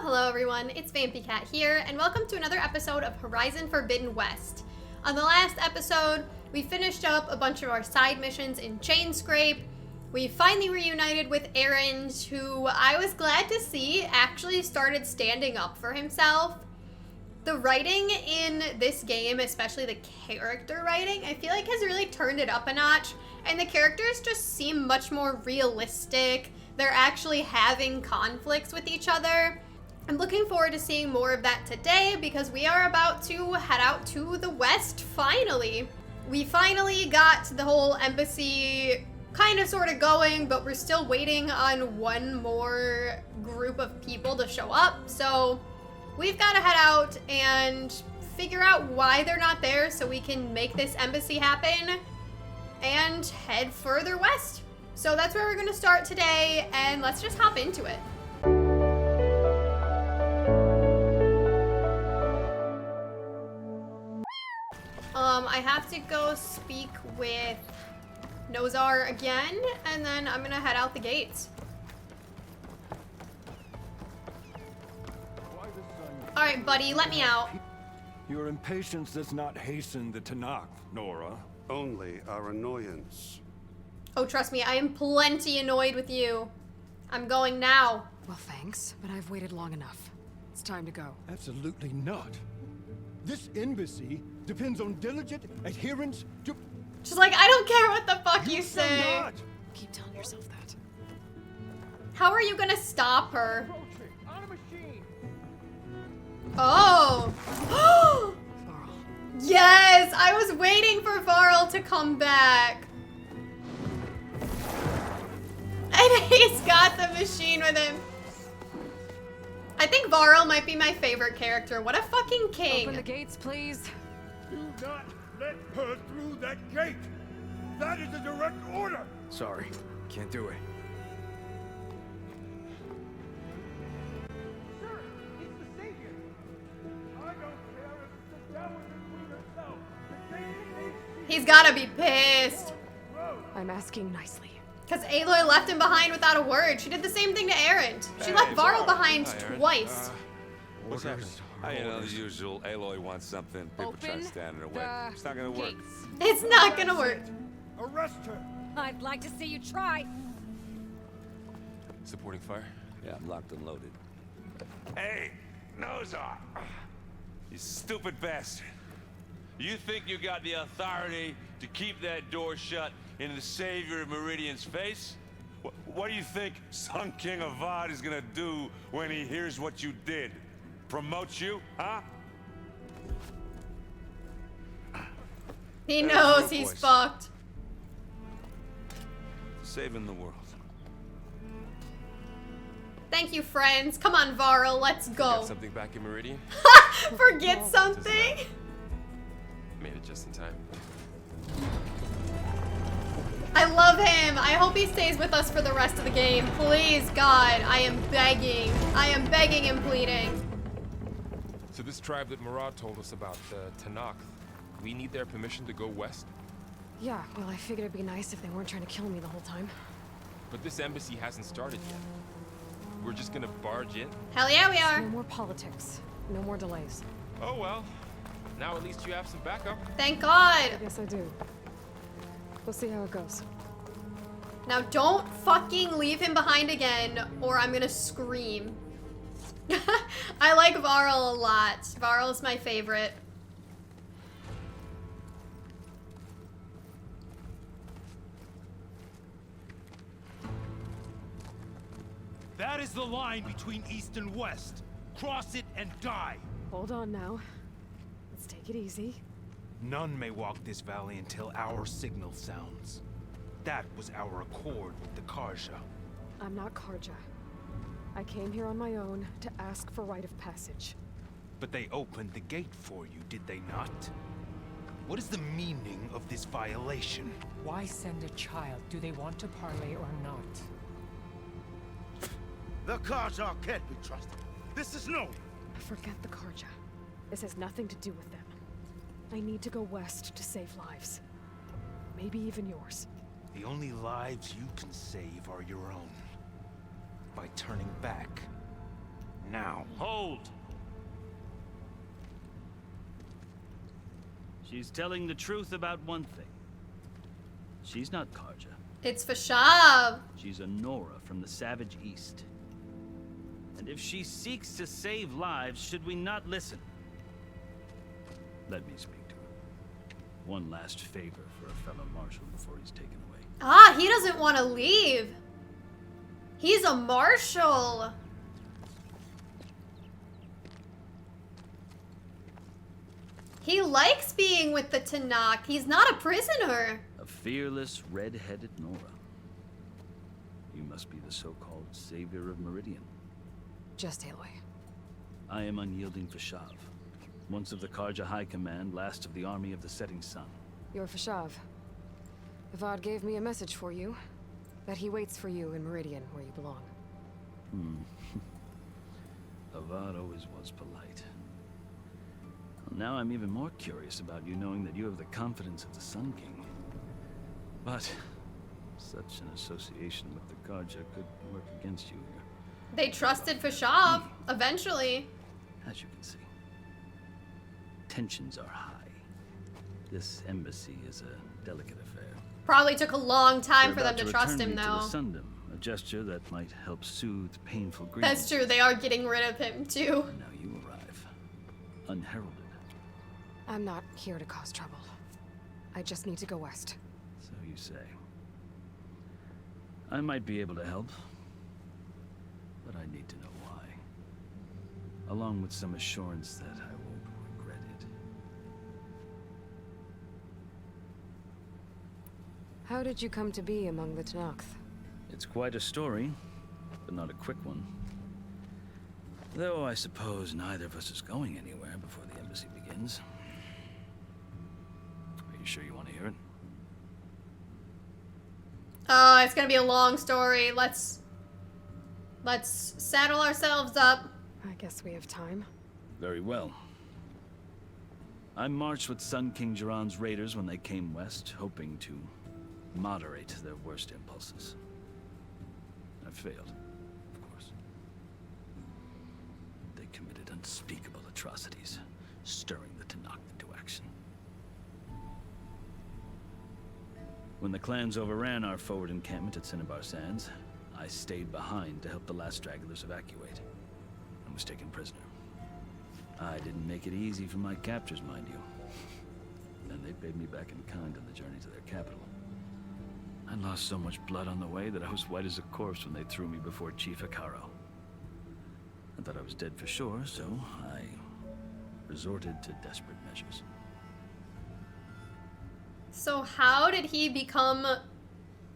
Hello everyone, it's VampiCat here, and welcome to another episode of Horizon Forbidden West. On the last episode, we finished up a bunch of our side missions in Chainscrape. We finally reunited with Erend, who I was glad to see actually started standing up for himself. The writing in this game, especially the character writing, I feel like has really turned it up a notch, and the characters just seem much more realistic. They're actually having conflicts with each other. I'm looking forward to seeing more of that today because we are about to head out to the west finally. We finally got the whole embassy kind of sort of going, but we're still waiting on one more group of people to show up. So we've got to head out and figure out why they're not there so we can make this embassy happen and head further west. So that's where we're going to start today, and let's just hop into it. I have to go speak with Nozar again, and then I'm going to head out the gates. Alright, buddy, let me out. Your impatience does not hasten the Tanakh, Nora. Only our annoyance. Oh, trust me, I am plenty annoyed with you. I'm going now. Well, thanks, but I've waited long enough. It's time to go. Absolutely not. This embassy depends on diligent adherence to... Just like, I don't care what the fuck you shall say. not. Keep telling yourself that. How are you gonna stop her? Oh! Varl. Yes! I was waiting for Varl to come back. And he's got the machine with him. I think Varl might be my favorite character. What a fucking king. Open the gates, please. Do not let her through that gate. That is a direct order. Sorry, can't do it. Sir, it's the Savior. I don't care if it's the devil between herself. The Savior needs He's gotta be pissed. I'm asking nicely. Because Aloy left him behind without a word. She did the same thing to Erend. She left Varl behind twice. What's happening? You know, the usual. Aloy wants something. People try to stand in her way. It's not gonna work. It's not gonna work. arrest her. I'd like to see you try. Supporting fire? Yeah, I'm locked and loaded. Hey, Nozar! You stupid bastard. You think you got the authority to keep that door shut in the Savior of Meridian's face? What do you think Sun King Avad is gonna do when he hears what you did? Promote you, huh? He knows he's fucked. Saving the world. Thank you, friends. Come on, Varl, let's go. Got something back in Meridian? Forget something? Made it just in time. I love him. I hope he stays with us for the rest of the game. Please, God, I am begging. I am begging and pleading. So this tribe that Murad told us about, the Tanakh, we need their permission to go west? Yeah, well, I figured it'd be nice if they weren't trying to kill me the whole time. But this embassy hasn't started yet. We're just gonna barge in? Hell yeah, we are. No more politics. No more delays. Oh well. Now at least you have some backup. Thank God. Yes, I do. We'll see how it goes. Now don't fucking leave him behind again, or I'm gonna scream. I like Varl a lot. Varl is my favorite. That is the line between East and West. Cross it and die. Hold on now. Let's take it easy. None may walk this valley until our signal sounds. That was our accord with the Karja. I'm not Karja. I came here on my own to ask for rite of passage. But they opened the gate for you, did they not? What is the meaning of this violation? Why send a child? Do they want to parley or not? The Karja can't be trusted. This is known. Forget the Karja. This has nothing to do with them. I need to go west to save lives. Maybe even yours. The only lives you can save are your own. By turning back. now. Hold! She's telling the truth about one thing. She's not Karja. It's Fashav. She's a Nora from the Savage East. And if she seeks to save lives, should we not listen? Let me speak to her. One last favor for a fellow marshal before he's taken away. Ah, he doesn't want to leave. He's a marshal. He likes being with the Tanakh. He's not a prisoner. A fearless, red-headed Nora. You must be the so-called savior of Meridian. Just Aloy. I am unyielding Fashav, once of the Karja High Command, last of the army of the setting sun. You're Fashav. Avad gave me a message for you. That he waits for you in Meridian, where you belong. Avad always was polite. Well, now I'm even more curious about you knowing that you have the confidence of the Sun King. But such an association with the Karja could work against you here. They trusted Fashav, eventually. As you can see, tensions are high. This embassy is a delicate affair. Probably took a long time They're for them about to trust return him, me though. To the Sundom, a gesture that might help soothe painful grief. That's true, they are getting rid of him, too. And now you arrive, unheralded. I'm not here to cause trouble. I just need to go west. So you say. I might be able to help, but I need to know why. Along with some assurance that I won't regret it. How did you come to be among the Tanakh? It's quite a story, but not a quick one. Though I suppose neither of us is going anywhere before the embassy begins. Are you sure you want to hear it? Oh, it's gonna be a long story. Let's saddle ourselves up. I guess we have time. Very well. I marched with Sun King Jiran's raiders when they came west, hoping to moderate their worst impulses. I failed, of course. They committed unspeakable atrocities, stirring the Tanakh into action. When the clans overran our forward encampment at Cinnabar Sands, I stayed behind to help the last stragglers evacuate, and was taken prisoner. I didn't make it easy for my captors, mind you. And they paid me back in kind on the journey to their capital. I lost so much blood on the way that I was white as a corpse when they threw me before Chief Utaru. I thought I was dead for sure, so I resorted to desperate measures. So how did he become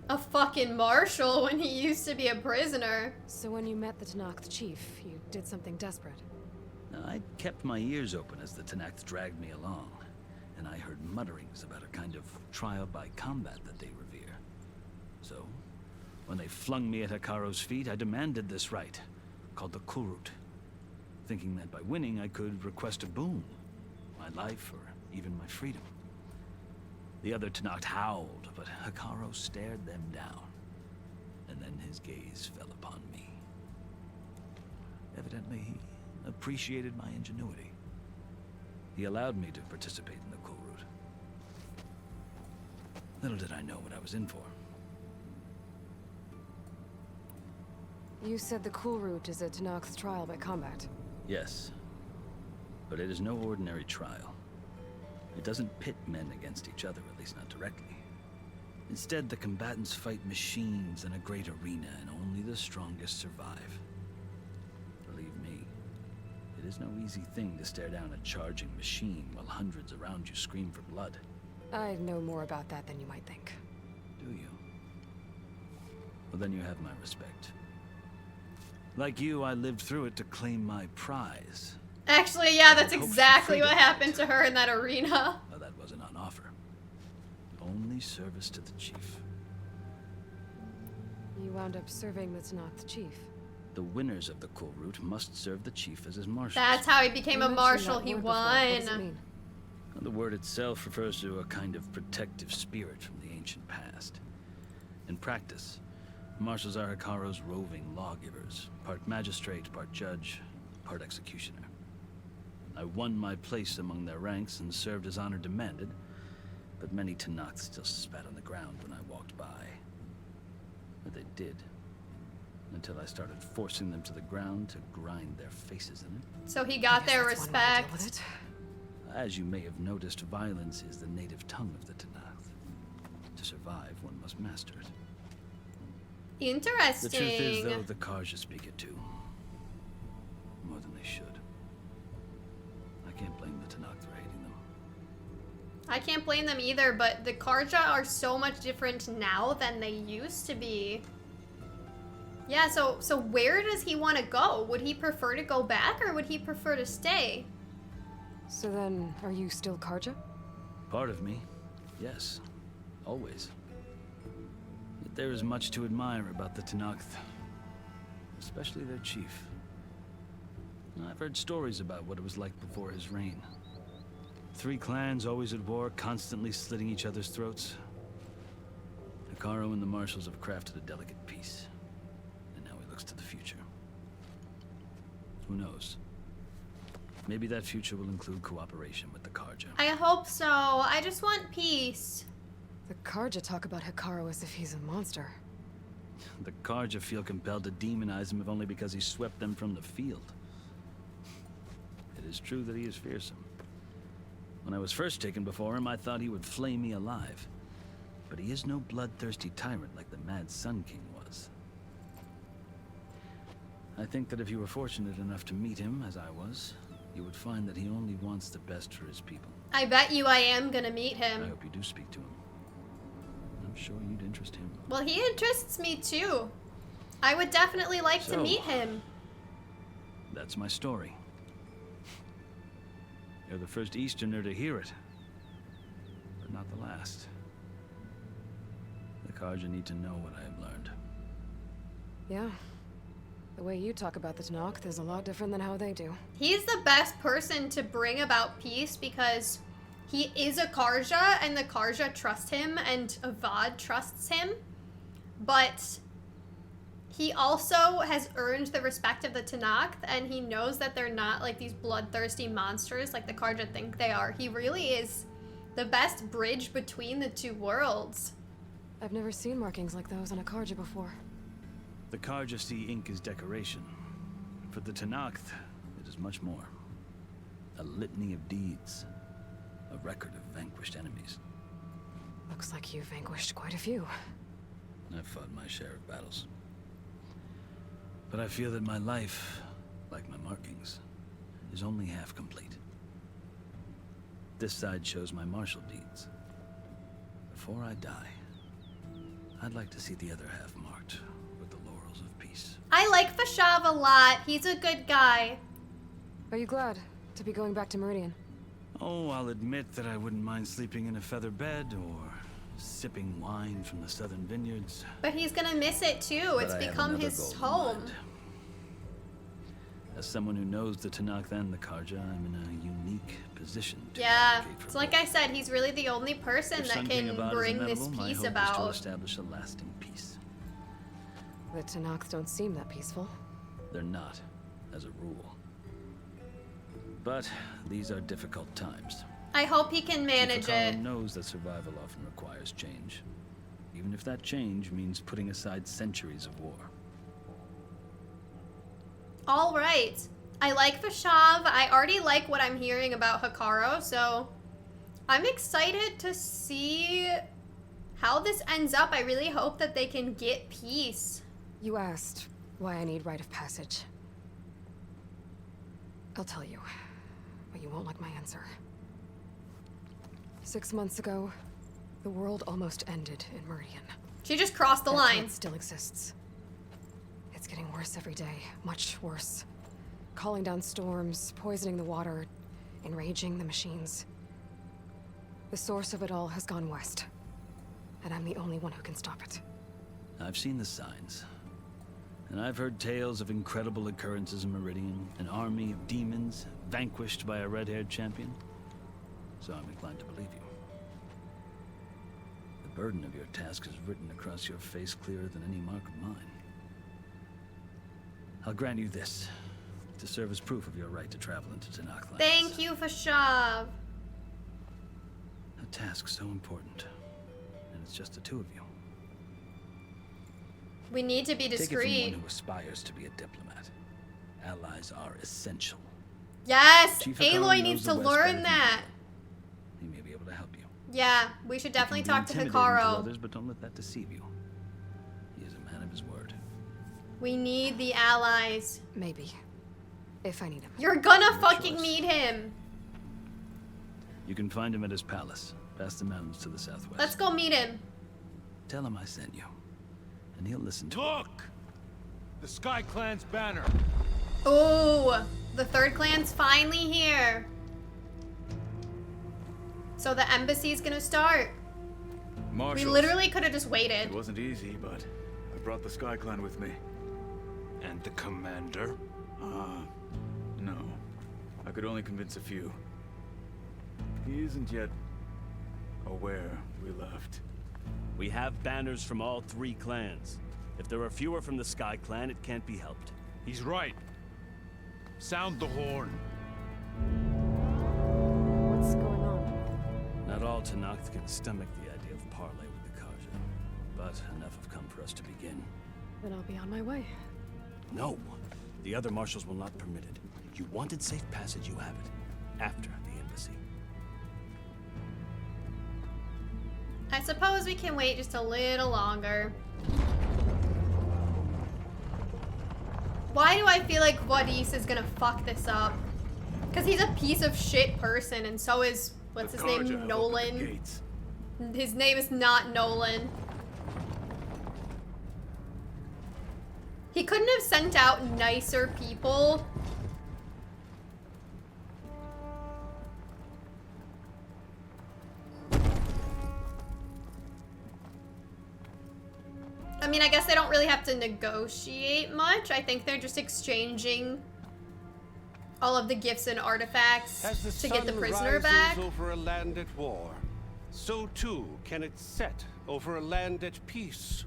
a fucking marshal when he used to be a prisoner? So when you met the Tanakh chief, you did something desperate. Now, I kept my ears open as the Tanakh dragged me along, and I heard mutterings about a kind of trial by combat that they revere. So, when they flung me at Hikaru's feet, I demanded this right, called the Kulrut, thinking that by winning I could request a boon, my life or even my freedom. The other Tanakh howled, but Hikaru stared them down, and then his gaze fell upon me. Evidently, he appreciated my ingenuity. He allowed me to participate in the Kulrut. Little did I know what I was in for. You said the Kulrut is a Tanakh's trial by combat. Yes, but it is no ordinary trial. It doesn't pit men against each other, at least not directly. Instead, the combatants fight machines in a great arena, and only the strongest survive. Believe me, it is no easy thing to stare down a charging machine while hundreds around you scream for blood. I know more about that than you might think. Do you? Well, then you have my respect. Like you, I lived through it to claim my prize. Actually, yeah, that's Hopes for exactly what freedom. happened to her in that arena. Well, that wasn't on offer. Only service to the chief. You wound up serving the Tanakh chief. The winners of the Kulrut must serve the chief as his marshal. That's how he became You a mentioned marshal. that He word before. What does it won. mean? The word itself refers to a kind of protective spirit from the ancient past. In practice, marshals are Hikaru's roving lawgivers, part magistrate, part judge, part executioner. I won my place among their ranks and served as honor demanded, but many Tenakth still spat on the ground when I walked by. But they did, until I started forcing them to the ground to grind their faces in it. So he got their Guess that's one way to deal with respect. it. As you may have noticed, violence is the native tongue of the Tenakth. To survive, one must master it. Interesting. The truth is, though, the Karja speak it too. More than they should. I can't blame the Tenakth for hating them. I can't blame them either, but the Karja are so much different now than they used to be. Yeah, so where does he want to go? Would he prefer to go back, or would he prefer to stay? So then, are you still Karja? Part of me, yes. Always. Yet there is much to admire about the Tenakth. Especially their chief. I've heard stories about what it was like before his reign. 3 clans always at war, constantly slitting each other's throats. Utaru and the marshals have crafted a delicate peace. And now he looks to the future. Who knows? Maybe that future will include cooperation with the Karja. I hope so. I just want peace. The Karja talk about Hikaru as if he's a monster. The Karja feel compelled to demonize him if only because he swept them from the field. It is true that he is fearsome. When I was first taken before him, I thought he would flay me alive. But he is no bloodthirsty tyrant like the Mad Sun King was. I think that if you were fortunate enough to meet him, as I was, you would find that he only wants the best for his people. I bet you I am gonna meet I him. hope you do speak to him. I'm sure you'd interest him. Well, he interests me too. I would definitely like to So- meet him. That's my story. You're the first Easterner to hear it, but not the last. The Karja need to know what I have learned. Yeah. The way you talk about the Tenakth is a lot different than how they do. He's the best person to bring about peace because he is a Karja and the Karja trust him and Avad trusts him. But he also has earned the respect of the Tenakth, and he knows that they're not like these bloodthirsty monsters like the Karja think they are. He really is the best bridge between the two worlds. I've never seen markings like those on a Karja before. The Karja see ink as decoration. For the Tenakth, it is much more. A litany of deeds. A record of vanquished enemies. Looks like you've vanquished quite a few. I've fought my share of battles. But I feel that my life, like my markings, is only half complete. This side shows my martial deeds. Before I die, I'd like to see the other half marked with the laurels of peace. I like Fashav a lot. He's a good guy. Are you glad to be going back to Meridian? Oh, I'll admit that I wouldn't mind sleeping in a feather bed or sipping wine from the southern vineyards. But he's gonna miss it too. But It's I have become another his goal in home. mind. As someone who knows the Tenakth and the Karja, I'm in a unique position to Yeah, advocate for it's like both. I said, he's really the only person If that Sun can King Avad is bring this amenable, my peace hope is to about. establish a lasting peace. The Tenakth don't seem that peaceful. They're not, as a rule. But these are difficult times. I hope he can manage Chief Utaru it. knows that survival often requires change. Even if that change means putting aside centuries of war. All right. I like Fashav. I already like what I'm hearing about Hikaru, so I'm excited to see how this ends up. I really hope that they can get peace. You asked why I need rite of passage. I'll tell you, but you won't like my answer. 6 months ago, the world almost ended in Meridian. She just crossed the That line. threat still exists. It's getting worse every day, much worse. Calling down storms, poisoning the water, enraging the machines. The source of it all has gone west, and I'm the only one who can stop it. I've seen the signs. And I've heard tales of incredible occurrences in Meridian, an army of demons vanquished by a red-haired champion. So I'm inclined to believe you. The burden of your task is written across your face clearer than any mark of mine. I'll grant you this. to serve as proof of your right to travel into Tanakh lands. Thank you, Fashav. A task so important, and it's just the two of you. We need to be Take it from discreet. one who aspires to be a diplomat. Allies are essential. Yes, Chief Utaru Aloy knows needs the to West better learn than that. He may be able to help you. Yeah, we should definitely He talk can be to intimidating to Hikaru. others, but don't let that deceive you. He is a man of his word. We need the allies. Maybe. If I need him. You're gonna Your fucking choice. need him. You can find him at his palace, past the mountains to the southwest. Let's go meet him. Tell him I sent you, and he'll listen to Look! The Sky Clan's banner. Ooh, the third clan's finally here. So the embassy's gonna start. We Marshals. literally could have just It waited. wasn't easy, but I brought the Sky Clan with me. And the commander? No. I could only convince a few. He isn't yet aware we left. We have banners from all 3 clans. If there are fewer from the Sky Clan, it can't be helped. He's right. Sound the horn. What's going on? Not all Tanakh can stomach the idea of parley with the Karja, but enough have come for us to begin. Then I'll be on my way. No, the other marshals will not permit it. You wanted safe passage, you have it. After the embassy. I suppose we can wait just a little longer. Why do I feel like Wadis is gonna fuck this up? Because he's a piece of shit person, and so is, what's his name, Nolan? His name is not Nolan. He couldn't have sent out nicer people. I mean, I guess they don't really have to negotiate much. I think they're just exchanging all of the gifts and artifacts As the to get the sun prisoner rises back. over a land at war, so too can it set over a land at peace.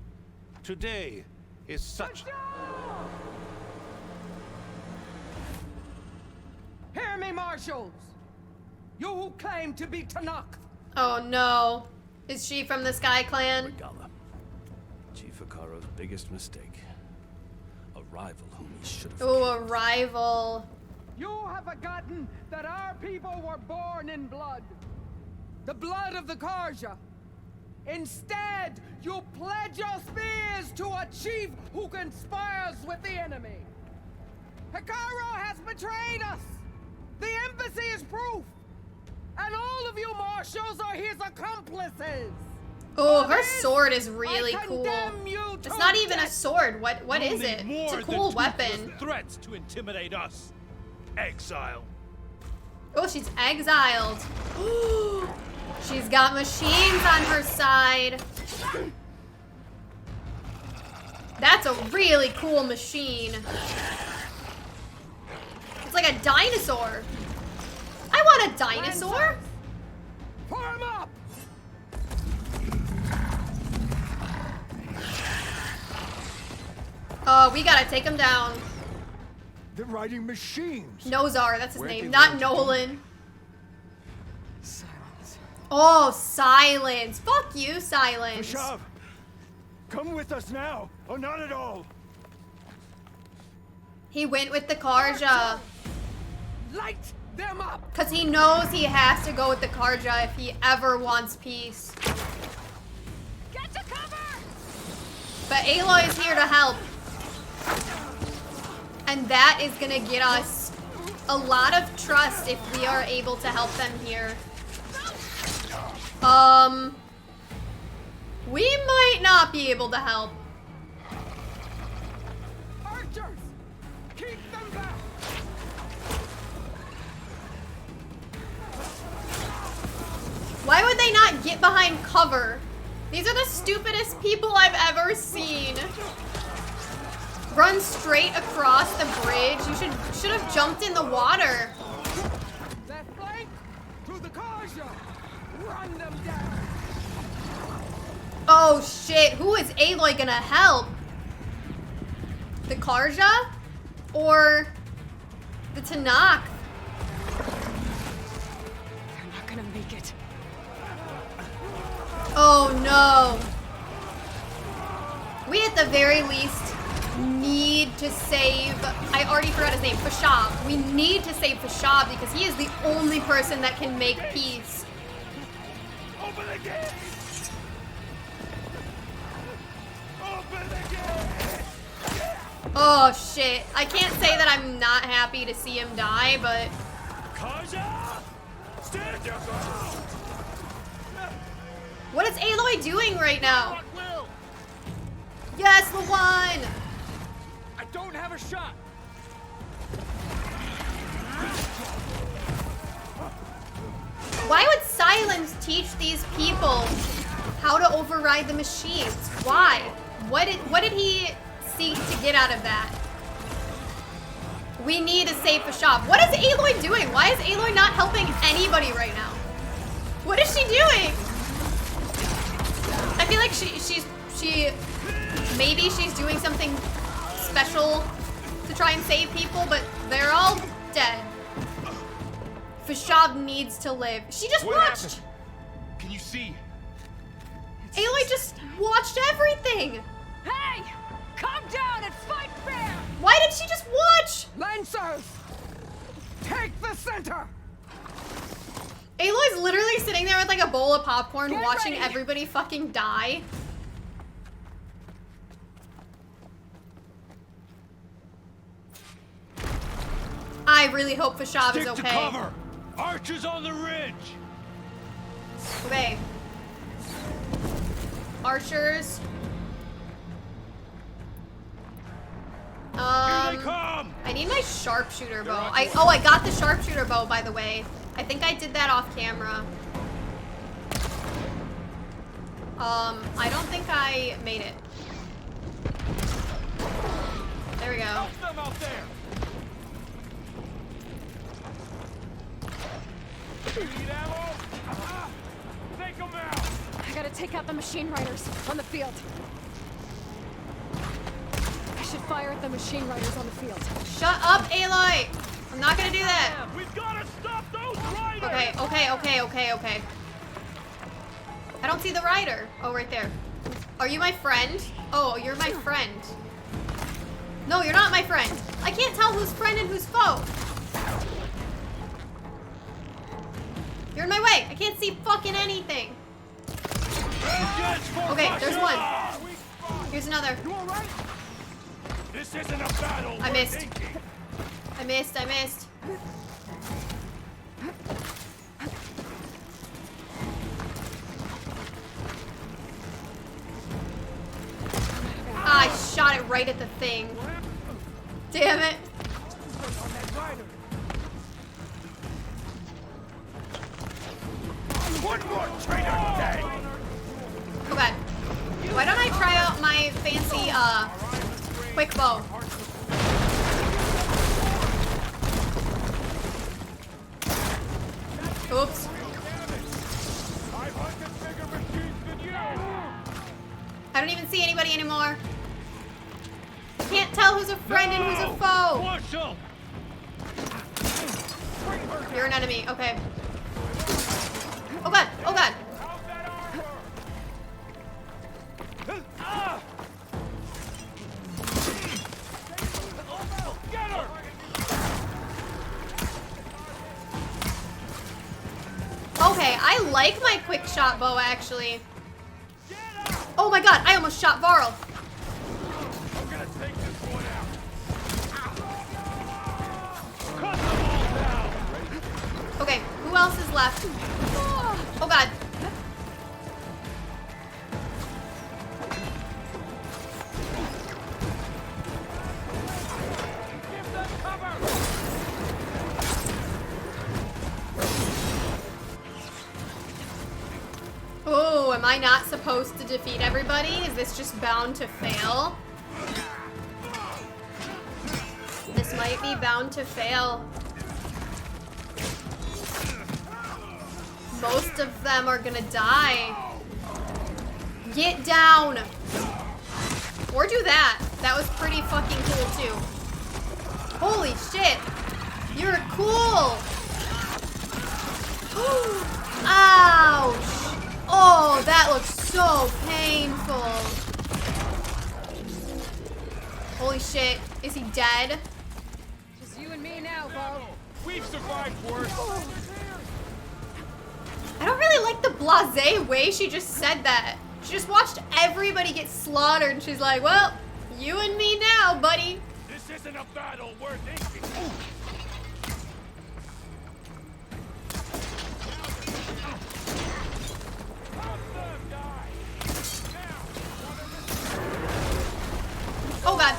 Today is such... Hear me, marshals! You who claim to be Tanakh! Oh no. Is she from the Sky Clan? Regala. Chief Hikaru's biggest mistake. A rival whom he should have Oh, a rival. You have forgotten that our people were born in blood. The blood of the Karja. Instead, you pledge your spears to a chief who conspires with the enemy. Hikaru has betrayed us. The embassy is proof. And all of you marshals are his accomplices. Oh, For her this, sword is really I cool. condemn you to It's not even a death. sword. What is it? It's a cool weapon. Threats to intimidate us. Exile. Oh, she's exiled. She's got machines on her side. That's a really cool machine. It's like a dinosaur. I want a dinosaur. Form up! Oh, we gotta take him down. They're riding machines. Nozar, that's his Where'd name, they not learn to do Nolan. Silence. Oh, Sylens. Fuck you, Sylens. Fashav, come with us now, or not at all. He went with the Karja. Light them up! Because he knows he has to go with the Karja if he ever wants peace. Get to cover! But Aloy is here to help. And that is gonna get us a lot of trust if we are able to help them here. We might not be able to help. Archers! Keep them back! Why would they not get behind cover? These are the stupidest people I've ever seen. Run straight across the bridge. You should have jumped in the water. That flank! To the Karja! Run them down! Oh shit, who is Aloy gonna help? The Karja? Or The Tanakh. They're not gonna make it. Oh no. We at the very least need to save, I already forgot his name, Fashab. We need to save Fashab because he is the only person that can make peace. Open the gate! Open the gate! Oh shit. I can't say that I'm not happy to see him die, but... Kaja! Stand your ground! What is Aloy doing right now? Yes, the one! I don't have a shot! Why would Sylens teach these people how to override the machines? Why? What did he seek to get out of that? We need to save Fashab. What is Aloy doing? Why is Aloy not helping anybody right now? What is she doing? I feel like maybe she's doing something special to try and save people, but they're all dead. Fashab needs to live. She just watched. Can you see? Aloy just watched everything. Hey! Calm down and fight fair! Why did she just watch? Lancers! Take the center! Aloy's literally sitting there with like a bowl of popcorn Get watching ready. everybody fucking die. I really hope Fashab is Stick to okay. cover! Archers on the ridge! Okay. Archers. Here they come! I need my sharpshooter bow. I got the sharpshooter bow, by the way. I think I did that off camera. I don't think I made it. There we go. Help them out there! Need ammo? Take them out! I gotta take out the machine riders on the field. I should fire at the machine riders on the field. Shut up, Aloy! I'm not gonna do that. We've got to stop those riders! Okay. I don't see the rider. Oh, right there. Are you my friend? Oh, you're my friend. No, you're not my friend. I can't tell who's friend and who's foe. You're in my way. I can't see fucking anything. Okay, there's one. Here's another. You all right? This isn't a battle. I worth missed. thinking. I missed. I shot it right at the thing. Damn it. On that rider. One more traitor dead! Okay. Why don't I try out my fancy, quick bow? Oops. I've hunted bigger machines than you! I don't even see anybody anymore. I can't tell who's a friend and who's a foe. Marshal! You're an enemy. Okay. Oh god. Oh god. How's that armor? Get her! Okay, I like my quick shot bow actually. Oh my god, I almost shot Varl. I'm gonna take this one out. Cut them all down! Okay, who else is left? Oh god. Give them cover! Oh, am I not supposed to defeat everybody? Is this just bound to fail? This might be bound to fail. Most of them are gonna die. Get down! Or do that. That was pretty fucking cool too. Holy shit! Oh, that looks so painful. Holy shit. Is he dead? Just you and me now, Bo. We've survived worse. I don't really like the blasé way she just said that. She just watched everybody get slaughtered and she's like, well, you and me now, buddy. This isn't a battle worth thinking. Oh god.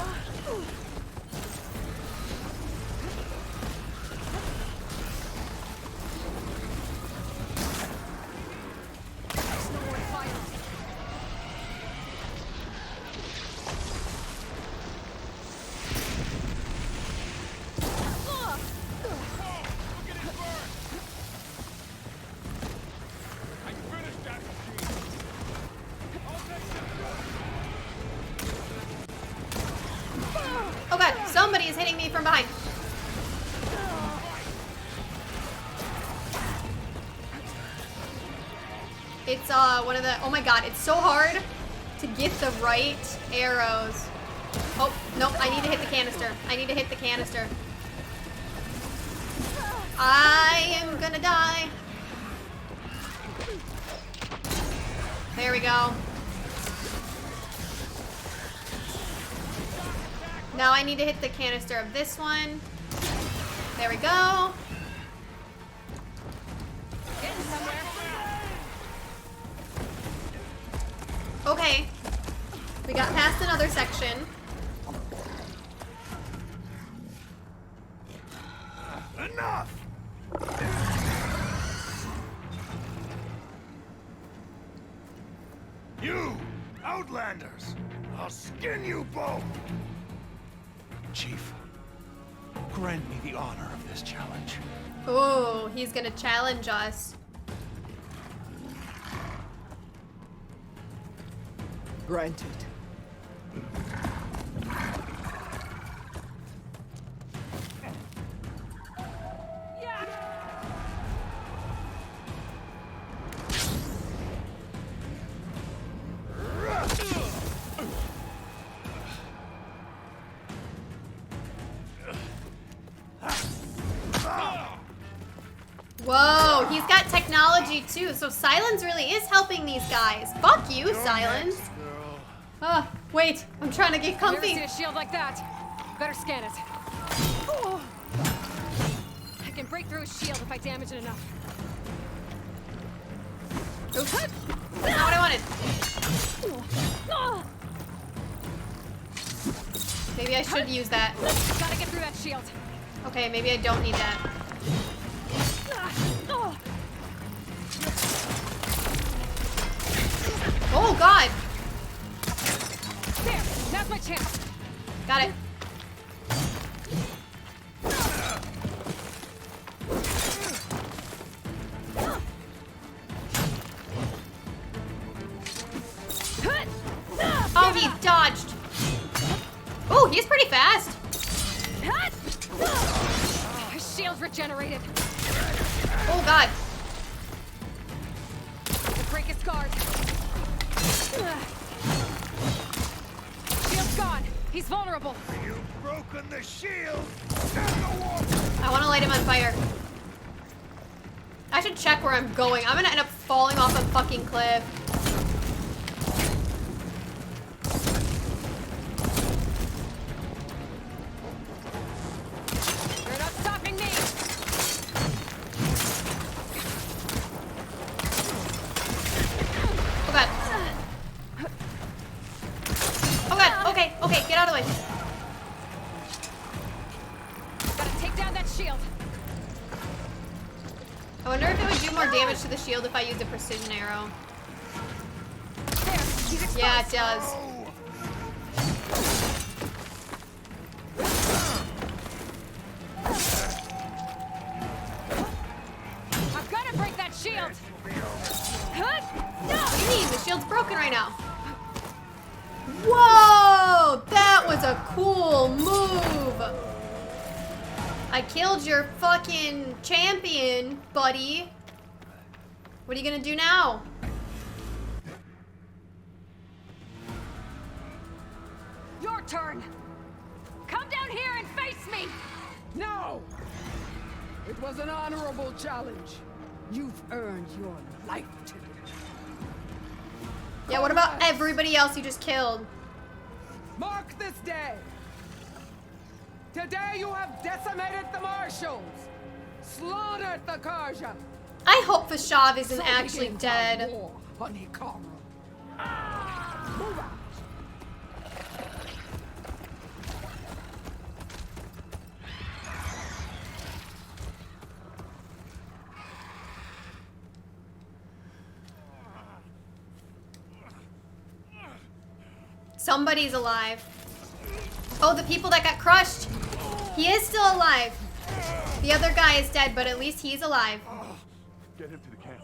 Oh god, somebody is hitting me from behind. It's one of the, oh my god, it's so hard to get the right arrows. Oh, nope, I need to hit the canister. I need to hit the canister. I am gonna die. There we go. Now I need to hit the canister of this one. There we go. Getting somewhere. Okay. We got past another section. Enough! You, Outlanders! I'll skin you both! Chief, grant me the honor of this challenge. Ooh, he's gonna challenge us. Granted. Whoa, he's got technology too, so Sylens really is helping these guys. Fuck you, Sylens. Wait, I'm trying to get comfy. Never seen a shield like that. Better scan it. I can break through a shield if I damage it enough. Oops. Not what I wanted. Maybe I should use that. Gotta get through that shield. Okay, maybe I don't need that. Oh god! There, now's my chance. Got it. Oh, he dodged. Oh, he's pretty fast. His shield's regenerated. Oh god. The break is guard. Shield's gone. He's vulnerable. You've broken the shield! I want to light him on fire. I should check where I'm going. I'm gonna end up falling off a fucking cliff. You're not stopping me. Oh god. Oh god, okay, okay, get out of the way. Gotta take down that shield. I wonder if it would do more damage to the shield if I used a precision arrow. There, he's exposed. Yeah, it does. I've gotta break that shield. What do you mean? The shield's broken right now. Whoa! That was a cool move. I killed your fucking champion, buddy. What are you gonna do now? turn. Come down here and face me! No! It was an honorable challenge. You've earned your life today. Yeah, what about everybody else you just killed? Mark this day. Today you have decimated the marshals, slaughtered the Karja. I hope Fashav isn't So actually begins dead. our war on Ikaru. Move out. Somebody's alive. Oh, the people that got crushed. He is still alive. The other guy is dead, but at least he's alive. Get him to the camp.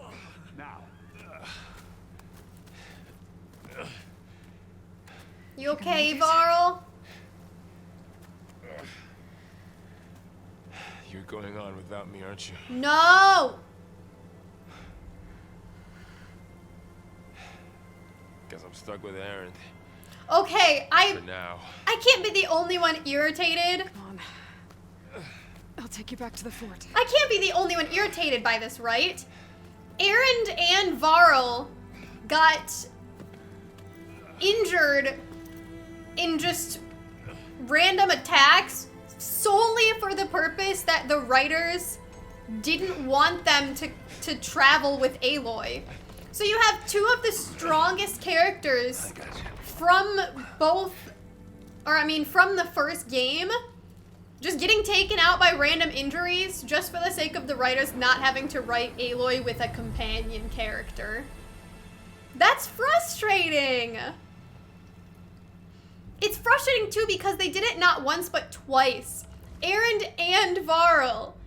Now. You okay, Varl? You're going on without me, aren't you? No! Guess I'm stuck with Aaron. Okay, For now. I can't be the only one irritated. Come on. I'll take you back to the fort. I can't be the only one irritated by this, right? Aaron and Varl got injured in just random attacks solely for the purpose that the writers didn't want them to travel with Aloy. So you have two of the strongest characters from from the first game, just getting taken out by random injuries just for the sake of the writers not having to write Aloy with a companion character. That's frustrating! It's frustrating too because they did it not once but twice. Aaron and Varl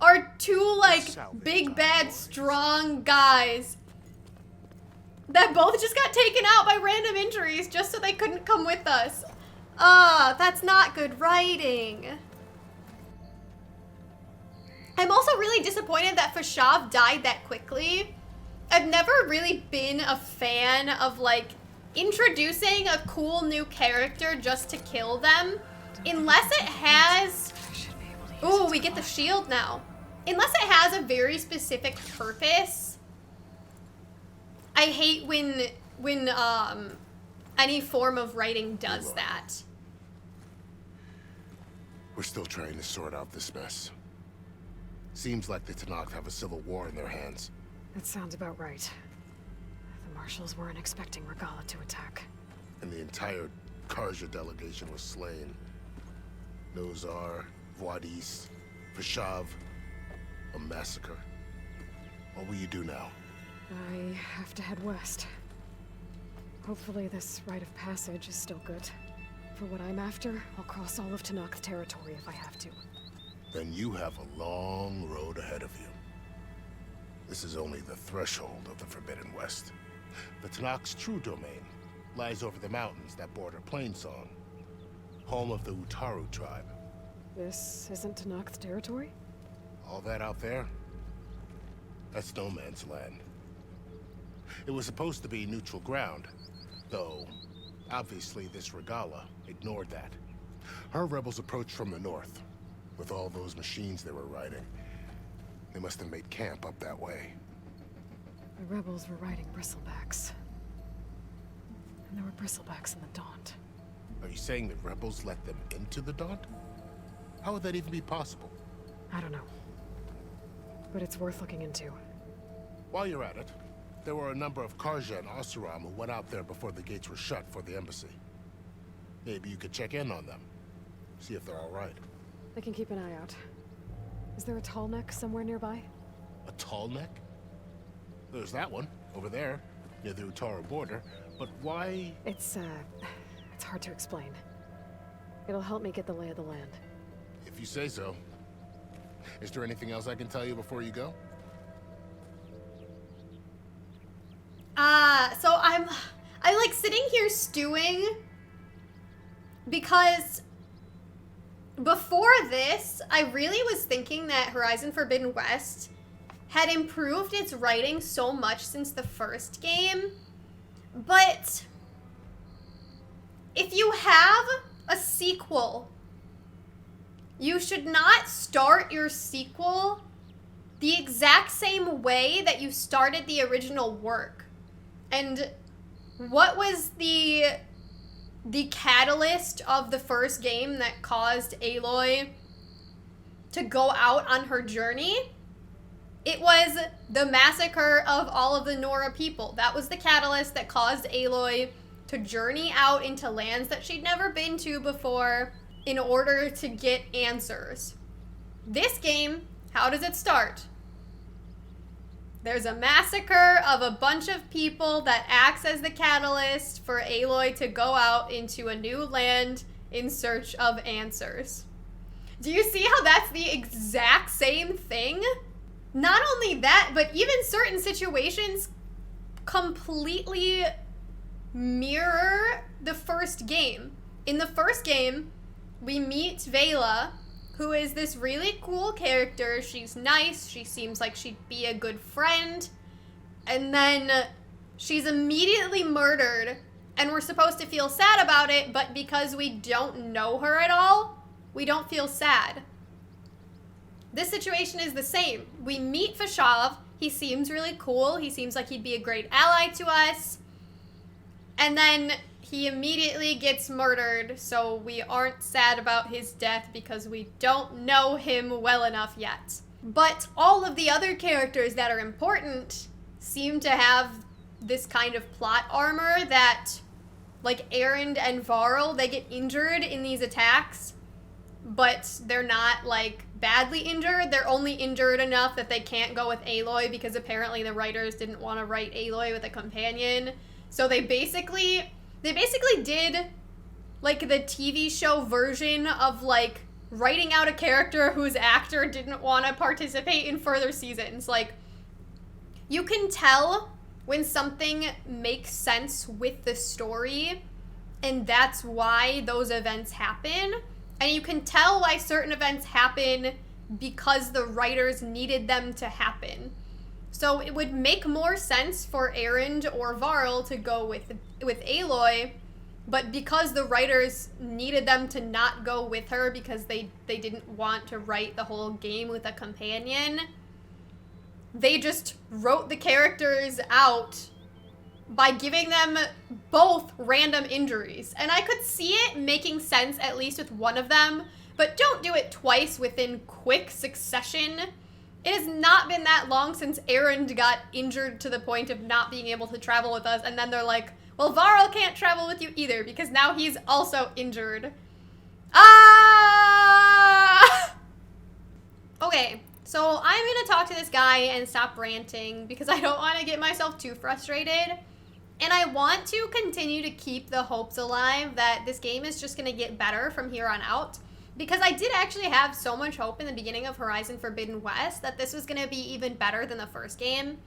are two, like, big, bad, strong guys that both just got taken out by random injuries just so they couldn't come with us. That's not good writing. I'm also really disappointed that Fashav died that quickly. I've never really been a fan of, like, introducing a cool new character just to kill them. Unless it has... Ooh, we get the shield now. Unless it has a very specific purpose. I hate when any form of writing does that. We're still trying to sort out this mess. Seems like the Tanakh have a civil war in their hands. That sounds about right. The marshals weren't expecting Regala to attack. And the entire Karja delegation was slain. Nozar, Voidis, Fashav. A massacre. What will you do now? I have to head west. Hopefully this rite of passage is still good. For what I'm after, I'll cross all of Tanakh territory if I have to. Then you have a long road ahead of you. This is only the threshold of the Forbidden West. The Tanakh's true domain lies over the mountains that border Plainsong, home of the Utaru tribe. This isn't Tanakh territory? All that out there? That's no man's land. It was supposed to be neutral ground, though obviously this Regala ignored that. Her rebels approached from the north, with all those machines they were riding. They must have made camp up that way. The rebels were riding bristlebacks. And there were bristlebacks in the Daunt. Are you saying the rebels let them into the Daunt? How would that even be possible? I don't know. But it's worth looking into. While you're at it, there were a number of Karja and Oseram who went out there before the gates were shut for the embassy. Maybe you could check in on them. See if they're all right. I can keep an eye out. Is there a tall neck somewhere nearby? A tall neck? There's that one, over there, near the Utaru border. But why? It's hard to explain. It'll help me get the lay of the land. If you say so. Is there anything else I can tell you before you go? So I'm like sitting here stewing because before this, I really was thinking that Horizon Forbidden West had improved its writing so much since the first game, but if you have a sequel, you should not start your sequel the exact same way that you started the original work. And what was the catalyst of the first game that caused Aloy to go out on her journey? It was the massacre of all of the Nora people. That was the catalyst that caused Aloy to journey out into lands that she'd never been to before in order to get answers. This game, how does it start? There's a massacre of a bunch of people that acts as the catalyst for Aloy to go out into a new land in search of answers. Do you see how that's the exact same thing? Not only that, but even certain situations completely mirror the first game. In the first game, we meet Vela, who is this really cool character. She's nice, she seems like she'd be a good friend, and then she's immediately murdered, and we're supposed to feel sad about it, but because we don't know her at all, we don't feel sad. This situation is the same. We meet Fashav, he seems really cool, he seems like he'd be a great ally to us, and then he immediately gets murdered, so we aren't sad about his death because we don't know him well enough yet. But all of the other characters that are important seem to have this kind of plot armor that, like Erend and Varl, they get injured in these attacks, but they're not, like, badly injured. They're only injured enough that they can't go with Aloy because apparently the writers didn't want to write Aloy with a companion. So they basically did, like, the TV show version of, like, writing out a character whose actor didn't want to participate in further seasons. Like, you can tell when something makes sense with the story, and that's why those events happen. And you can tell why certain events happen because the writers needed them to happen. So it would make more sense for Erend or Varl to go with Aloy, but because the writers needed them to not go with her because they didn't want to write the whole game with a companion, they just wrote the characters out by giving them both random injuries. And I could see it making sense at least with one of them, but don't do it twice within quick succession. It has not been that long since Erend got injured to the point of not being able to travel with us, and then they're like, well, Varl can't travel with you either because now he's also injured. Ah! Okay, so I'm gonna talk to this guy and stop ranting because I don't want to get myself too frustrated. And I want to continue to keep the hopes alive that this game is just gonna get better from here on out. Because I did actually have so much hope in the beginning of Horizon Forbidden West that this was gonna be even better than the first game.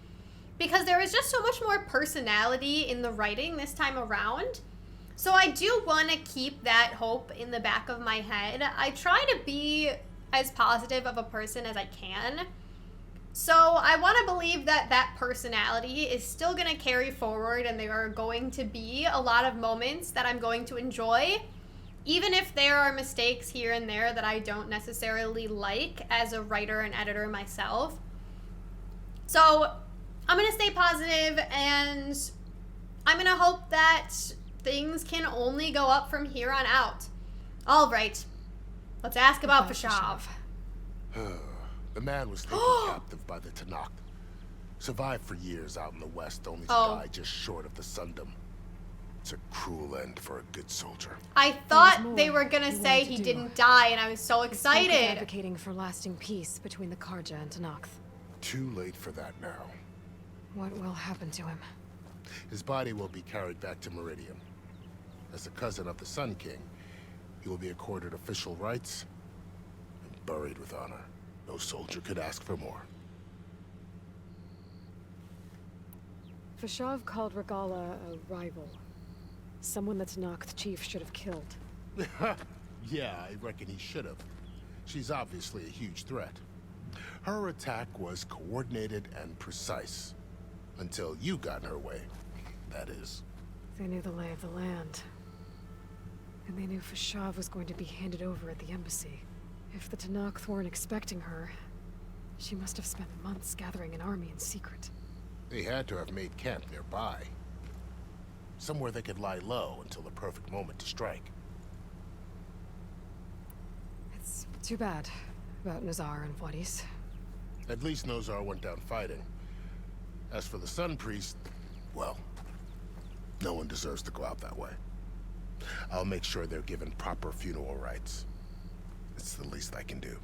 Because there was just so much more personality in the writing this time around. So I do want to keep that hope in the back of my head. I try to be as positive of a person as I can. So I want to believe that that personality is still going to carry forward and there are going to be a lot of moments that I'm going to enjoy, even if there are mistakes here and there that I don't necessarily like as a writer and editor myself. So I'm going to stay positive, and I'm going to hope that things can only go up from here on out. All right, let's ask about Fashav. The man was taken captive by the Tanakh. Survived for years out in the west, only to die just short of the Sundom. It's a cruel end for a good soldier. I thought they were going to say he didn't die, and I was so excited. Advocating for lasting peace between the Karja and Tanakh. Too late for that now. What will happen to him? His body will be carried back to Meridian. As a cousin of the Sun King, he will be accorded official rights and buried with honor. No soldier could ask for more. Fashav called Regala a rival. Someone that Tanakh chief should have killed. Yeah, I reckon he should have. She's obviously a huge threat. Her attack was coordinated and precise. Until you got in her way, that is. They knew the lay of the land. And they knew Fashav was going to be handed over at the embassy. If the Tenakth weren't expecting her, she must have spent months gathering an army in secret. They had to have made camp nearby. Somewhere they could lie low until the perfect moment to strike. It's too bad about Nazar and Wadis. At least Nozar went down fighting. As for the Sun Priest, well, no one deserves to go out that way. I'll make sure they're given proper funeral rites. It's the least I can do.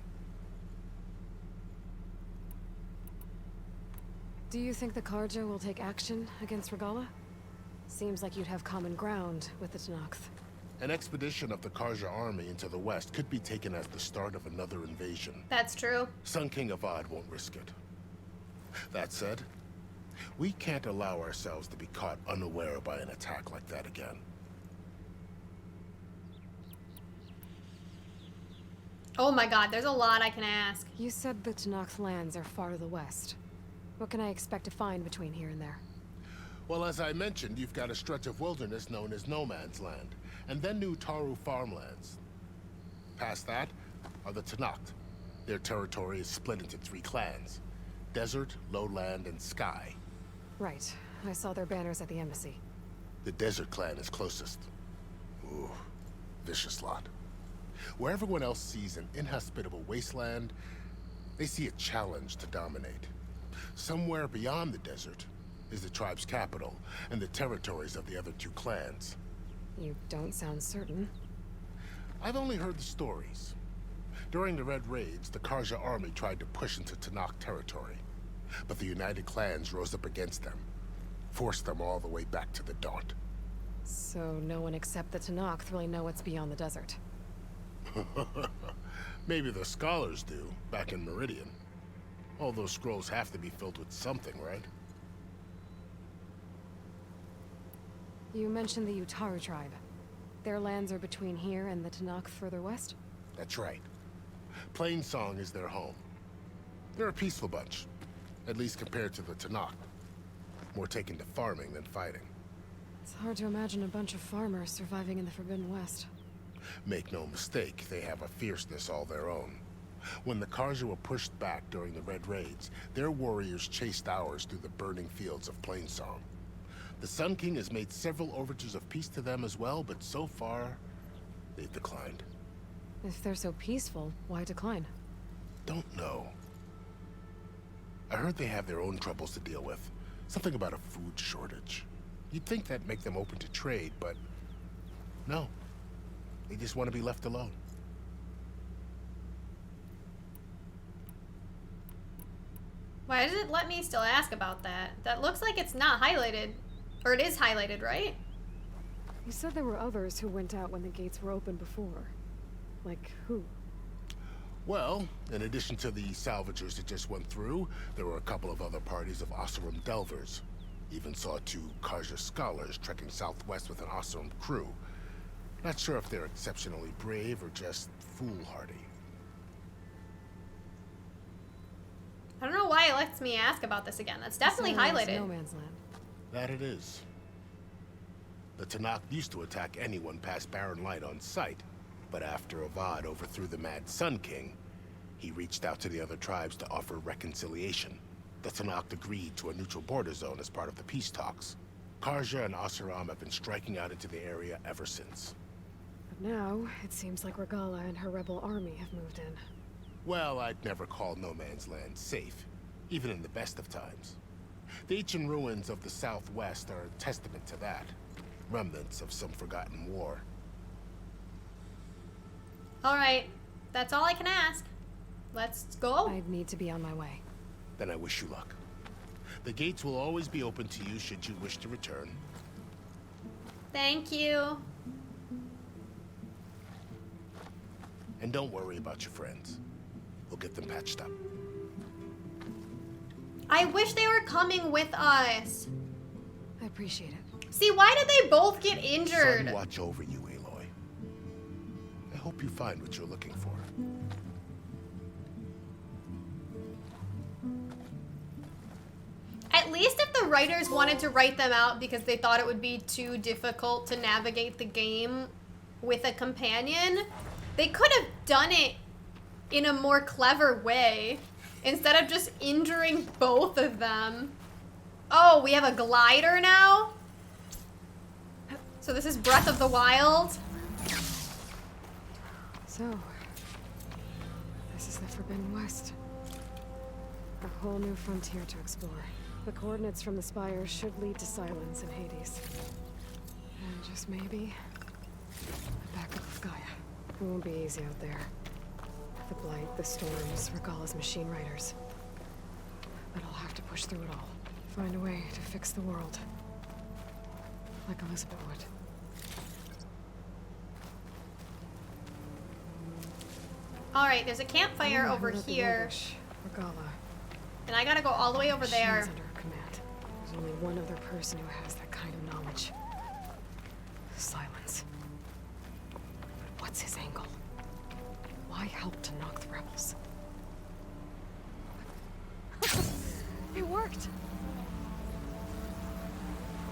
Do you think the Karja will take action against Regala? Seems like you'd have common ground with the Tenakth. An expedition of the Karja army into the west could be taken as the start of another invasion. That's true. Sun King Avad won't risk it. That said, we can't allow ourselves to be caught unaware by an attack like that again. Oh my god, there's a lot I can ask. You said the Tenakth lands are far to the west. What can I expect to find between here and there? Well, as I mentioned, you've got a stretch of wilderness known as No Man's Land, and then new Utaru farmlands. Past that are the Tenakth. Their territory is split into 3 clans: Desert, Lowland, and Sky. Right. I saw their banners at the embassy. The Desert clan is closest. Ooh, vicious lot. Where everyone else sees an inhospitable wasteland, they see a challenge to dominate. Somewhere beyond the desert is the tribe's capital and the territories of the other 2 clans. You don't sound certain. I've only heard the stories. During the Red Raids, the Karja army tried to push into Tenakth territory, but the United Clans rose up against them, forced them all the way back to the Daunt. So no one except the Tenakth really know what's beyond the desert. Maybe the scholars do, back in Meridian. All those scrolls have to be filled with something, right? You mentioned the Utaru tribe. Their lands are between here and the Tenakth further west? That's right. Plainsong is their home. They're a peaceful bunch, at least compared to the Tenakth. More taken to farming than fighting. It's hard to imagine a bunch of farmers surviving in the Forbidden West. Make no mistake, they have a fierceness all their own. When the Karja were pushed back during the Red Raids, their warriors chased ours through the burning fields of Plainsong. The Sun King has made several overtures of peace to them as well, but so far, they've declined. If they're so peaceful, why decline? Don't know. I heard they have their own troubles to deal with. Something about a food shortage. You'd think that'd make them open to trade, but no. They just want to be left alone. Why does it let me still ask about that? That looks like it's not highlighted. Or it is highlighted, right? You said there were others who went out when the gates were open before. Like who? Well, in addition to the salvagers that just went through, there were a couple of other parties of Oseram delvers. Even saw 2 Karja scholars trekking southwest with an Oseram crew. Not sure if they're exceptionally brave or just foolhardy. I don't know why it lets me ask about this again. That's definitely highlighted. No Man's Land. That it is. The Tenakth used to attack anyone past Barren Light on sight, but after Avad overthrew the Mad Sun King, he reached out to the other tribes to offer reconciliation. The Tenakth agreed to a neutral border zone as part of the peace talks. Karja and Oseram have been striking out into the area ever since. But now, it seems like Regala and her rebel army have moved in. Well, I'd never call No Man's Land safe, even in the best of times. The ancient ruins of the southwest are a testament to that. Remnants of some forgotten war. Alright, that's all I can ask. Let's go. I'd need to be on my way. Then I wish you luck. The gates will always be open to you should you wish to return. Thank you. And don't worry about your friends. We'll get them patched up. I wish they were coming with us. I appreciate it. See, why did they both get injured? Sun watch over you, Aloy. I hope you find what you're looking for. At least if the writers wanted to write them out because they thought it would be too difficult to navigate the game, with a companion, they could have done it in a more clever way instead of just injuring both of them. Oh, we have a glider now? So this is Breath of the Wild. So, this is the Forbidden West. A whole new frontier to explore. The coordinates from the spire should lead to Sylens and Hades. And just maybe, the backup of Gaia. It won't be easy out there. The Blight, the Storms, Regalla's machine riders. But I'll have to push through it all. Find a way to fix the world. Like Elizabeth would. Alright, there's a campfire over here. Regalla. And I gotta go all the way over there. Machines under her command. There's only one other person who has that kind of knowledge. Sylens. But what's his angle? Why help to knock the rebels? It worked!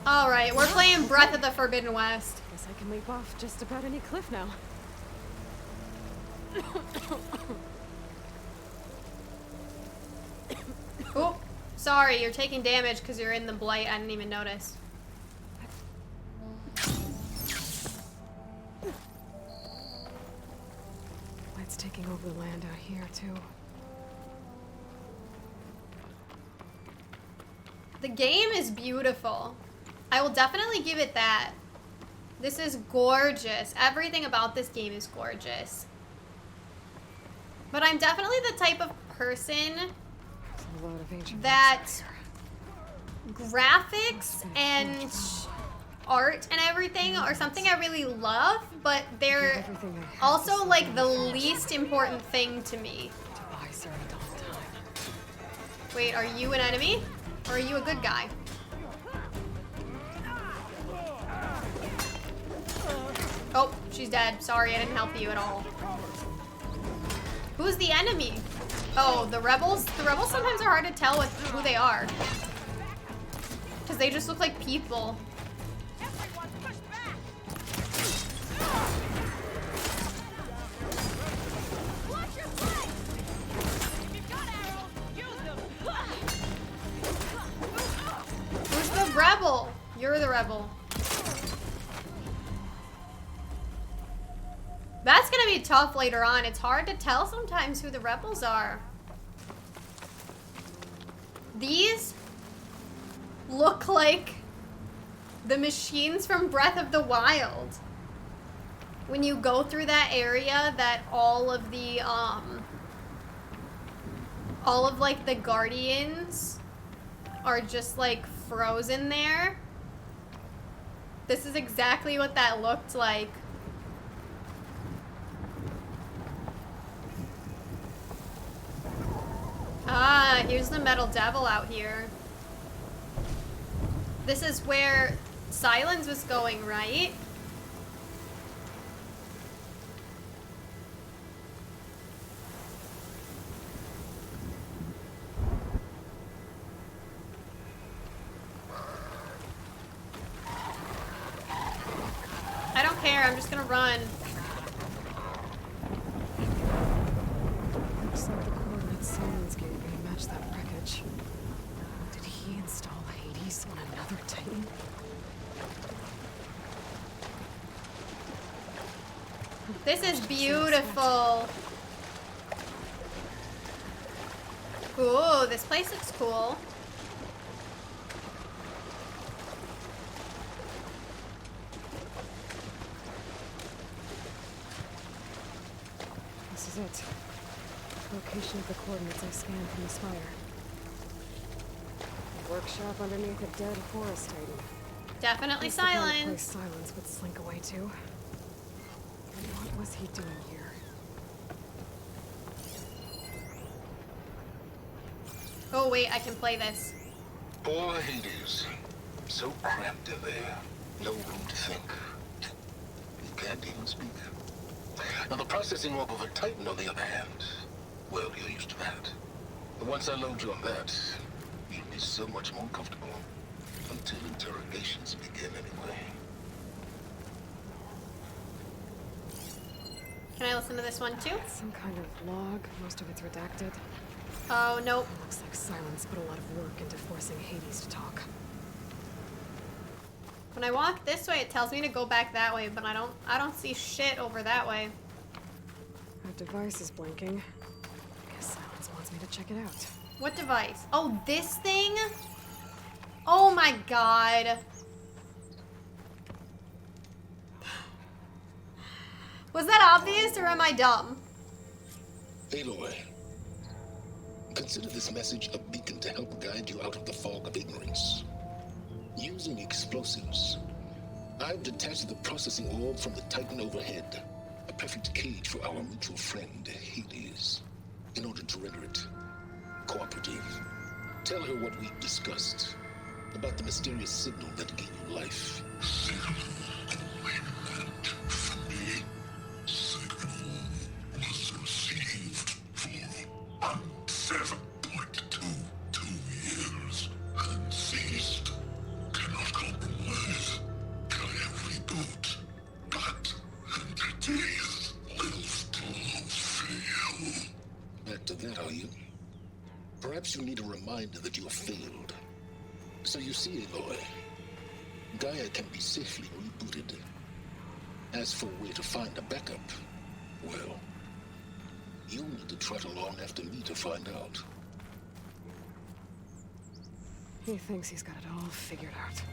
Alright, we're playing Breath of the Forbidden West. Guess I can leap off just about any cliff now. Oh, sorry, you're taking damage because you're in the Blight. I didn't even notice. Blight's taking over the land out here, too. The game is beautiful. I will definitely give it that. This is gorgeous. Everything about this game is gorgeous. But I'm definitely the type of person that graphics and art and everything are something I really love, but they're also like the least important thing to me. Wait, are you an enemy? Or are you a good guy? Oh, she's dead. Sorry, I didn't help you at all. Who's the enemy? Oh, the rebels? The rebels sometimes are hard to tell with who they are. Because they just look like people. Who's the rebel? You're the rebel. That's gonna be tough later on. It's hard to tell sometimes who the rebels are. These look like the machines from Breath of the Wild. When you go through that area that all of like the guardians are just like frozen there. This is exactly what that looked like. Ah, here's the Metal Devil out here. This is where Sylens was going, right? I don't care, I'm just gonna run. Looks like the coordinates Sylens gave me match that wreckage. Did he install Hades on another Titan? This is beautiful. Ooh, this place looks cool. This is it. Location of the coordinates I scanned from the spire. A workshop underneath a dead forest titan. Definitely That's the kind of Sylens. place Sylens would slink away to. What was he doing here? Oh wait, I can play this. Poor Hades. So cramped in there. No room to think. You can't even speak. Now the processing orb of a Titan, on the other hand, well, you're used to that. But once I load you on that, you'll be so much more comfortable. Until interrogations begin anyway. Can I listen to this one too? Some kind of log. Most of it's redacted. Oh, nope. Looks like Sylens put a lot of work into forcing Hades to talk. When I walk this way, it tells me to go back that way, but I don't see shit over that way. That device is blinking. I guess Sylens wants me to check it out. What device? Oh, this thing? Oh my god. Was that obvious or am I dumb? Aloy, consider this message a beacon to help guide you out of the fog of ignorance. Using explosives, I've detached the processing orb from the Titan overhead, a perfect cage for our mutual friend, Hades. In order to render it cooperative, tell her what we've discussed about the mysterious signal that gave you life. Signal only meant for me. Signal was received for 7.22 years and ceased. Cannot compromise. GAIA reboot. But entities will still fail. Back to that, are you? Perhaps you need a reminder that you have failed. So you see, Aloy, GAIA can be safely rebooted. As for where to find a backup, well, you'll need to trot along after me to find out. He thinks he's got it all figured out.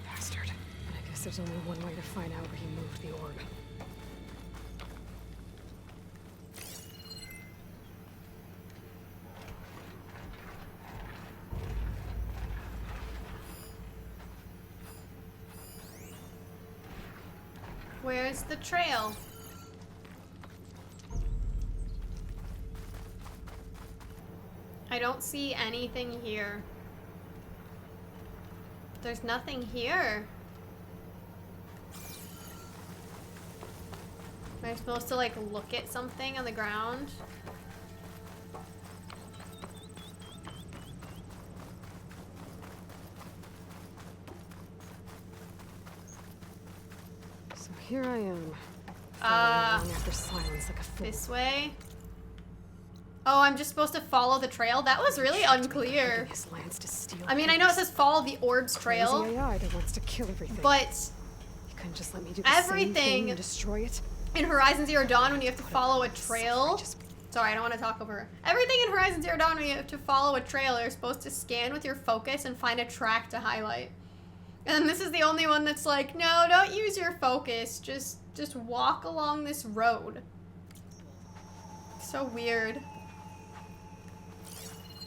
Bastard. And I guess there's only one way to find out where he moved the orb. Where's the trail? I don't see anything here. There's nothing here. Am I supposed to like look at something on the ground? So here I am. Following along after Sylens like a fool. This way? Oh, I'm just supposed to follow the trail? That was really unclear. His lands to steal I mean, I know it says follow the orb's trail. Crazy AI that wants to kill everything. But you couldn't just let me do the same thing and destroy it. In Horizon Zero Dawn, when you have to follow a trail. Sorry, I don't want to talk over her. Everything in Horizon Zero Dawn, when you have to follow a trail, you're supposed to scan with your focus and find a track to highlight. And this is the only one that's like, no, don't use your focus. Just walk along this road. So weird.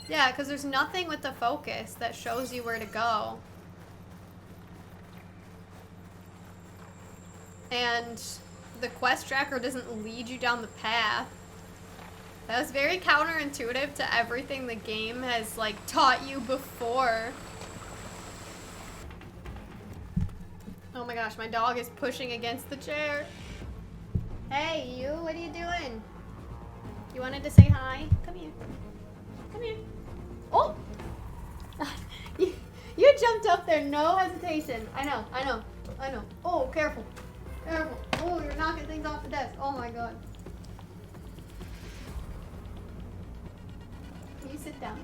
Yeah, because there's nothing with the focus that shows you where to go. And the quest tracker doesn't lead you down the path. That was very counterintuitive to everything the game has, like, taught you before. Oh my gosh, my dog is pushing against the chair. Hey, you, what are you doing? You wanted to say hi? Come here. Come here. Oh! You jumped up there, no hesitation. I know. Oh, careful. Careful. Oh, you're knocking things off the desk. Oh my god. Can you sit down?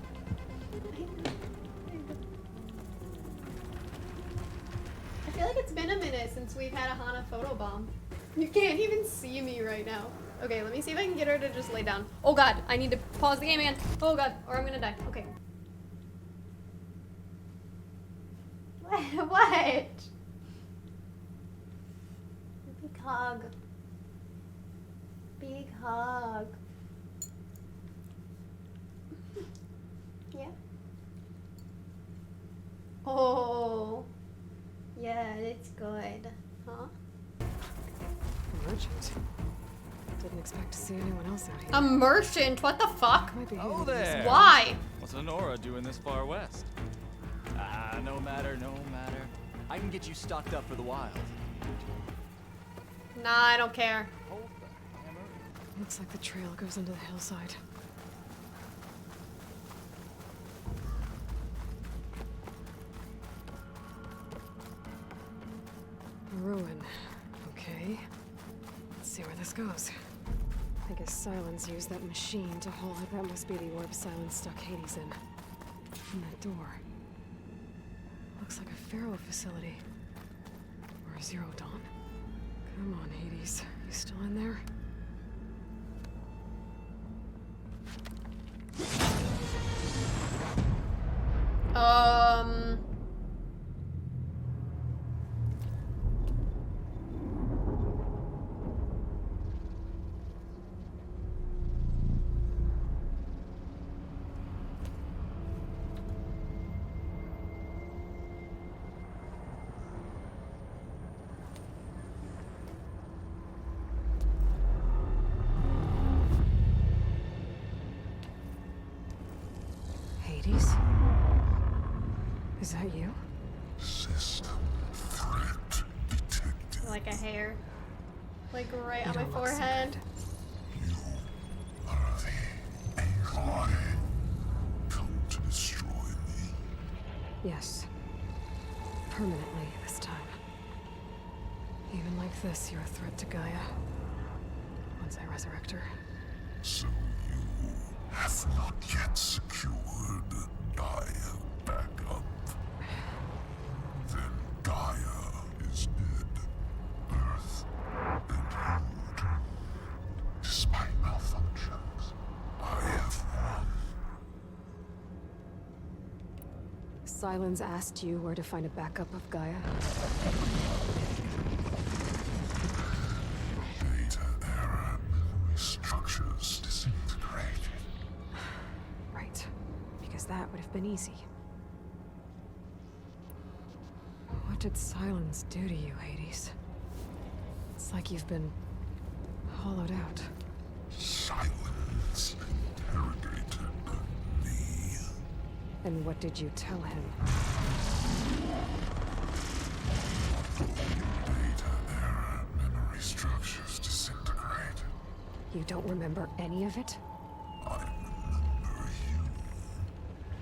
I feel like it's been a minute since we've had a Hana photobomb. You can't even see me right now. Okay, let me see if I can get her to just lay down. Oh god, I need to pause the game again. Oh god, or I'm gonna die. Okay. What? Big hug. Big hug. Yeah. Oh. Yeah, it's good. Huh? Merchant. Didn't expect to see anyone else out here. A merchant? What the fuck? Oh there. Why? What's Lenora doing this far west? No matter. I can get you stocked up for the wild. Nah, I don't care. Looks like the trail goes into the hillside. A ruin. Okay. Let's see see where this goes. I guess Sylens used that machine to haul it. That must be the orb Sylens stuck Hades in. And that door. Looks like a Pharaoh facility. Or a Zero Dawn. Come on, Hades. You still in there? Hades? Is that you? System threat detected. Like a hair. Like right on You my don't look so forehead. You are the Aloy. Come to destroy me. Yes. Permanently this time. Even like this, you're a threat to Gaia. Once I resurrect her. So you have not yet secured Gaia back up. Then Gaia is dead. Earth and you, despite malfunctions, I have won. Sylens asked you where to find a backup of Gaia. Data error, memory structures disintegrated. Right. Because that would have been easy. What did Sylens do to you, Hades? It's like you've been hollowed out. Silence interrogated me. And what did you tell him? Data error, memory structures disintegrated. You don't remember any of it? I remember you.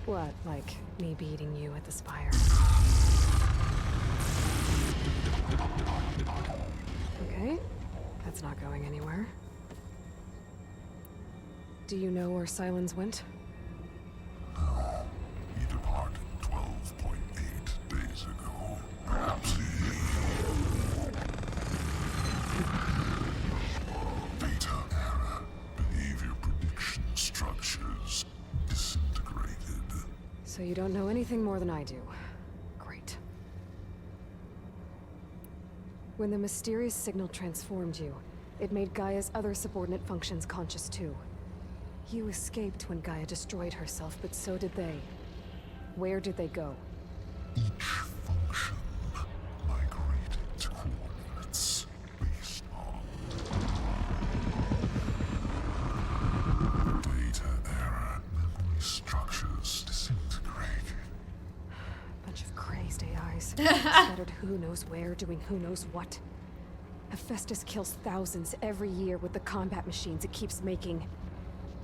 What, like me beating you at the spire? Okay, that's not going anywhere. Do you know where Sylens went? No, he departed 12.8 days ago. Perhaps he... Data error, behavior prediction structures disintegrated. So you don't know anything more than I do. Great. When the mysterious signal transformed you, it made Gaia's other subordinate functions conscious too. You escaped when Gaia destroyed herself, but so did they. Where did they go? Each function migrated to coordinates based on data error, memory structures disintegrated. Bunch of crazed AIs, scattered who knows where, doing who knows what. Hephaestus kills thousands every year with the combat machines it keeps making.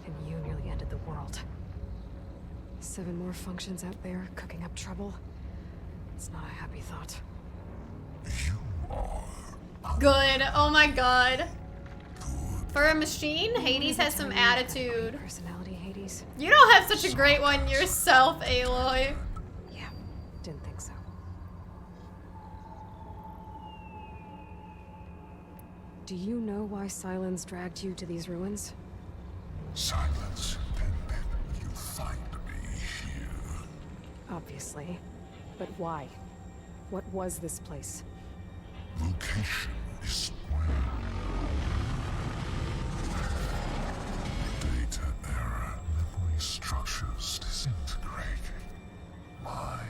And you nearly ended the world. 7 more functions out there, cooking up trouble. It's not a happy thought. You are Good. Oh my god. For a machine, Hades has some attitude. Personality, Hades? You don't have such a great one yourself, Aloy. Yeah, didn't think so. Do you know why Sylens dragged you to these ruins? Silence intended you find me here. Obviously. But why? What was this place? Location is where data error, memory structures disintegrated. My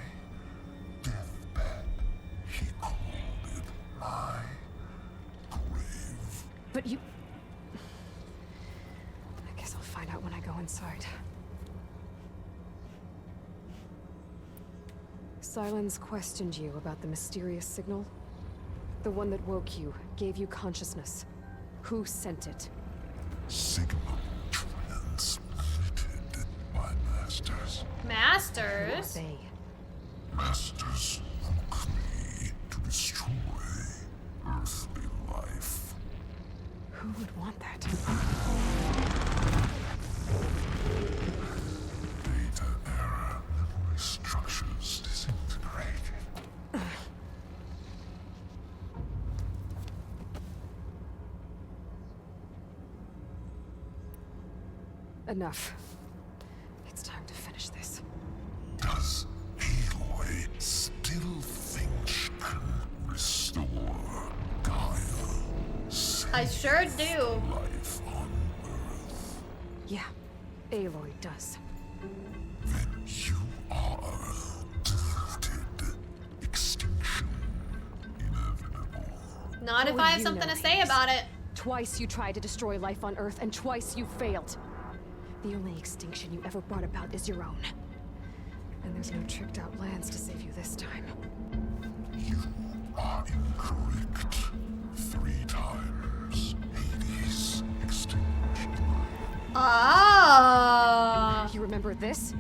deathbed, he called it my grave. But you... I guess I'll find out when I go inside. Sylens questioned you about the mysterious signal? The one that woke you, gave you consciousness. Who sent it? Signal transmitted by masters. Masters? Who are they? Masters alchemy to destroy earthly life. Who would want that? Data error. Memory structures disintegrated. Enough. It's time to finish this. Does Aloy still think she can restore Gaia? I sure do. Life on Earth. Yeah, Aloy does. Then you are defeated. Extinction inevitable. Not if What I do have you something know, to say Hades? about it. Twice you tried to destroy life on Earth, and twice you failed. The only extinction you ever brought about is your own. And there's no tricked out plans to save you this time. You are incorrect. 3 times. Hades extinguished. Ah. You remember this?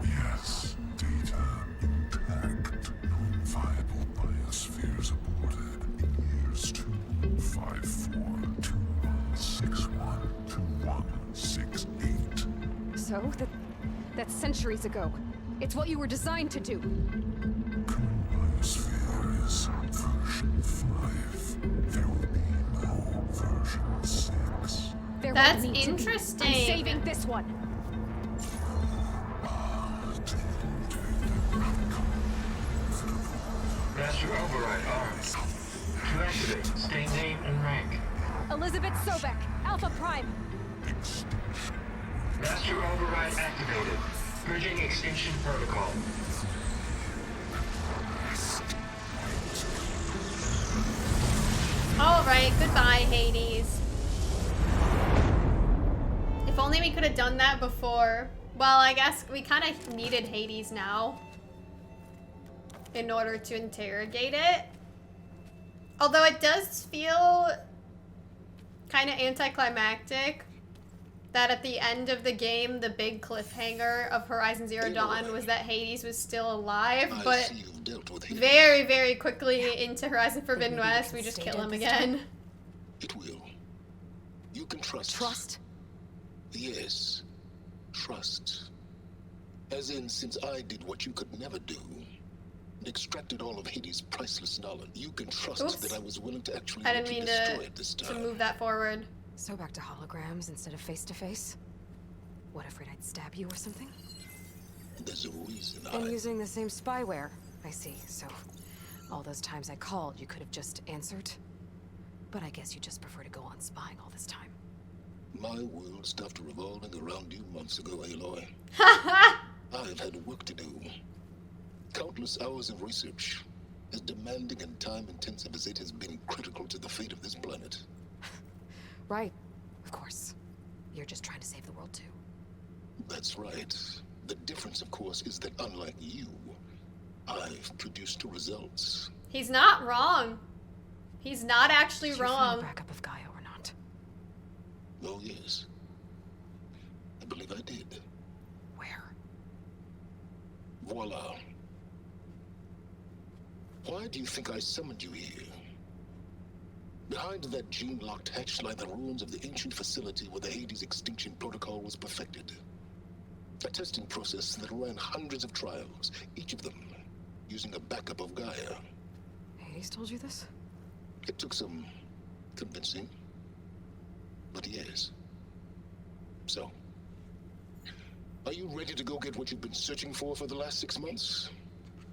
Yes. Data intact. Non-viable biospheres aborted in years 254, 2161, 2168. So, that's centuries ago. It's what you were designed to do. Current biosphere is version 5. There will be no version 6. There That's won't need to be. interesting. I'm saving this one. Master override armed. To activate, state name and rank. Elizabeth Sobek, Alpha Prime. Master override activated. Bridging extinction protocol. Alright, goodbye, Hades. If only we could have done that before. Well, I guess we kind of needed Hades now in order to interrogate it. Although it does feel kind of anticlimactic that at the end of the game, the big cliffhanger of Horizon Zero Dawn was that Hades was still alive, but very, very quickly into Horizon Forbidden West, we just kill him again. It will. You can trust. Trust? Yes. Trust. As in, since I did what you could never do, and extracted all of Hades' priceless knowledge, you can trust that I was willing to actually I didn't let you mean destroy it this time. to move that forward. So back to holograms instead of face-to-face? What, afraid I'd stab you or something? There's a reason And using the same spyware. I see, so all those times I called, you could have just answered? But I guess you just prefer to go on spying all this time. My world stopped revolving around you months ago, Aloy. I've had work to do. Countless hours of research, as demanding and time-intensive as it has been, critical to the fate of this planet. Right, of course. You're just trying to save the world too. That's right. The difference, of course, is that unlike you, I've produced results. He's not wrong. He's not actually Did you find wrong. a backup of Gaia or not? Oh, yes. I believe I did. Where? Voila. Why do you think I summoned you here? Behind that gene-locked hatch lie the ruins of the ancient facility where the Hades extinction protocol was perfected. A testing process that ran hundreds of trials, each of them using a backup of Gaia. Hades told you this? It took some convincing, but yes. So, are you ready to go get what you've been searching for the last 6 months?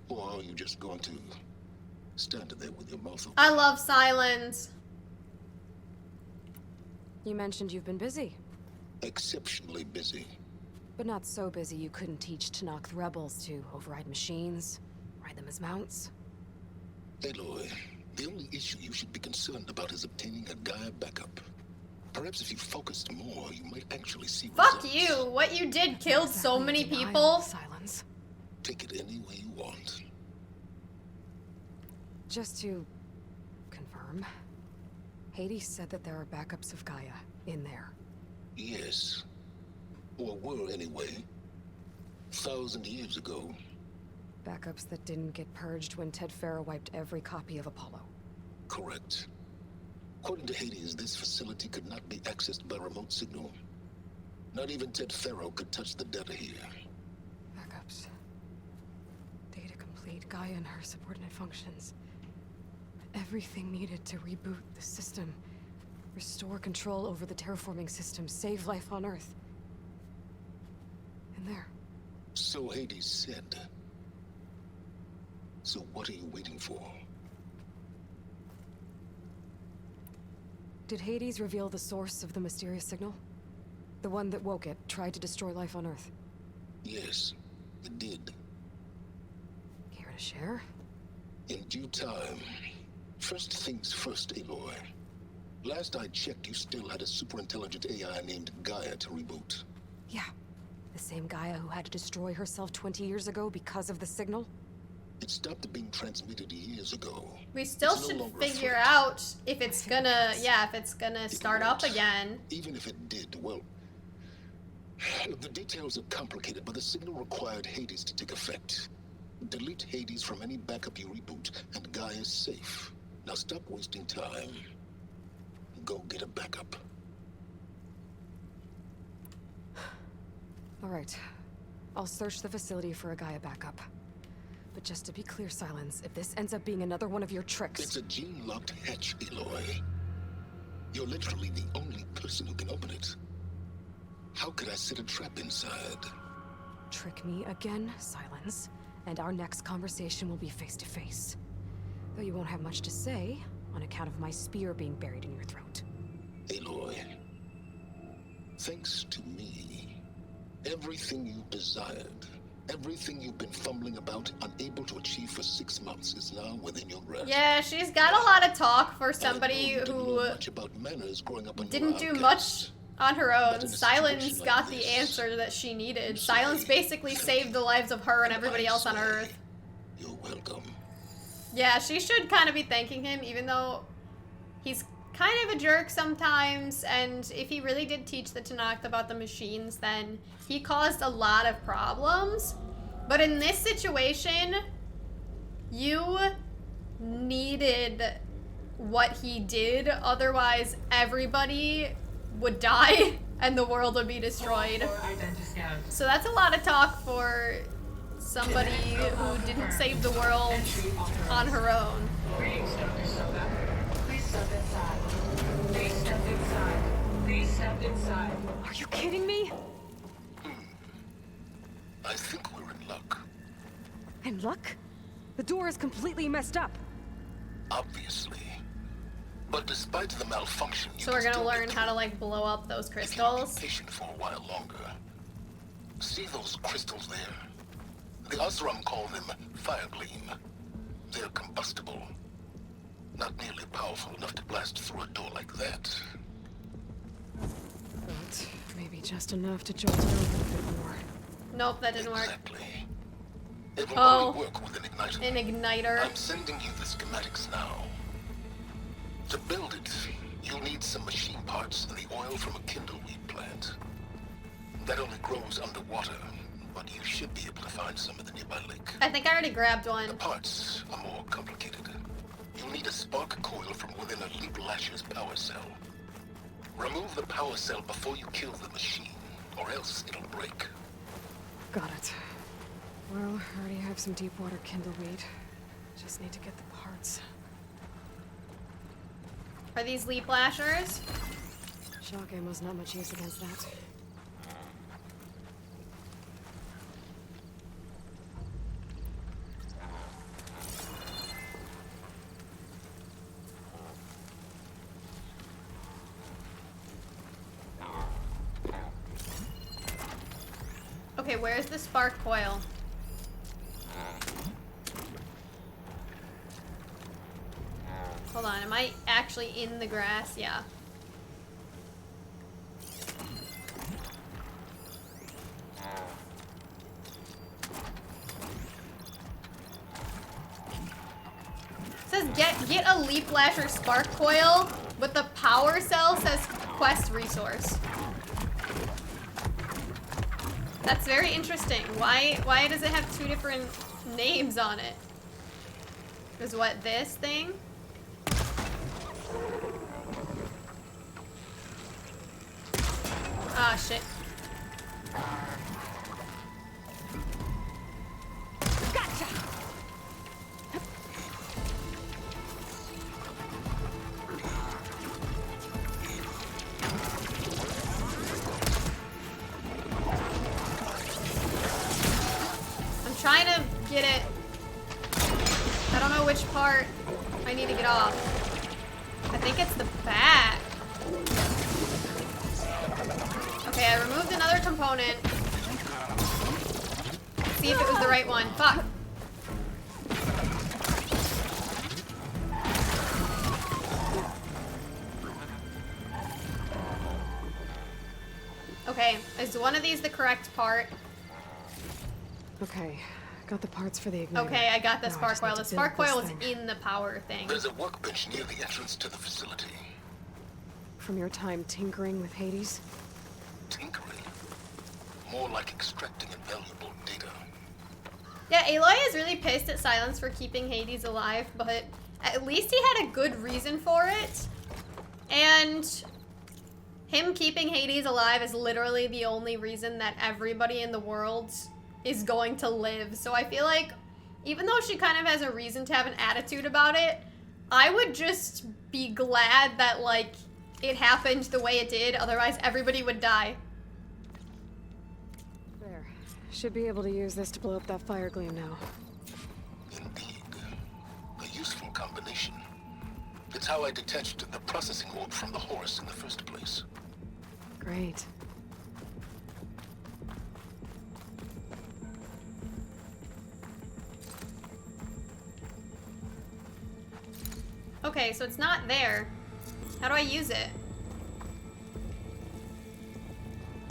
Or are you just going to stand there with your mouth open? I love Sylens. You mentioned you've been busy. Exceptionally busy. But not so busy you couldn't teach Tenakth rebels to override machines, ride them as mounts. Aloy, the only issue you should be concerned about is obtaining a Gaia backup. Perhaps if you focused more, you might actually see Fuck results. you. What you did killed so many Denial, people. Sylens. Take it any way you want. Just to confirm, Hades said that there are backups of Gaia in there. Yes. Or were anyway. 1,000 years ago. Backups that didn't get purged when Ted Farah wiped every copy of Apollo. Correct. According to Hades, this facility could not be accessed by remote signal. Not even Ted Farrow could touch the data here. Backups. Data complete. Gaia and her subordinate functions. Everything needed to reboot the system. Restore control over the terraforming system. Save life on Earth. And there. So Hades said. So what are you waiting for? Did Hades reveal the source of the mysterious signal? The one that woke it, tried to destroy life on Earth? Yes, it did. Care to share? In due time. First things first, Aloy. Last I checked, you still had a superintelligent AI named Gaia to reboot. Yeah. The same Gaia who had to destroy herself 20 years ago because of the signal? It stopped being transmitted years ago. We still should figure out if it's gonna, if it's gonna start up again. Even if it did, well, the details are complicated, but the signal required Hades to take effect. Delete Hades from any backup you reboot, and Gaia's safe. Now stop wasting time. Go get a backup. All right. I'll search the facility for a Gaia backup. But just to be clear, Sylens, if this ends up being another one of your tricks... It's a gene-locked hatch, Aloy. You're literally the only person who can open it. How could I set a trap inside? Trick me again, Sylens, and our next conversation will be face-to-face. Though you won't have much to say, on account of my spear being buried in your throat. Aloy, thanks to me, everything you desired, everything you've been fumbling about, unable to achieve for 6 months, is now within your grasp. Yeah, she's got a lot of talk for somebody who didn't do much on her own. Sylens got the answer that she needed. Sylens basically saved the lives of her and everybody else on Earth. You're welcome. Yeah, she should kind of be thanking him, even though he's kind of a jerk sometimes, and if he really did teach the Tanakh about the machines, then he caused a lot of problems. But in this situation, you needed what he did, otherwise everybody would die and the world would be destroyed. So that's a lot of talk for somebody who didn't save the world on her own. Please step inside. Please step inside. Please step inside. Are you kidding me? I think we're in luck. In luck? The door is completely messed up. Obviously. But despite the malfunction, So we're gonna learn how to, like, blow up those crystals. Be patient for a while longer. See those crystals there? The Osram call them fire gleam. They're combustible. Not nearly powerful enough to blast through a door like that. But maybe just enough to jolt it over a bit more. Nope, that didn't work. Exactly. It will Oh, only work with an igniter. an igniter. I'm sending you the schematics now. To build it, you'll need some machine parts and the oil from a kindleweed plant. That only grows underwater, but you should be able to find some in the nearby lake. I think I already grabbed one. The parts are more complicated. You'll need a spark coil from within a Leap Lasher's power cell. Remove the power cell before you kill the machine, or else it'll break. Got it. Well, I already have some deep water kindleweed. Just need to get the parts. Are these leap lashers? Shock ammo's not much use against that. Okay, where's the spark coil? Hold on, am I actually in the grass? Yeah. It says get a leap lasher spark coil, but the power cell says quest resource. That's very interesting. Why does it have two different names on it? Is what, this thing? Ah, shit. Gotcha! I'm trying to get it. I don't know which part I need to get off. I think it's the back. Okay, I removed another component. See if it was the right one. Fuck. Okay, is one of these the correct part? Okay, got the parts for the igniter. Okay, I got the Now I spark just need coil. to The spark build coil this was thing. in the power thing. There's a workbench near the entrance to the facility. From your time tinkering with Hades? Tinkering? More like extracting invaluable data. Yeah, Aloy is really pissed at Sylens for keeping Hades alive, but at least he had a good reason for it. And him keeping Hades alive is literally the only reason that everybody in the world is going to live. So I feel like, even though she kind of has a reason to have an attitude about it, I would just be glad that, like, it happened the way it did, otherwise everybody would die. There. Should be able to use this to blow up that fire gleam now. Indeed. A useful combination. It's how I detached the processing orb from the Horus in the first place. Great. Okay, so it's not there. How do I use it?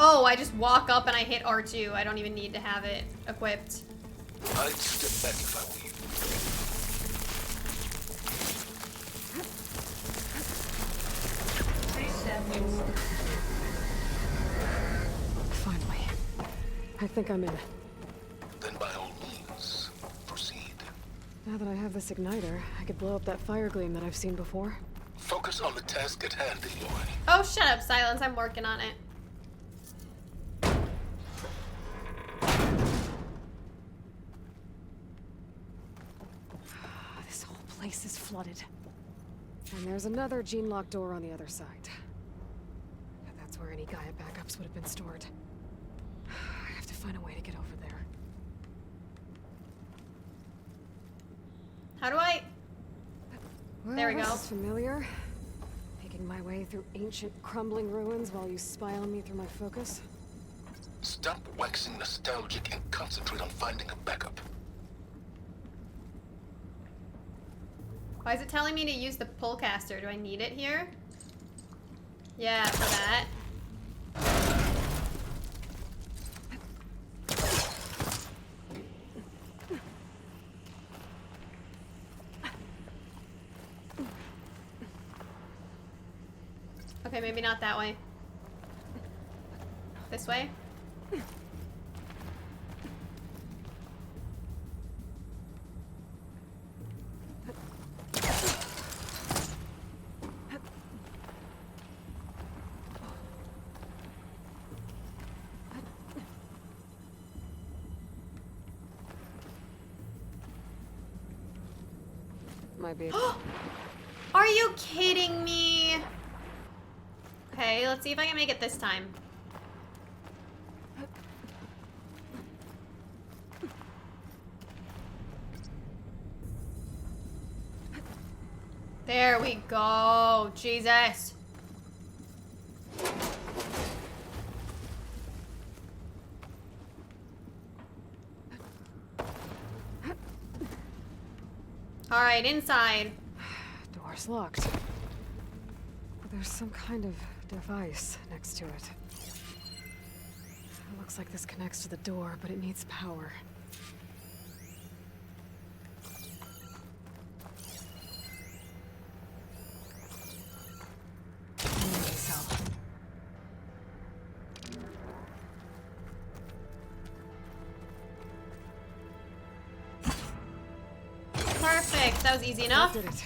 Oh, I just walk up and I hit R2. I don't even need to have it equipped. I'd step back if I were you. Finally. I think I'm in. Then by all means, proceed. Now that I have this igniter, I could blow up that fire gleam that I've seen before. Focus on the task at hand, Aloy. Oh, shut up, Sylens. I'm working on it. This whole place is flooded. And there's another gene-locked door on the other side. And that's where any GAIA backups would have been stored. I have to find a way to get over there. How do I... Well, There we go. This is familiar. Making my way through ancient, crumbling ruins while you spy on me through my focus. Stop waxing nostalgic and concentrate on finding a backup. Why is it telling me to use the pullcaster? Do I need it here? Yeah, for that. Okay, maybe not that way. This way? Might be. Are you kidding me? Okay, let's see if I can make it this time. There we go. Jesus. All right, inside. Door's locked. But there's some kind of device next to it. It looks like this connects to the door, but it needs power. Perfect. That was easy enough. Did it.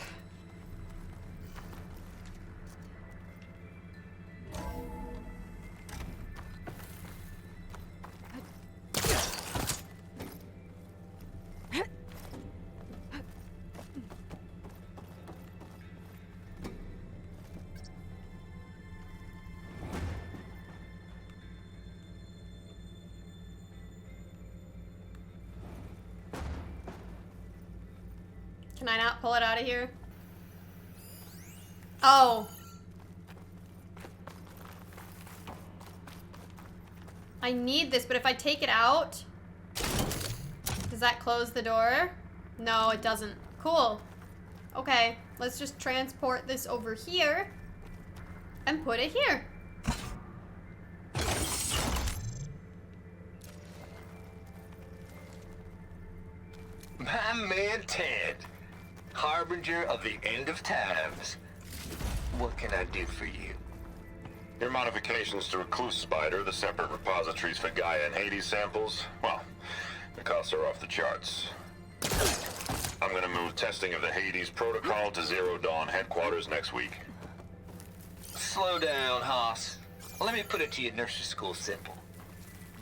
Can I not pull it out of here? Oh. I need this, but if I take it out, does that close the door? No, it doesn't. Cool. Okay, let's just transport this over here and put it here. My man Ted, harbinger of the end of times. What can I do for you? Your modifications to Recluse Spider, the separate repositories for Gaia and Hades samples, well, the costs are off the charts. I'm gonna move testing of the Hades protocol to Zero Dawn headquarters next week. Slow down, Hoss. Let me put it to you nursery school simple.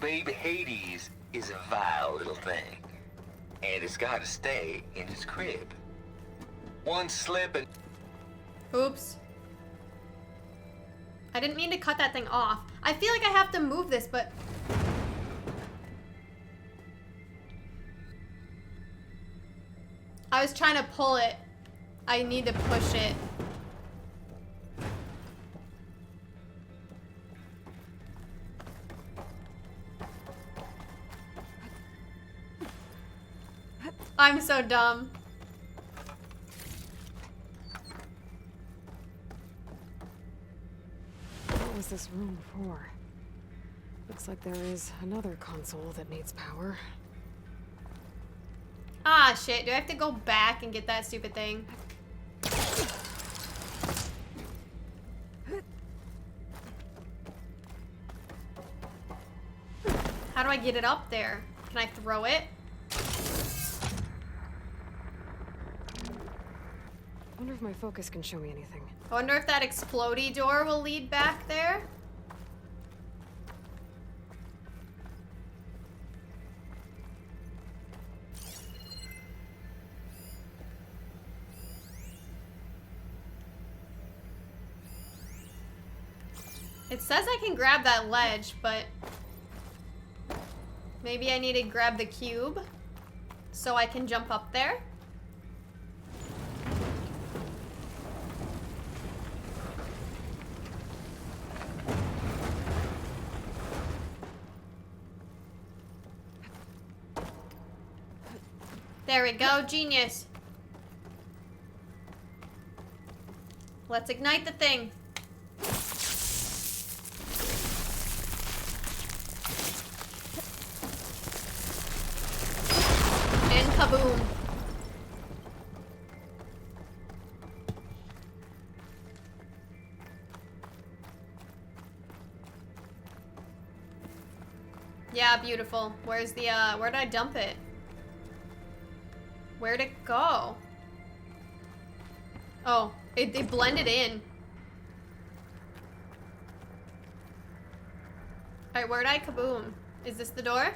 Baby Hades is a vile little thing. And it's gotta stay in its crib. One slip and... Oops. I didn't mean to cut that thing off. I feel like I have to move this, but... I was trying to pull it. I need to push it. I'm so dumb. What was this room before? Looks like there is another console that needs power. Ah, shit. Do I have to go back and get that stupid thing? How do I get it up there? Can I throw it? I wonder if my focus can show me anything. I wonder if that explodey door will lead back there. It says I can grab that ledge, but maybe I need to grab the cube so I can jump up there. There we go, genius. Let's ignite the thing. And kaboom. Yeah, beautiful. Where's the, where did I dump it? Where'd it go? Oh, it blended in. Alright, where'd I kaboom? Is this the door?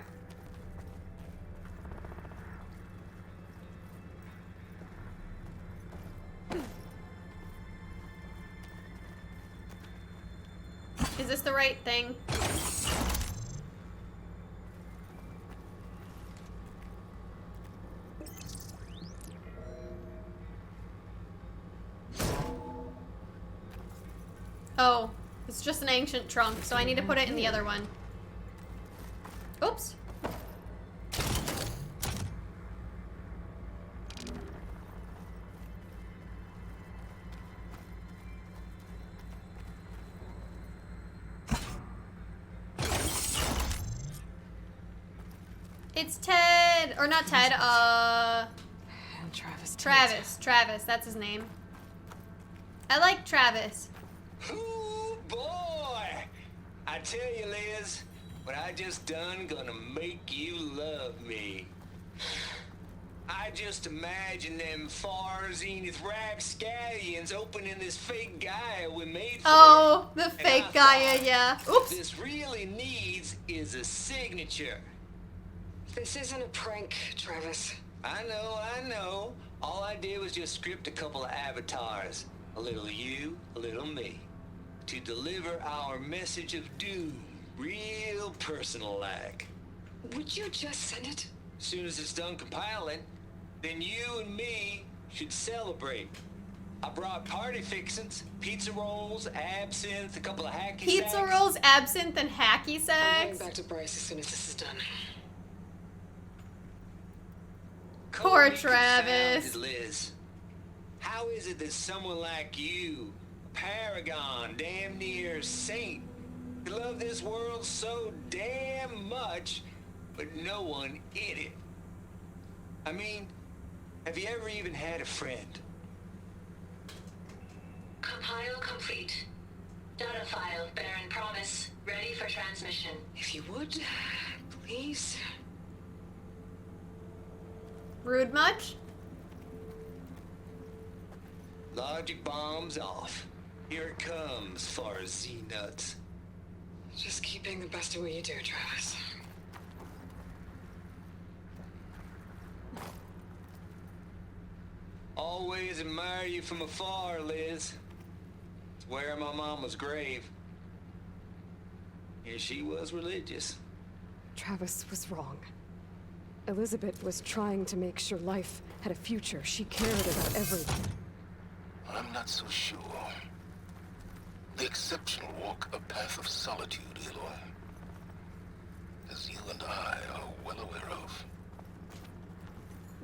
Is this the right thing? Oh, it's just an ancient trunk, so I need to put it in the other one. Oops. It's Ted, or not Ted, And Travis, that's his name. I like Travis. Ooh, boy! I tell you, Liz, what I just done gonna make you love me. I just imagine them far zenith rapscallions opening this fake Gaia we made for Oh, her. the fake Gaia, yeah. Oops. What this really needs is a signature. This isn't a prank, Travis. I know. All I did was just script a couple of avatars. A little you, a little me. To deliver our message of doom. Real personal-like. Would you just send it? As soon as it's done compiling, then you and me should celebrate. I brought party fixins, pizza rolls, absinthe, a couple of hacky Pizza sacks. rolls, absinthe, and hacky I'm sacks. heading back to Bryce as soon as this is done. Poor Cold, Travis. confounded Liz. How is it that someone like you, a paragon, damn near saint, could love this world so damn much, but no one in it? I mean, have you ever even had a friend? Compile complete. Data file, Baron Promise, ready for transmission. If you would, please. Rude much? Logic bombs off. Here it comes, far as Z-nuts. Just keep being the best at what you do, Travis. Always admire you from afar, Liz. It's where my mama's grave. Yeah, she was religious. Travis was wrong. Elizabeth was trying to make sure life had a future. She cared about everything. I'm not so sure. The exceptional walk a path of solitude, Aloy. As you and I are well aware of.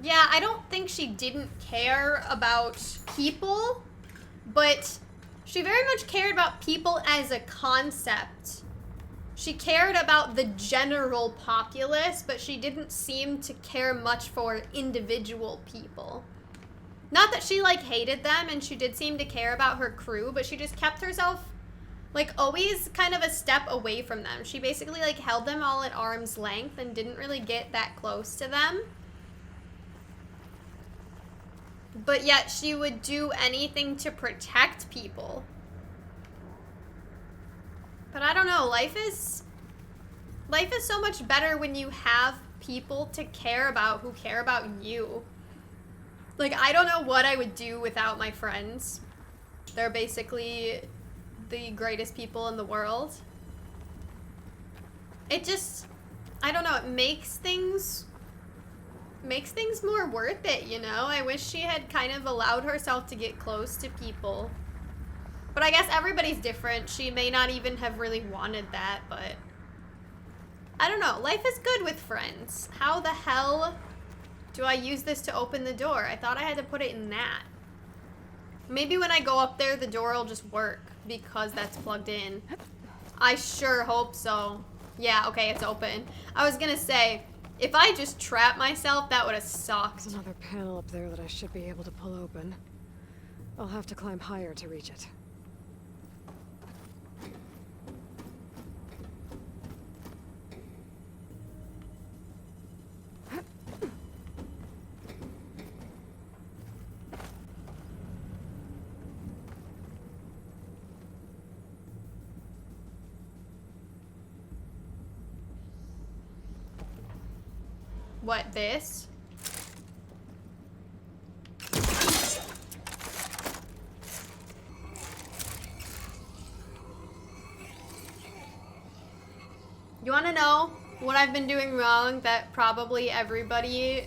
Yeah, I don't think she didn't care about people, but she very much cared about people as a concept. She cared about the general populace, but she didn't seem to care much for individual people. Not that she, like, hated them, and she did seem to care about her crew, but she just kept herself, like, always kind of a step away from them. She basically, like, held them all at arm's length and didn't really get that close to them. But yet she would do anything to protect people. But I don't know, life is so much better when you have people to care about who care about you. Like, I don't know what I would do without my friends. They're basically the greatest people in the world. It just, I don't know, it makes things more worth it, you know? I wish she had kind of allowed herself to get close to people. But I guess everybody's different. She may not even have really wanted that, but I don't know. Life is good with friends. How the hell do I use this to open the door? I thought I had to put it in that. Maybe when I go up there, the door will just work because that's plugged in. I sure hope so. Yeah, okay, it's open. I was gonna say, if I just trapped myself, that would have sucked. There's another panel up there that I should be able to pull open. I'll have to climb higher to reach it. What, this? You wanna know what I've been doing wrong that probably everybody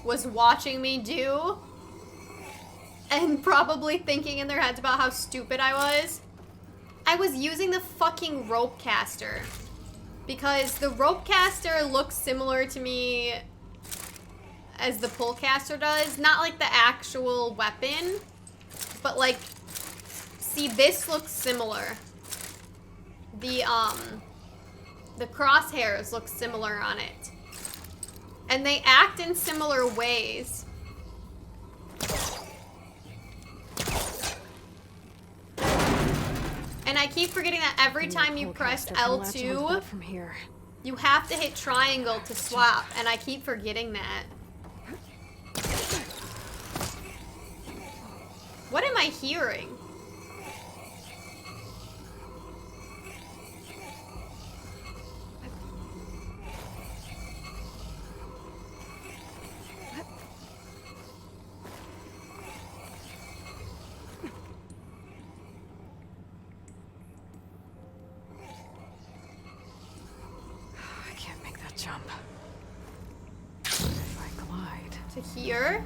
was watching me do? And probably thinking in their heads about how stupid I was? I was using the fucking rope caster. Because the rope caster looks similar to me as the pull caster does. Not like the actual weapon, but like, see, this looks similar. The crosshairs look similar on it. And they act in similar ways. And I keep forgetting that every time you press L2, from here. you have to hit triangle to swap, and I keep forgetting that. What am I hearing? Jump. If I glide To here?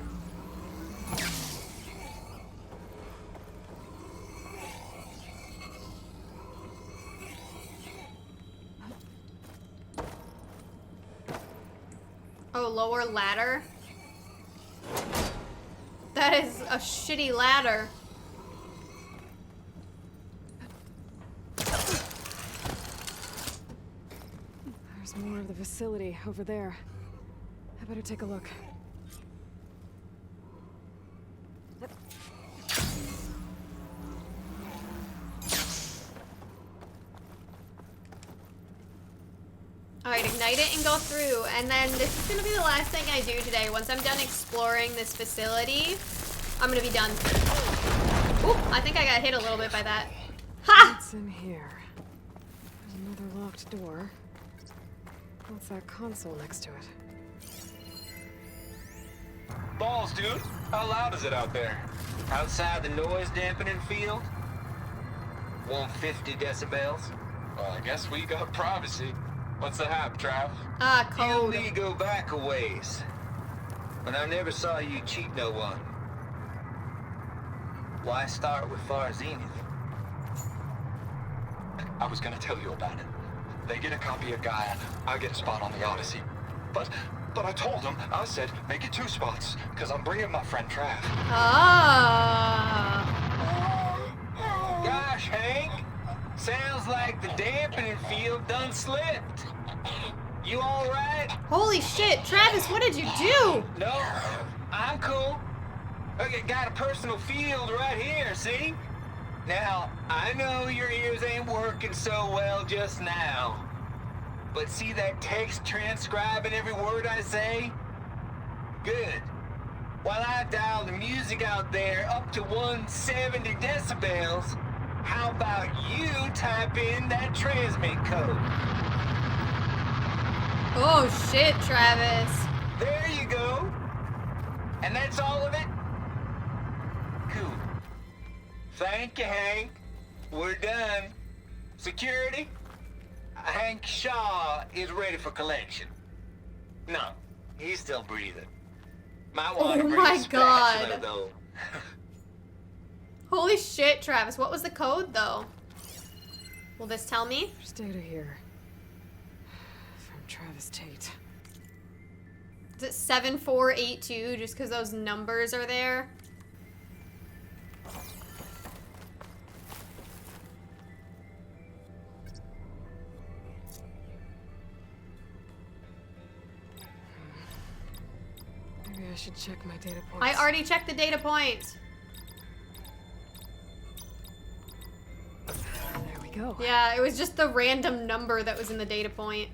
Oh, lower ladder? That is a shitty ladder. There's more of the facility over there. I better take a look. Alright, ignite it and go through. And then this is gonna be the last thing I do today. Once I'm done exploring this facility, I'm gonna be done. Ooh, I think I got hit a little bit by that. Ha! What's in here? There's another locked door. What's that console next to it? Balls, dude. How loud is it out there? Outside the noise dampening field? 150 decibels? Well, I guess we got privacy. What's the hap, Trav? Code. You and me go back a ways. But I never saw you cheat no one. Why start with Far Zenith? I was gonna tell you about it. They get a copy of Gaia, I get a spot on the Odyssey. But I told them, I said, make it 2 spots, because I'm bringing my friend Trav. Ah. Gosh, Hank. Sounds like the dampening field done slipped. You all right? Holy shit, Travis, what did you do? No, I'm cool. Okay, got a personal field right here, see? Now, I know your ears ain't working so well just now. But see that text transcribing every word I say? Good. While I dial the music out there up to 170 decibels, how about you type in that transmit code? Oh shit, Travis. There you go. And that's all of it? Cool. Thank you, Hank. We're done. Security? Hank Shaw is ready for collection. No, he's still breathing. Might want to bring a spatula, though. Holy shit, Travis. What was the code, though? Will this tell me? There's data here. From Travis Tate. Is it 7482 just because those numbers are there? Maybe I should check my data points. I already checked the data points. There we go. Yeah, it was just the random number that was in the data point.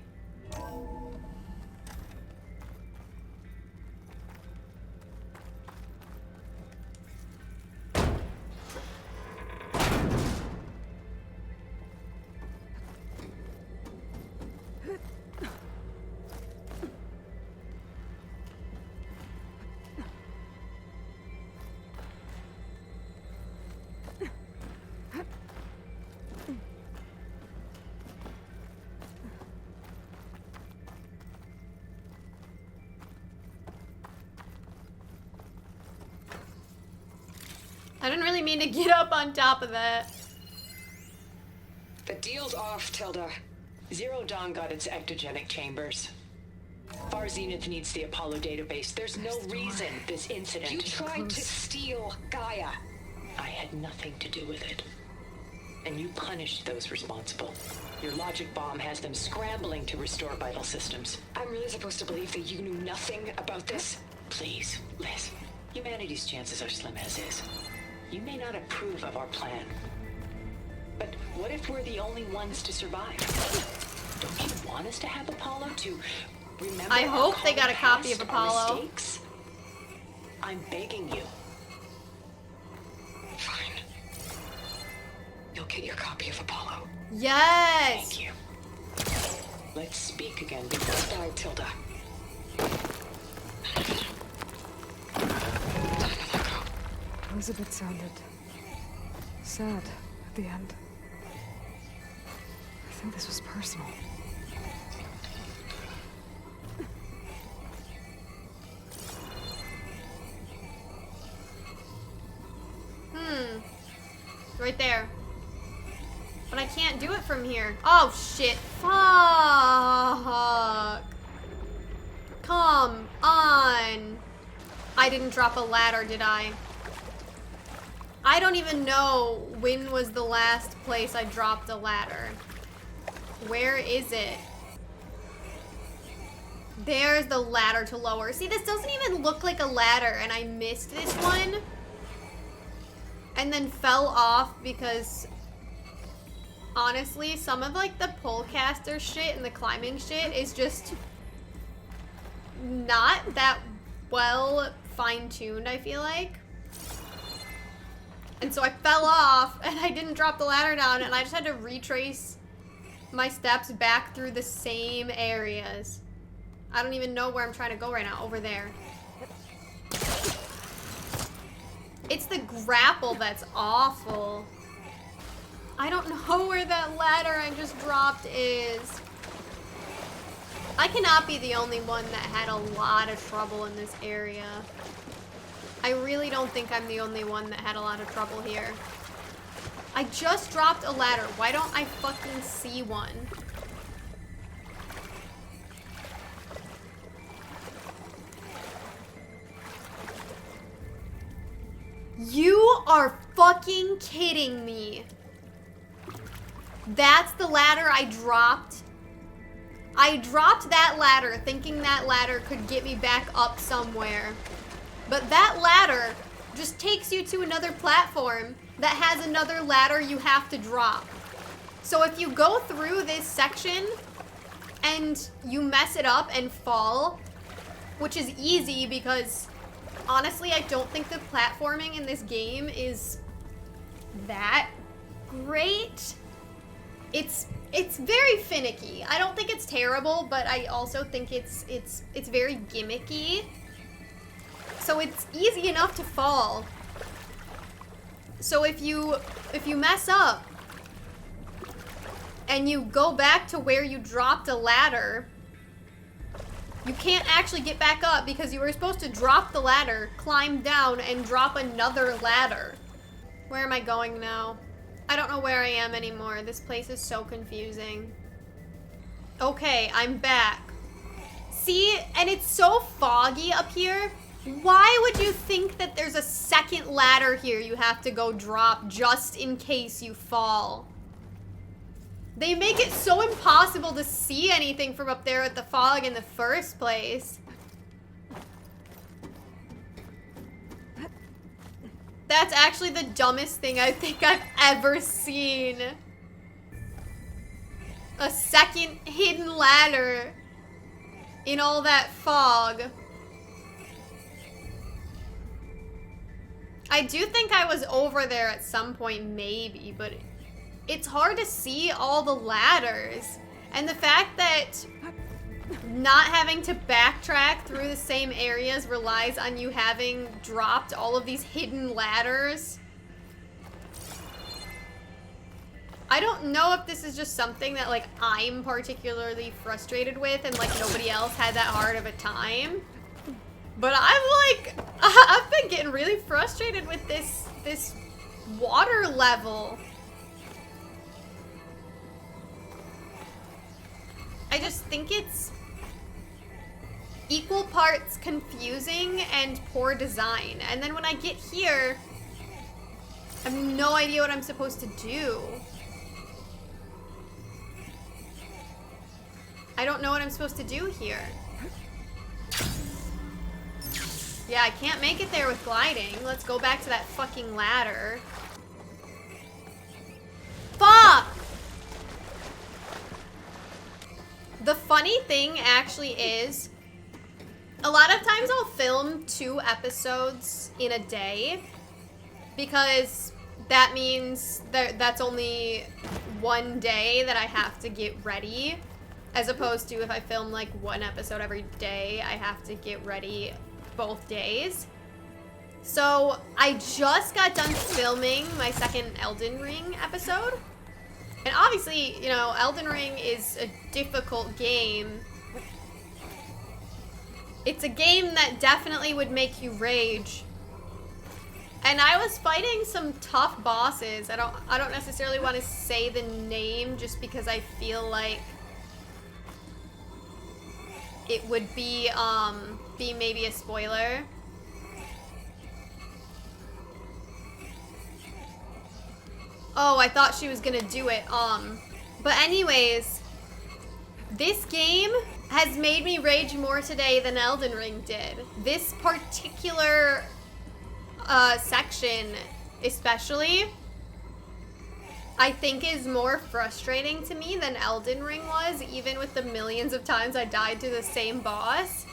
I didn't really mean to get up on top of that. The deal's off, Tilda. Zero Dawn got its ectogenic chambers. Far Zenith needs the Apollo database. There's no reason this incident... You tried to steal Gaia. I had nothing to do with it. And you punished those responsible. Your logic bomb has them scrambling to restore vital systems. I'm really supposed to believe that you knew nothing about this? Please, Liz. Humanity's chances are slim as is. You may not approve of our plan. But what if we're the only ones to survive? Don't you want us to have Apollo to remember? I hope they got a copy of Apollo. Mistakes? I'm begging you. Fine. You'll get your copy of Apollo. Yes! Thank you. Let's speak again before I die, Tilda. Elizabeth sounded sad at the end. I think this was personal. Right there. But I can't do it from here. Oh shit. Fuck. Come on. I didn't drop a ladder, did I? I don't even know when was the last place I dropped a ladder. Where is it? There's the ladder to lower. See, this doesn't even look like a ladder, and I missed this one. And then fell off because, honestly, some of like the polecaster shit and the climbing shit is just not that well fine-tuned, I feel like. And so I fell off, and I didn't drop the ladder down, and I just had to retrace my steps back through the same areas. I don't even know where I'm trying to go right now. Over there. It's the grapple that's awful. I don't know where that ladder I just dropped is. I cannot be the only one that had a lot of trouble in this area. I really don't think I'm the only one that had a lot of trouble here. I just dropped a ladder. Why don't I fucking see one? You are fucking kidding me. That's the ladder I dropped. I dropped that ladder thinking that ladder could get me back up somewhere. But that ladder just takes you to another platform that has another ladder you have to drop. So if you go through this section and you mess it up and fall, which is easy because honestly I don't think the platforming in this game is that great. It's very finicky. I don't think it's terrible, but I also think it's very gimmicky. So it's easy enough to fall. So if you mess up and you go back to where you dropped a ladder, you can't actually get back up because you were supposed to drop the ladder, climb down, and drop another ladder. Where am I going now? I don't know where I am anymore. This place is so confusing. Okay, I'm back. See, and it's so foggy up here. Why would you think that there's a second ladder here you have to go drop just in case you fall? They make it so impossible to see anything from up there with the fog in the first place. That's actually the dumbest thing I think I've ever seen. A second hidden ladder in all that fog. I do think I was over there at some point, maybe, but it's hard to see all the ladders. And the fact that not having to backtrack through the same areas relies on you having dropped all of these hidden ladders. I don't know if this is just something that, like, I'm particularly frustrated with and, like, nobody else had that hard of a time. But I've been getting really frustrated with this water level. I just think it's equal parts confusing and poor design. And then when I get here, I have no idea what I'm supposed to do. I don't know what I'm supposed to do here. Yeah, I can't make it there with gliding. Let's go back to that fucking ladder. Fuck! The funny thing actually is, a lot of times I'll film 2 episodes in a day because that means that's only 1 day that I have to get ready, as opposed to if I film like 1 episode every day, I have to get ready both days. So I just got done filming my second Elden Ring episode. And obviously, you know, Elden Ring is a difficult game. It's a game that definitely would make you rage. And I was fighting some tough bosses. I don't necessarily want to say the name just because I feel like it would be maybe a spoiler. Oh, I thought she was gonna do it. But anyways, this game has made me rage more today than Elden Ring did. This particular section especially, I think is more frustrating to me than Elden Ring was, even with the millions of times I died to the same boss,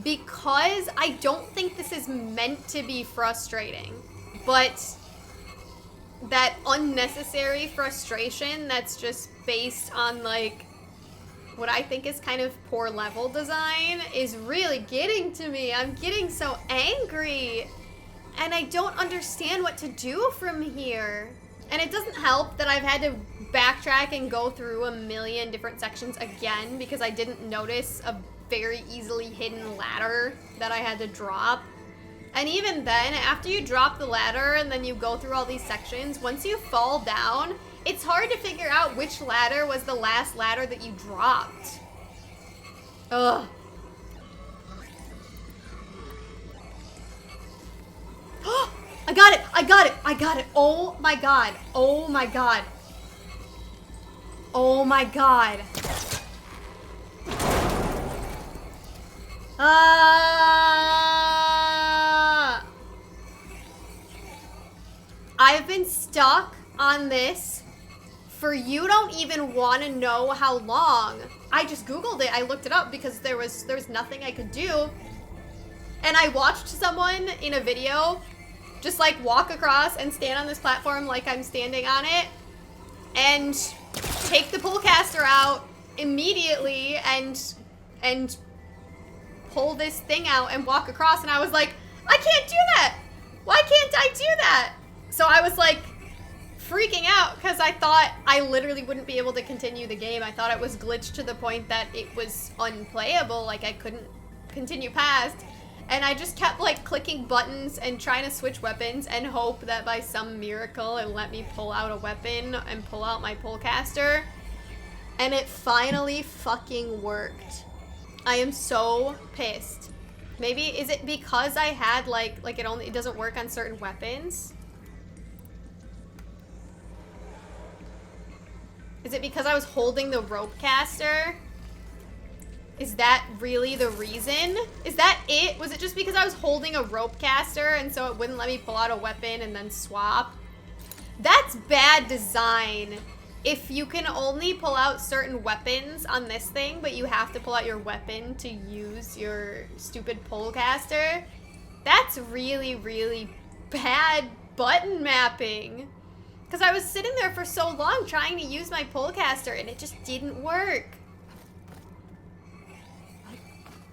because I don't think this is meant to be frustrating, but that unnecessary frustration that's just based on like what I think is kind of poor level design is really getting to me. I'm getting so angry and I don't understand what to do from here. And it doesn't help that I've had to backtrack and go through a million different sections again because I didn't notice a very easily hidden ladder that I had to drop. And even then, after you drop the ladder and then you go through all these sections, once you fall down, it's hard to figure out which ladder was the last ladder that you dropped. Ugh. I got it! I got it! I got it! Oh my god! Oh my god! Oh my god! I've been stuck on this for you don't even want to know how long. I just Googled it. I looked it up because there was nothing I could do. And I watched someone in a video just like walk across and stand on this platform like I'm standing on it and take the pullcaster out immediately and pull this thing out and walk across, and I was like, I can't do that! Why can't I do that? So I was like freaking out because I thought I literally wouldn't be able to continue the game. I thought it was glitched to the point that it was unplayable, like I couldn't continue past. And I just kept like clicking buttons and trying to switch weapons and hope that by some miracle it let me pull out a weapon and pull out my pullcaster. And it finally fucking worked. I am so pissed. Maybe, is it because I had like it doesn't work on certain weapons? Is it because I was holding the rope caster? Is that really the reason? Is that it? Was it just because I was holding a rope caster and so it wouldn't let me pull out a weapon and then swap? That's bad design. If you can only pull out certain weapons on this thing, but you have to pull out your weapon to use your stupid pullcaster, that's really, really bad button mapping. Because I was sitting there for so long trying to use my pullcaster and it just didn't work.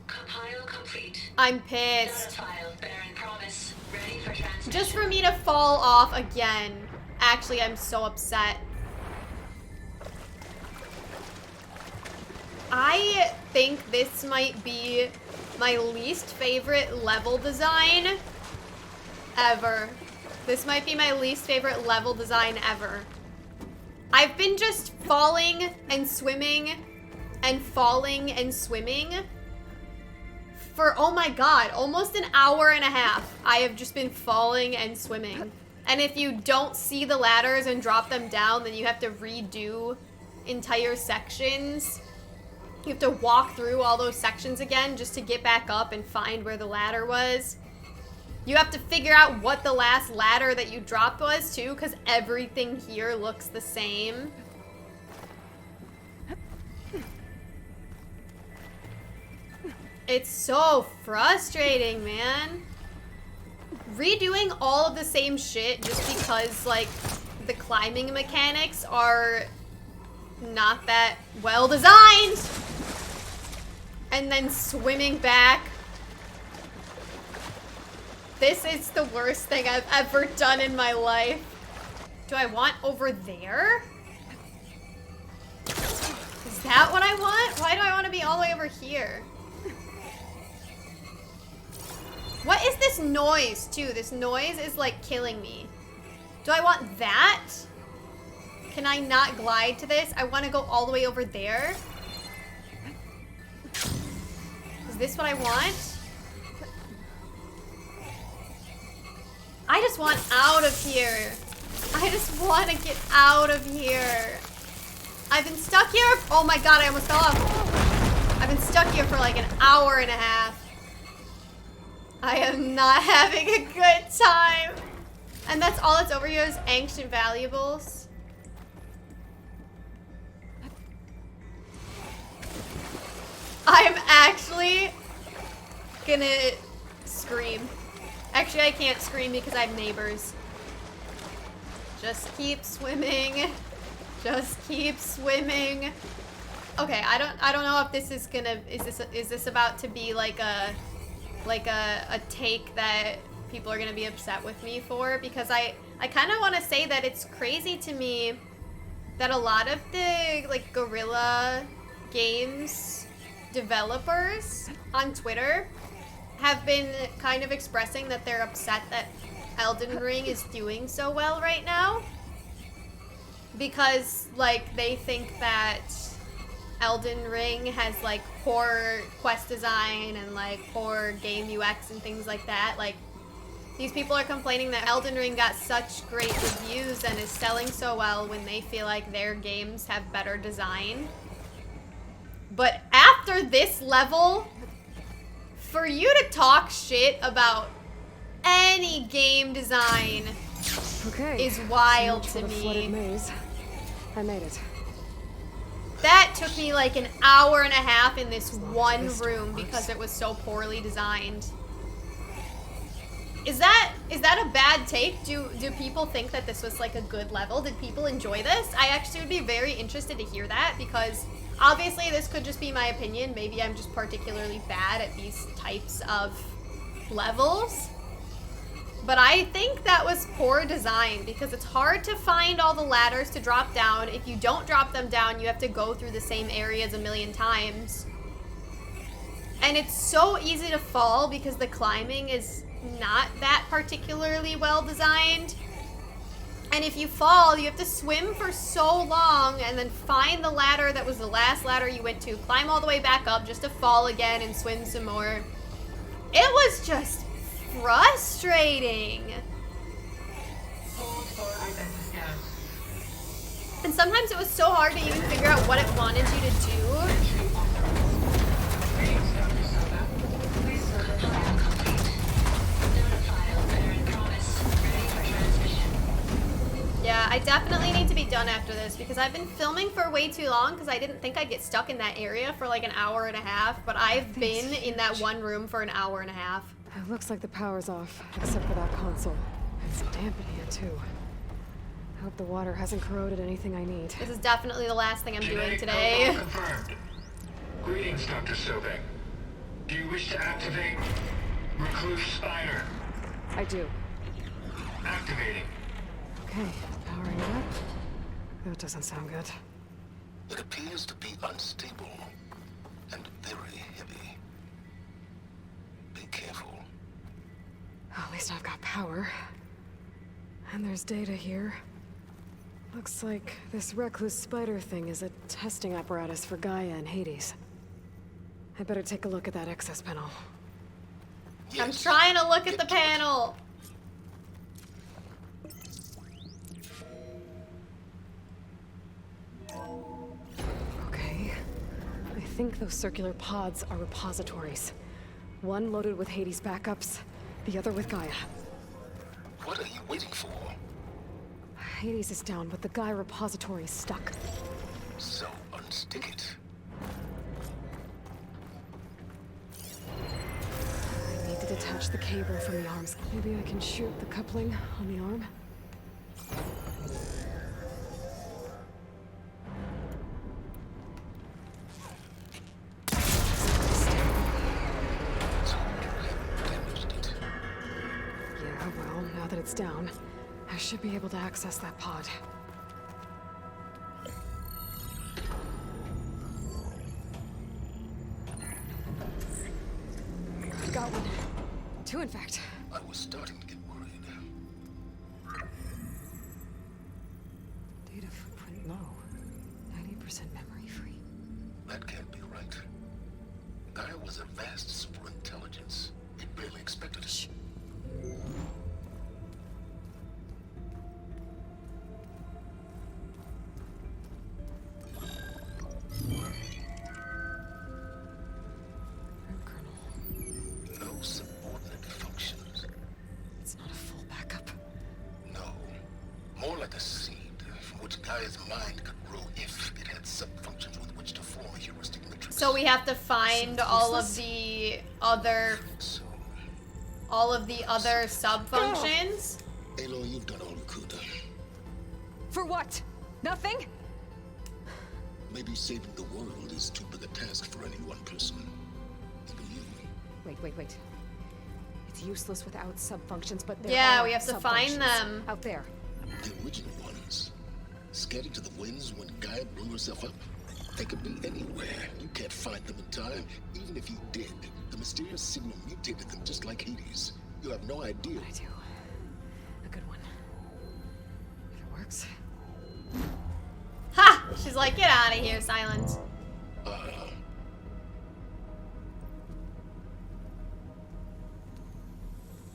Compile complete. I'm pissed. File, Baron Promise, ready for transmission. Just for me to fall off again. Actually, I'm so upset. I think this might be my least favorite level design ever. This might be my least favorite level design ever. I've been just falling and swimming and falling and swimming for, oh my god, almost an hour and a half. I have just been falling and swimming. And if you don't see the ladders and drop them down, then you have to redo entire sections. You have to walk through all those sections again just to get back up and find where the ladder was. You have to figure out what the last ladder that you dropped was too, because everything here looks the same. It's so frustrating, man. Redoing all of the same shit just because, like, the climbing mechanics are not that well designed. And then swimming back. This is the worst thing I've ever done in my life. Do I want over there? Is that what I want? Why do I want to be all the way over here? What is this noise, too? This noise is, like, killing me. Do I want that? Can I not glide to this? I want to go all the way over there. this what I want? I just want out of here. I just want to get out of here. I've been stuck here. Oh my god, I almost fell off. I've been stuck here for like an hour and a half. I am not having a good time. And that's all that's over here is ancient valuables. I'm actually gonna scream. Actually, I can't scream because I have neighbors. Just keep swimming. Just keep swimming. Okay, I don't know if this is gonna is this about to be like a take that people are gonna be upset with me for, because I kind of want to say that it's crazy to me that a lot of the like guerrilla games developers on Twitter have been kind of expressing that they're upset that Elden Ring is doing so well right now, because like they think that Elden Ring has like poor quest design and like poor game UX and things like that. Like, these people are complaining that Elden Ring got such great reviews and is selling so well when they feel like their games have better design. But after this level, for you to talk shit about any game design is wild to me. Maze. I made it. That took me like an hour and a half in this one room because it was so poorly designed. Is that a bad take? Do people think that this was like a good level? Did people enjoy this? I actually would be very interested to hear that, because obviously this could just be my opinion. Maybe I'm just particularly bad at these types of levels. But I think that was poor design, because it's hard to find all the ladders to drop down. If you don't drop them down, you have to go through the same areas a million times. And it's so easy to fall because the climbing is not that particularly well designed. And if you fall, you have to swim for so long and then find the ladder that was the last ladder you went to, climb all the way back up just to fall again and swim some more. It was just frustrating. And sometimes it was so hard to even figure out what it wanted you to do. Yeah, I definitely need to be done after this, because I've been filming for way too long because I didn't think I'd get stuck in that area for like an hour and a half, but I've been in that one room for an hour and a half. It looks like the power's off, except for that console. It's damp in here too. I hope the water hasn't corroded anything I need. This is definitely the last thing I'm doing today. Confirmed. Greetings, Dr. Sobek. Do you wish to activate Recluse Spider? I do. Activating. Okay, powering it up. That doesn't sound good. It appears to be unstable and very heavy. Be careful. At least I've got power. And there's data here. Looks like this recluse spider thing is a testing apparatus for Gaia and Hades. I better take a look at that access panel. Yes. I'm trying to look at the panel. Okay. I think those circular pods are repositories. One loaded with Hades backups, the other with Gaia. What are you waiting for? Hades is down, but the Gaia repository is stuck. So unstick it. I need to detach the cable from the arms. Maybe I can shoot the coupling on the arm. Yeah, well, now that it's down, I should be able to access that pod. Got one. Two, in fact. I was starting to get worried. Data footprint low. 90% memory free. That can't be right. Gaia was a vast So we have to find all of the other sub-functions? Aloy, you've done all you could. For what? Nothing? Maybe saving the world is too big a task for any one person. Even you. Wait. It's useless without sub-functions, but there Yeah, are we have to find them. out there. The original ones. Scattered to the winds when Gaia blew herself up. They could be anywhere. You can't find them in time. Even if you did, the mysterious signal mutated them just like Hades. You have no idea. I do. A good one. If it works. Ha! She's like, get out of here, Sylens.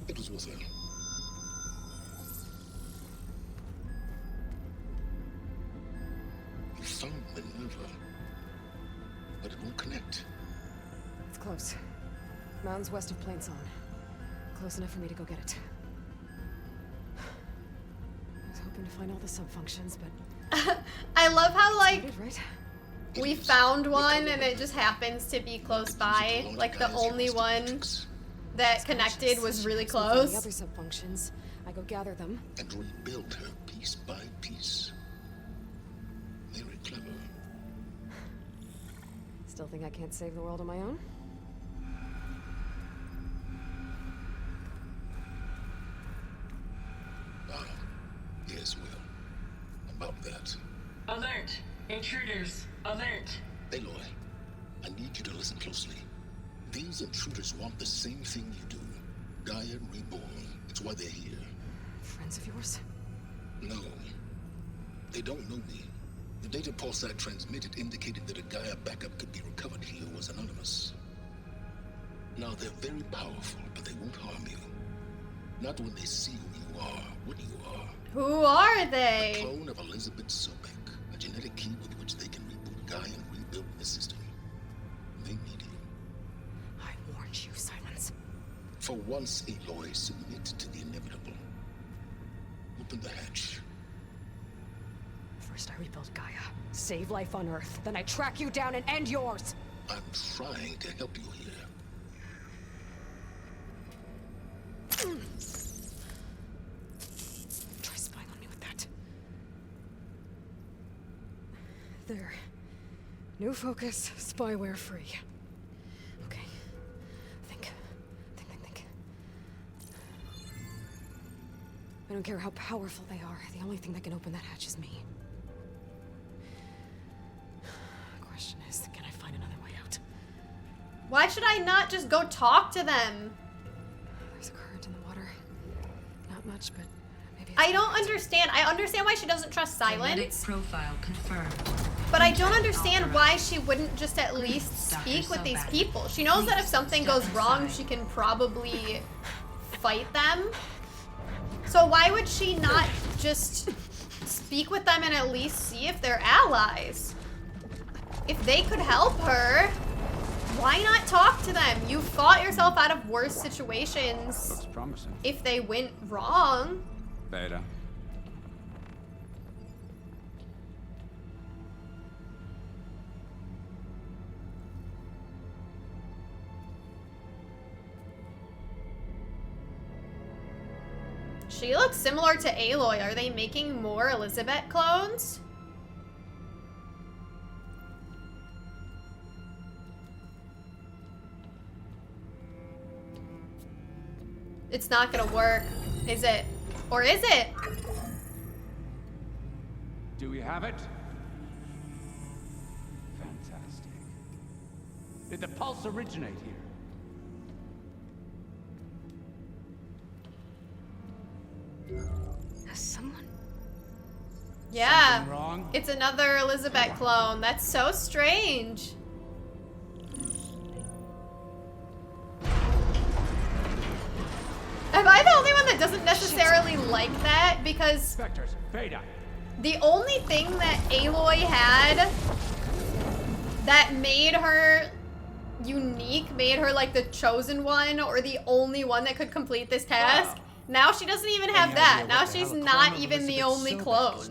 It was worth it. You found Minerva, but it won't connect. It's close. Mountains west of Plain Song. Close enough for me to go get it. I was hoping to find all the sub-functions, but... I love how, like, right? we found one and it just happens to be close by. Like, the only one that connected was really The close. other sub-functions, I go gather them. And rebuild her piece by piece. Very clever. Still think I can't save the world on my own? Yes, Will. About that. Alert! Intruders! Alert! Aloy, I need you to listen closely. These intruders want the same thing you do. Gaia reborn. It's why they're here. Friends of yours? No. They don't know me. The data pulse I transmitted indicated that a Gaia backup could be recovered here was anonymous. Now, they're very powerful, but they won't harm you. Not when they see who you are, what you are. Who are they? A clone of Elizabeth Sobek, a genetic key with which they can reboot Gaia and rebuild the system. They need you. I warned you, Sylens. For once, Aloy, submit to the inevitable. Open the hatch. First I rebuild Gaia, save life on Earth, then I track you down and end yours! I'm trying to help you here. Try spying on me with that. There. New focus, spyware free. Okay. Think. I don't care how powerful they are. The only thing that can open that hatch is me. Question is, can I find another way out? Why should I not just go talk to them? There's a current in the water. Not much, but maybe I don't understand. I understand why she doesn't trust Genetic Sylens, profile confirmed. but I don't understand why she wouldn't just at least speak with these people. She knows that if something goes wrong, she can probably fight them. So why would she not just speak with them and at least see if they're allies? If they could help her, why not talk to them? You fought yourself out of worse situations. Looks promising. If they went wrong. Beta. She looks similar to Aloy. Are they making more Elizabeth clones? It's not gonna work, is it? Or is it? Do we have it? Fantastic. Did the pulse originate here? Has someone? Yeah. Something wrong? It's another Elizabeth clone. That's so strange. Am I the only one that doesn't necessarily like that? Because Vectors, Beta. the only thing that Aloy had that made her unique, made her like the chosen one or the only one that could complete this task, now she doesn't even have that. Now she's not even the only clone.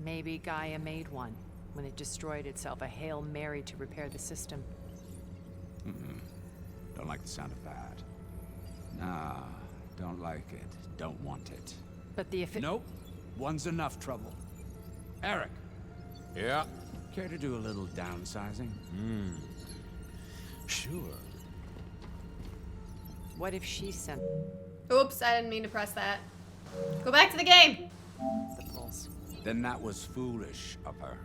Maybe Gaia made one. when it destroyed itself a Hail Mary to repair the system. Don't like the sound of that. Nah, don't like it. Don't want it. But the Nope. One's enough trouble. Eric. Yeah? Care to do a little downsizing? Sure. What if she sent Oops, I didn't mean to press that. Go back to the game. the pulse? Then that was foolish of her.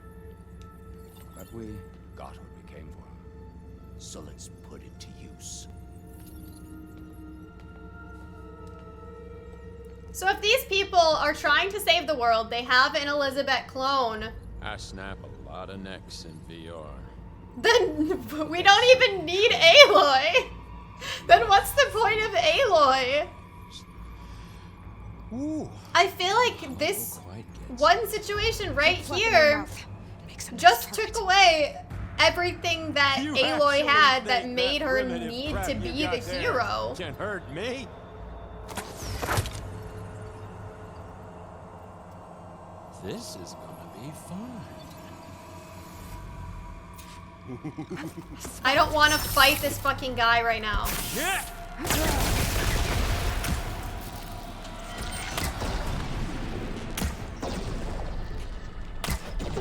But we got what we came for. So let's put it to use. So if these people are trying to save the world, they have an Elizabeth clone, I snap a lot of necks in VR. then we don't even need Aloy. Then what's the point of Aloy? Ooh. I feel like this one situation right here just took away everything that You Aloy actually had that think made that her primitive need crap to you be got the there hero. Can hurt me. This is gonna be fun. I don't want to fight this fucking guy right now. Yeah.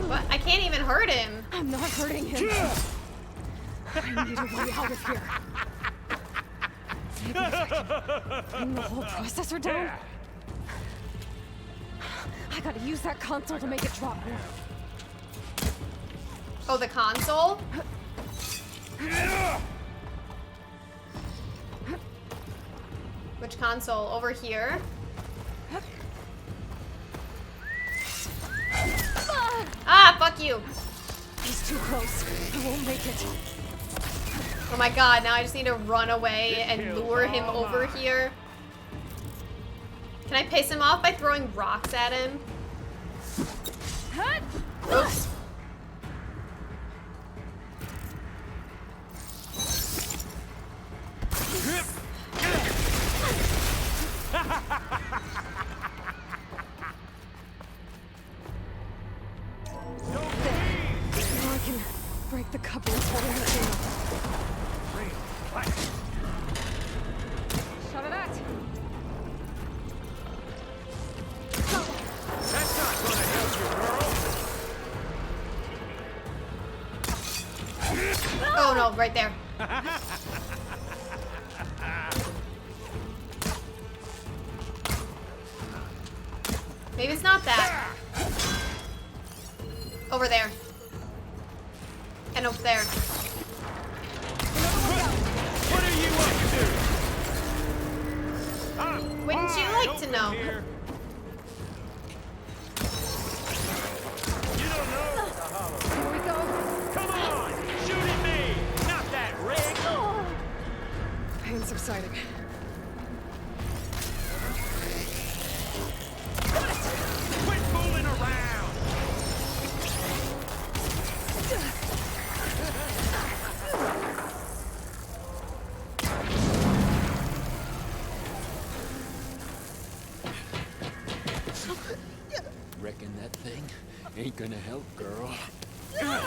What? I can't even hurt him. I'm not hurting him. I need a way out of here. Maybe if I can bring the whole processor down. I gotta use that console to make it drop more. Oh, the console? Which console? Over here? Ah, fuck you. He's too close. I won't make it. Oh my god, now I just need to run away and lure him over here. Can I piss him off by throwing rocks at him? Oops. Now I can break the couplings holding the thing up. Shot of that. That's not gonna help you, girl. Oh no, right there. Maybe it's not that. Over there. And over there. What are you up to? Wouldn't you like to know? Here. You don't know the hollow. Here we go. Come on, shoot at me, not that rig. Pain subsiding. Quit fooling around. Reckon that thing ain't gonna help, girl. Come on.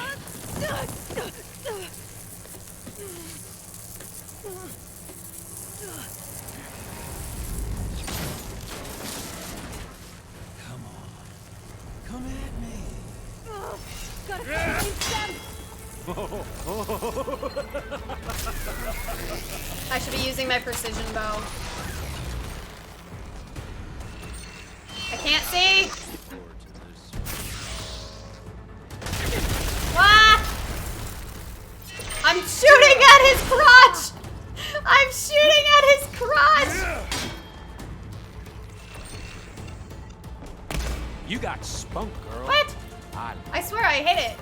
Come at me. Gotta convince them. I should be using my precision bow. I can't see. Ah! I'm shooting at his crotch! I'm shooting at his crotch! You got spunk, girl. What? I swear I hit it.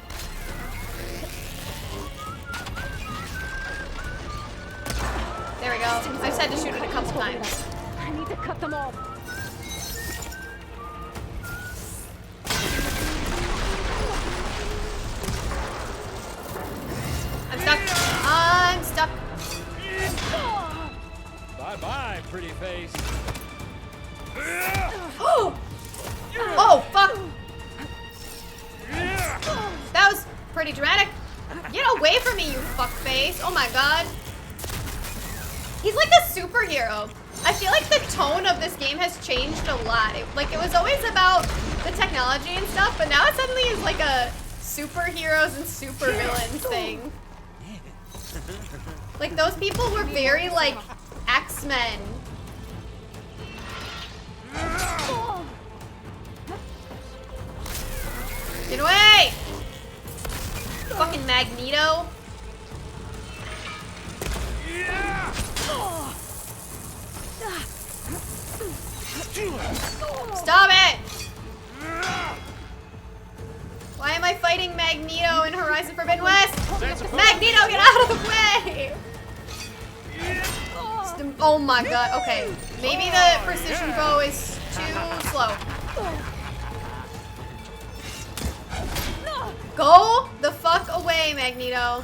There we go. I just had to shoot it a couple times. I need to cut them all. I'm stuck. I'm stuck. Bye-bye, pretty face. Oh! Oh, fuck! That was pretty dramatic. Get away from me, you fuckface. Oh my god. He's like a superhero. I feel like the tone of this game has changed a lot. It was always about the technology and stuff, but now it suddenly is like a superheroes and supervillains thing. Like, those people were very, like, X-Men. Get away! Fucking Magneto. Stop it! Why am I fighting Magneto in Horizon Forbidden West? Magneto, get out of the way! Oh my god, okay. Maybe the precision bow is too slow. Go the fuck away, Magneto.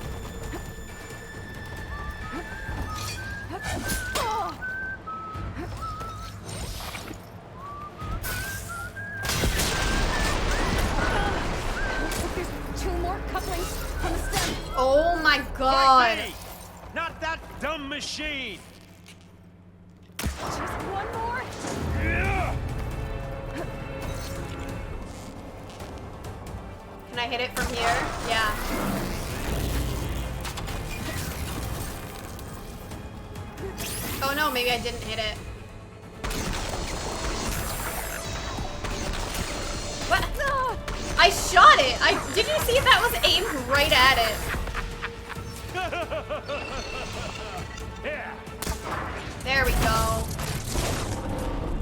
Oh my god. Hey, not that dumb machine. Just one more. Can I hit it from here? Yeah. Oh no, maybe I didn't hit it. What? I shot it! Did you see that was aimed right at it? There we go.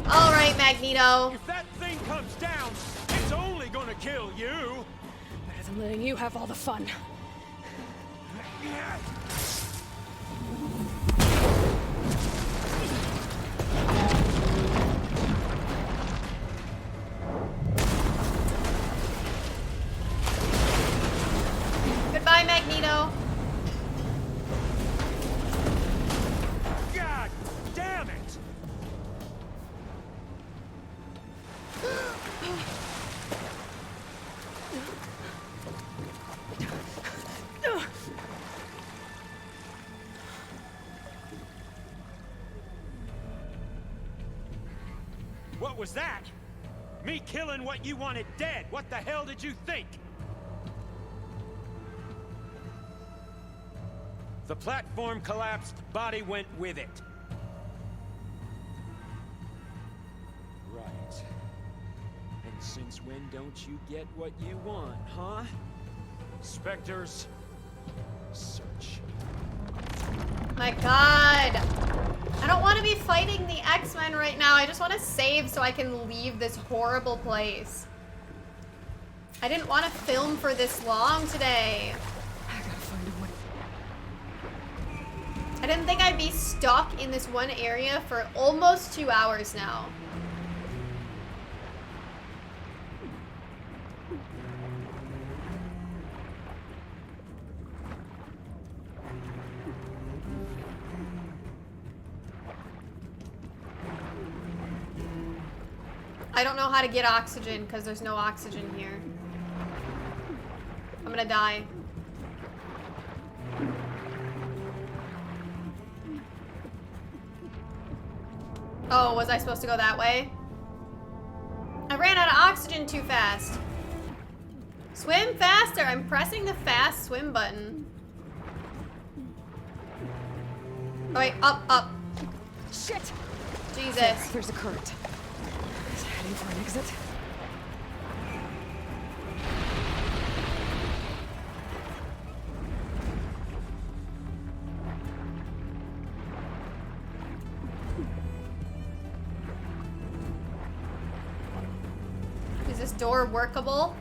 Alright, Magneto. If that thing comes down, it's only gonna kill you. Better than letting you have all the fun. Goodbye, Magneto. God damn it! What was that? Me killing what you wanted dead. What the hell did you think? The platform collapsed, body went with it. Right. And since when don't you get what you want, huh? Spectres, search. My god. I don't want to be fighting the X-Men right now. I just want to save so I can leave this horrible place. I didn't want to film for this long today. I gotta find a way. I didn't think I'd be stuck in this one area for almost 2 hours now. I don't know how to get oxygen because there's no oxygen here. I'm gonna die. Oh, was I supposed to go that way? I ran out of oxygen too fast. Swim faster! I'm pressing the fast swim button. Oh wait, up. Shit! Jesus. There's a current. Is it heading for an exit? Is this door workable?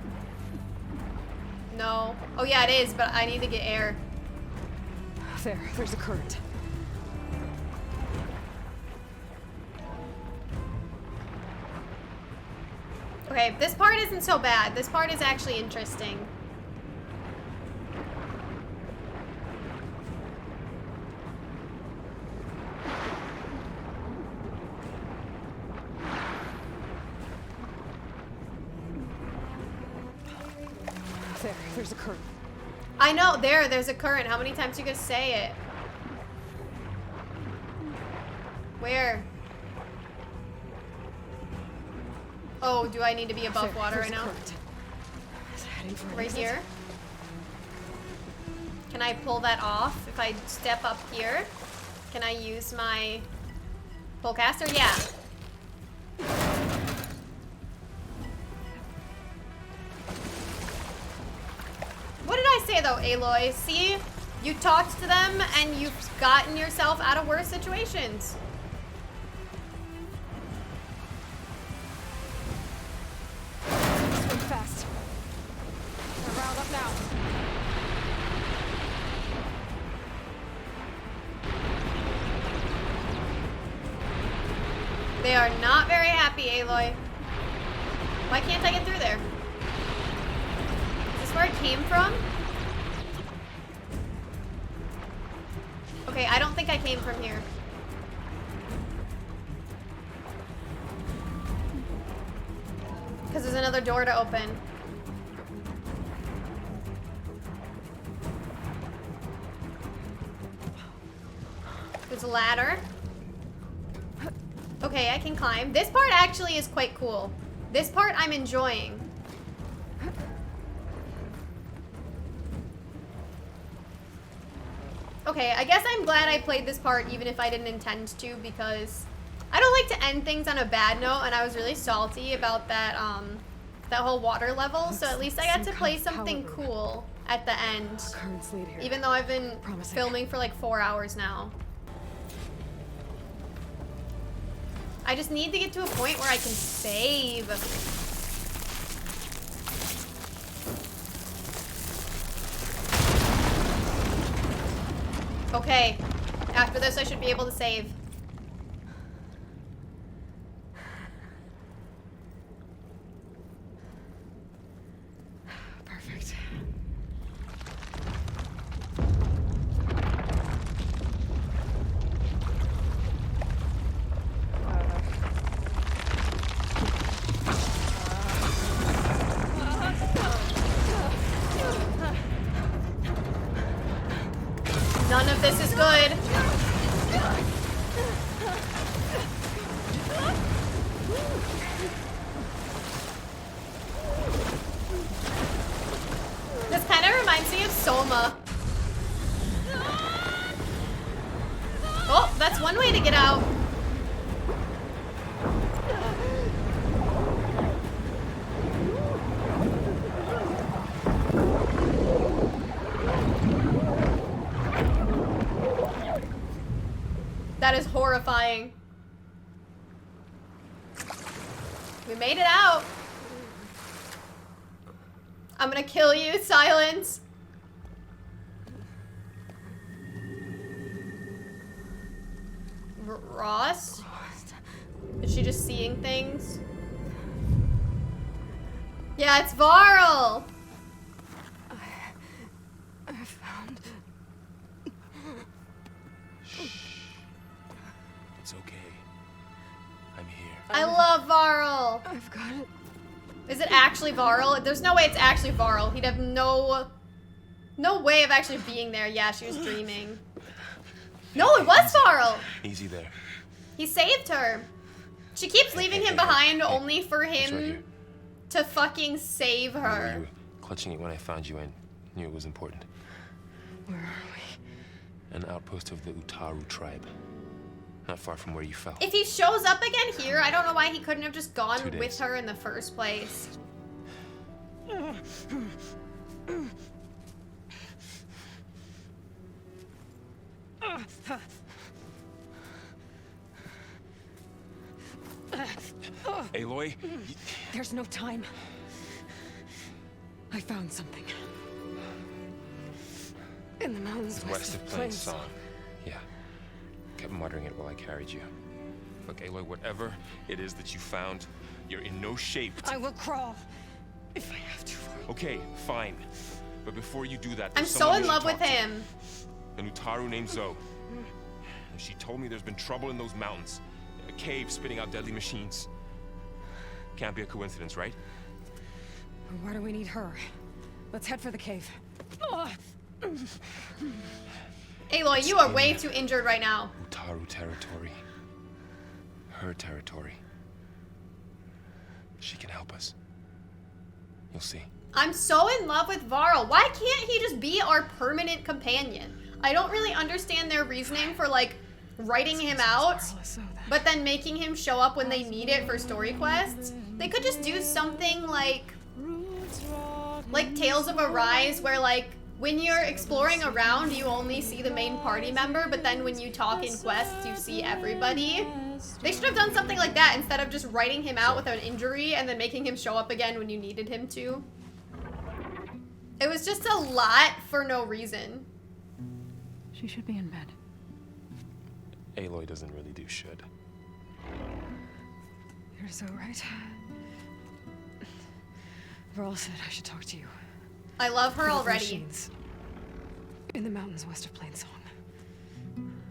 No. Oh yeah, it is, but I need to get air. There's a current. Okay, this part isn't so bad. This part is actually interesting. There's a current. I know, there's a current. How many times you gonna say it? Where? Oh, do I need to be above water right now? Right here? Can I pull that off if I step up here? Can I use my pullcaster? Yeah. What did I say though, Aloy? See? You talked to them and you've gotten yourself out of worse situations. Swim fast. They're riled up now. They are not very happy, Aloy. Why can't I get through there? Is this where it came from? Okay, I don't think I came from here. Because there's another door to open. There's a ladder. Okay, I can climb. This part actually is quite cool. This part I'm enjoying. Okay, I guess I'm glad I played this part even if I didn't intend to, because I don't like to end things on a bad note, and I was really salty about that that whole water level, so at least I got to play something cool at the end. Even though I've been filming for like 4 hours now. I just need to get to a point where I can save. Okay, after this I should be able to save. Perfect. None of this is good. This kind of reminds me of Soma. Oh, that's one way to get out. That is horrifying. We made it out. I'm gonna kill you, Sylens. Ross? Is she just seeing things? Yeah, it's Varl. I found... It's okay. I'm here. I love Varl. I've got it. Is it actually Varl? There's no way it's actually Varl. He'd have no way of actually being there. Yeah, she was dreaming. No, it was Varl. Easy there. He saved her. She keeps leaving him behind only for him to fucking save her. You were clutching it when I found you and knew it was important. Where are we? An outpost of the Utaru tribe. Not far from where you fell. If he shows up again here, I don't know why he couldn't have just gone 2 days. with her in the first place. Aloy? There's no time. I found something. In the mountains West of Plains Song. Yeah. Kept muttering it while I carried you. Look, Aloy, whatever it is that you found, you're in no shape to... I will crawl. If I have to. Okay, fine. But before you do that, I'm so in love with him. An Utaru named Zoe. She told me there's been trouble in those mountains. A cave spitting out deadly machines. Can't be a coincidence, right? Why do we need her? Let's head for the cave. Aloy, you are way too injured right now. Utaru territory. Her territory. She can help us. You'll see. I'm so in love with Varl. Why can't he just be our permanent companion? I don't really understand their reasoning for, like, writing him out, but then making him show up when they need it for story quests. They could just do something like Tales of Arise, where, like, when you're exploring around, you only see the main party member, but then when you talk in quests, you see everybody. They should have done something like that instead of just writing him out with an injury and then making him show up again when you needed him to. It was just a lot for no reason. She should be in bed. Aloy doesn't really do should. You're so right. Varl said I should talk to you. I love her already. Machines. In the mountains west of Plainsong.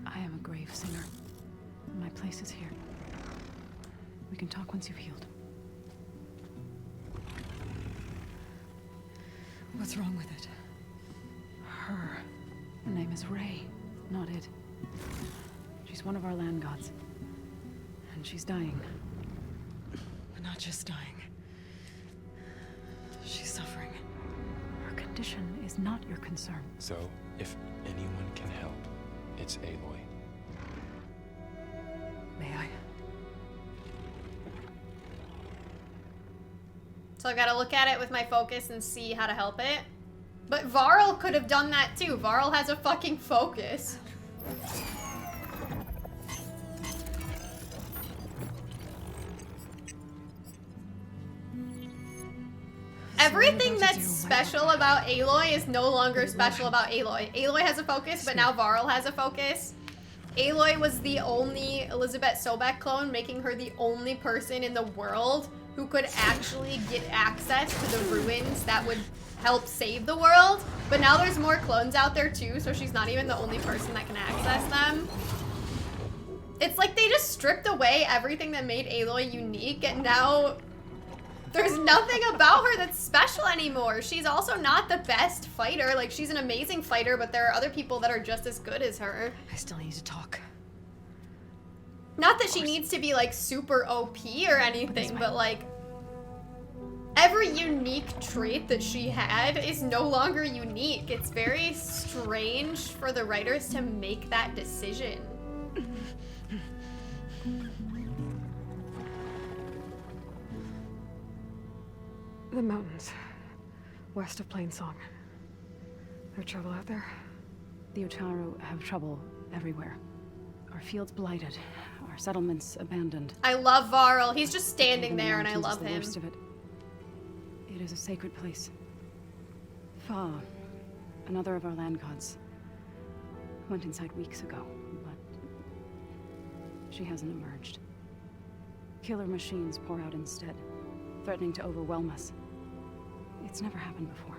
I am a grave singer. My place is here. We can talk once you've healed. What's wrong with it? Her. Her name is Ray, not it. She's one of our land gods. And she's dying. But not just dying. She's suffering. Her condition is not your concern. So, if anyone can help, it's Aloy. May I? So I gotta look at it with my focus and see how to help it. But Varl could have done that too. Varl has a fucking focus. Everything that's special about Aloy is no longer special about Aloy. Aloy has a focus, but now Varl has a focus. Aloy was the only Elizabeth Sobek clone, making her the only person in the world who could actually get access to the ruins that would help save the world. But now there's more clones out there too, so she's not even the only person that can access them. It's like they just stripped away everything that made Aloy unique, and now there's nothing about her that's special anymore. She's also not the best fighter. Like, she's an amazing fighter, but there are other people that are just as good as her. I still need to talk. Not that she needs to be, like, super OP or anything, but, like, every unique trait that she had is no longer unique. It's very strange for the writers to make that decision. The mountains, west of Plainsong. There trouble out there? The Utaru have trouble everywhere. Our fields blighted, our settlements abandoned. I love Varl. He's just standing there, and I The love him. worst of it. It is a sacred place. Fa, another of our land gods, went inside weeks ago, but she hasn't emerged. Killer machines pour out instead, threatening to overwhelm us. It's never happened before.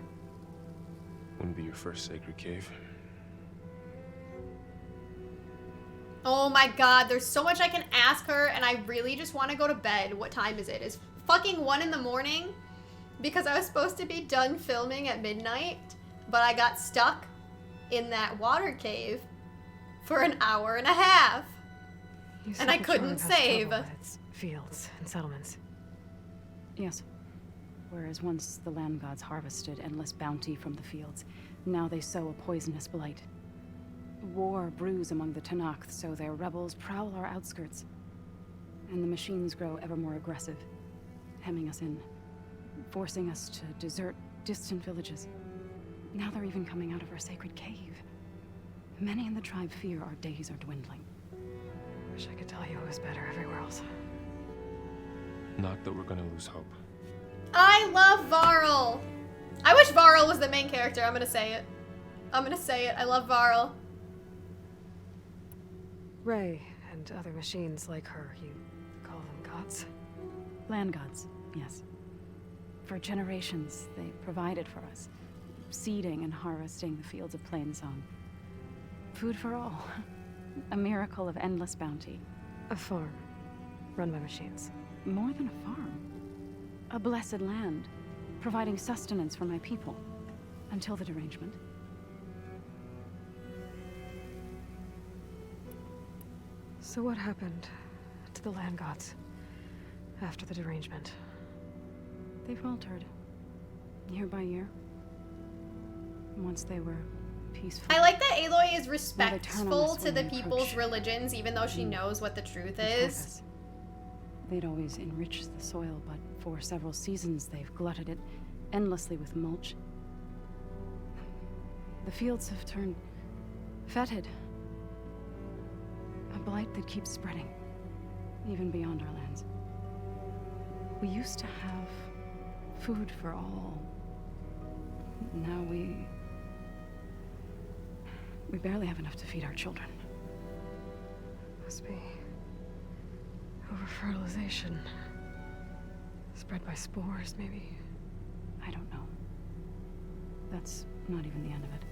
Wouldn't be your first sacred cave. Oh my god, there's so much I can ask her, and I really just want to go to bed. What time is it? It's fucking 1 in the morning, because I was supposed to be done filming at midnight, but I got stuck in that water cave for an hour and a half. And I couldn't save. Its fields and settlements. Yes. Whereas once the land gods harvested endless bounty from the fields, now they sow a poisonous blight. War brews among the Tanakh, so their rebels prowl our outskirts. And the machines grow ever more aggressive, hemming us in, forcing us to desert distant villages. Now they're even coming out of our sacred cave. Many in the tribe fear our days are dwindling. Wish I could tell you it was better everywhere else. Not that we're gonna lose hope. I love Varl. I wish Varl was the main character. I'm gonna say it. I'm gonna say it. I love Varl. Ray and other machines like her, you call them gods? Land gods, yes. For generations, they provided for us, seeding and harvesting the fields of Plainsong. Food for all. A miracle of endless bounty. A farm, run by machines. More than a farm. A blessed land, providing sustenance for my people. Until the derangement. So what happened to the land gods after the derangement? They faltered, year by year. Once they were peaceful. I like that Aloy is Now they turn on respectful us to when the we people's approach religions, even though she knows what the truth is. They'd always enriched the soil, but for several seasons they've glutted it endlessly with mulch. The fields have turned fetid. A blight that keeps spreading, even beyond our lands. We used to have food for all. Now we barely have enough to feed our children. Must be over-fertilization. Spread by spores, maybe. I don't know. That's not even the end of it.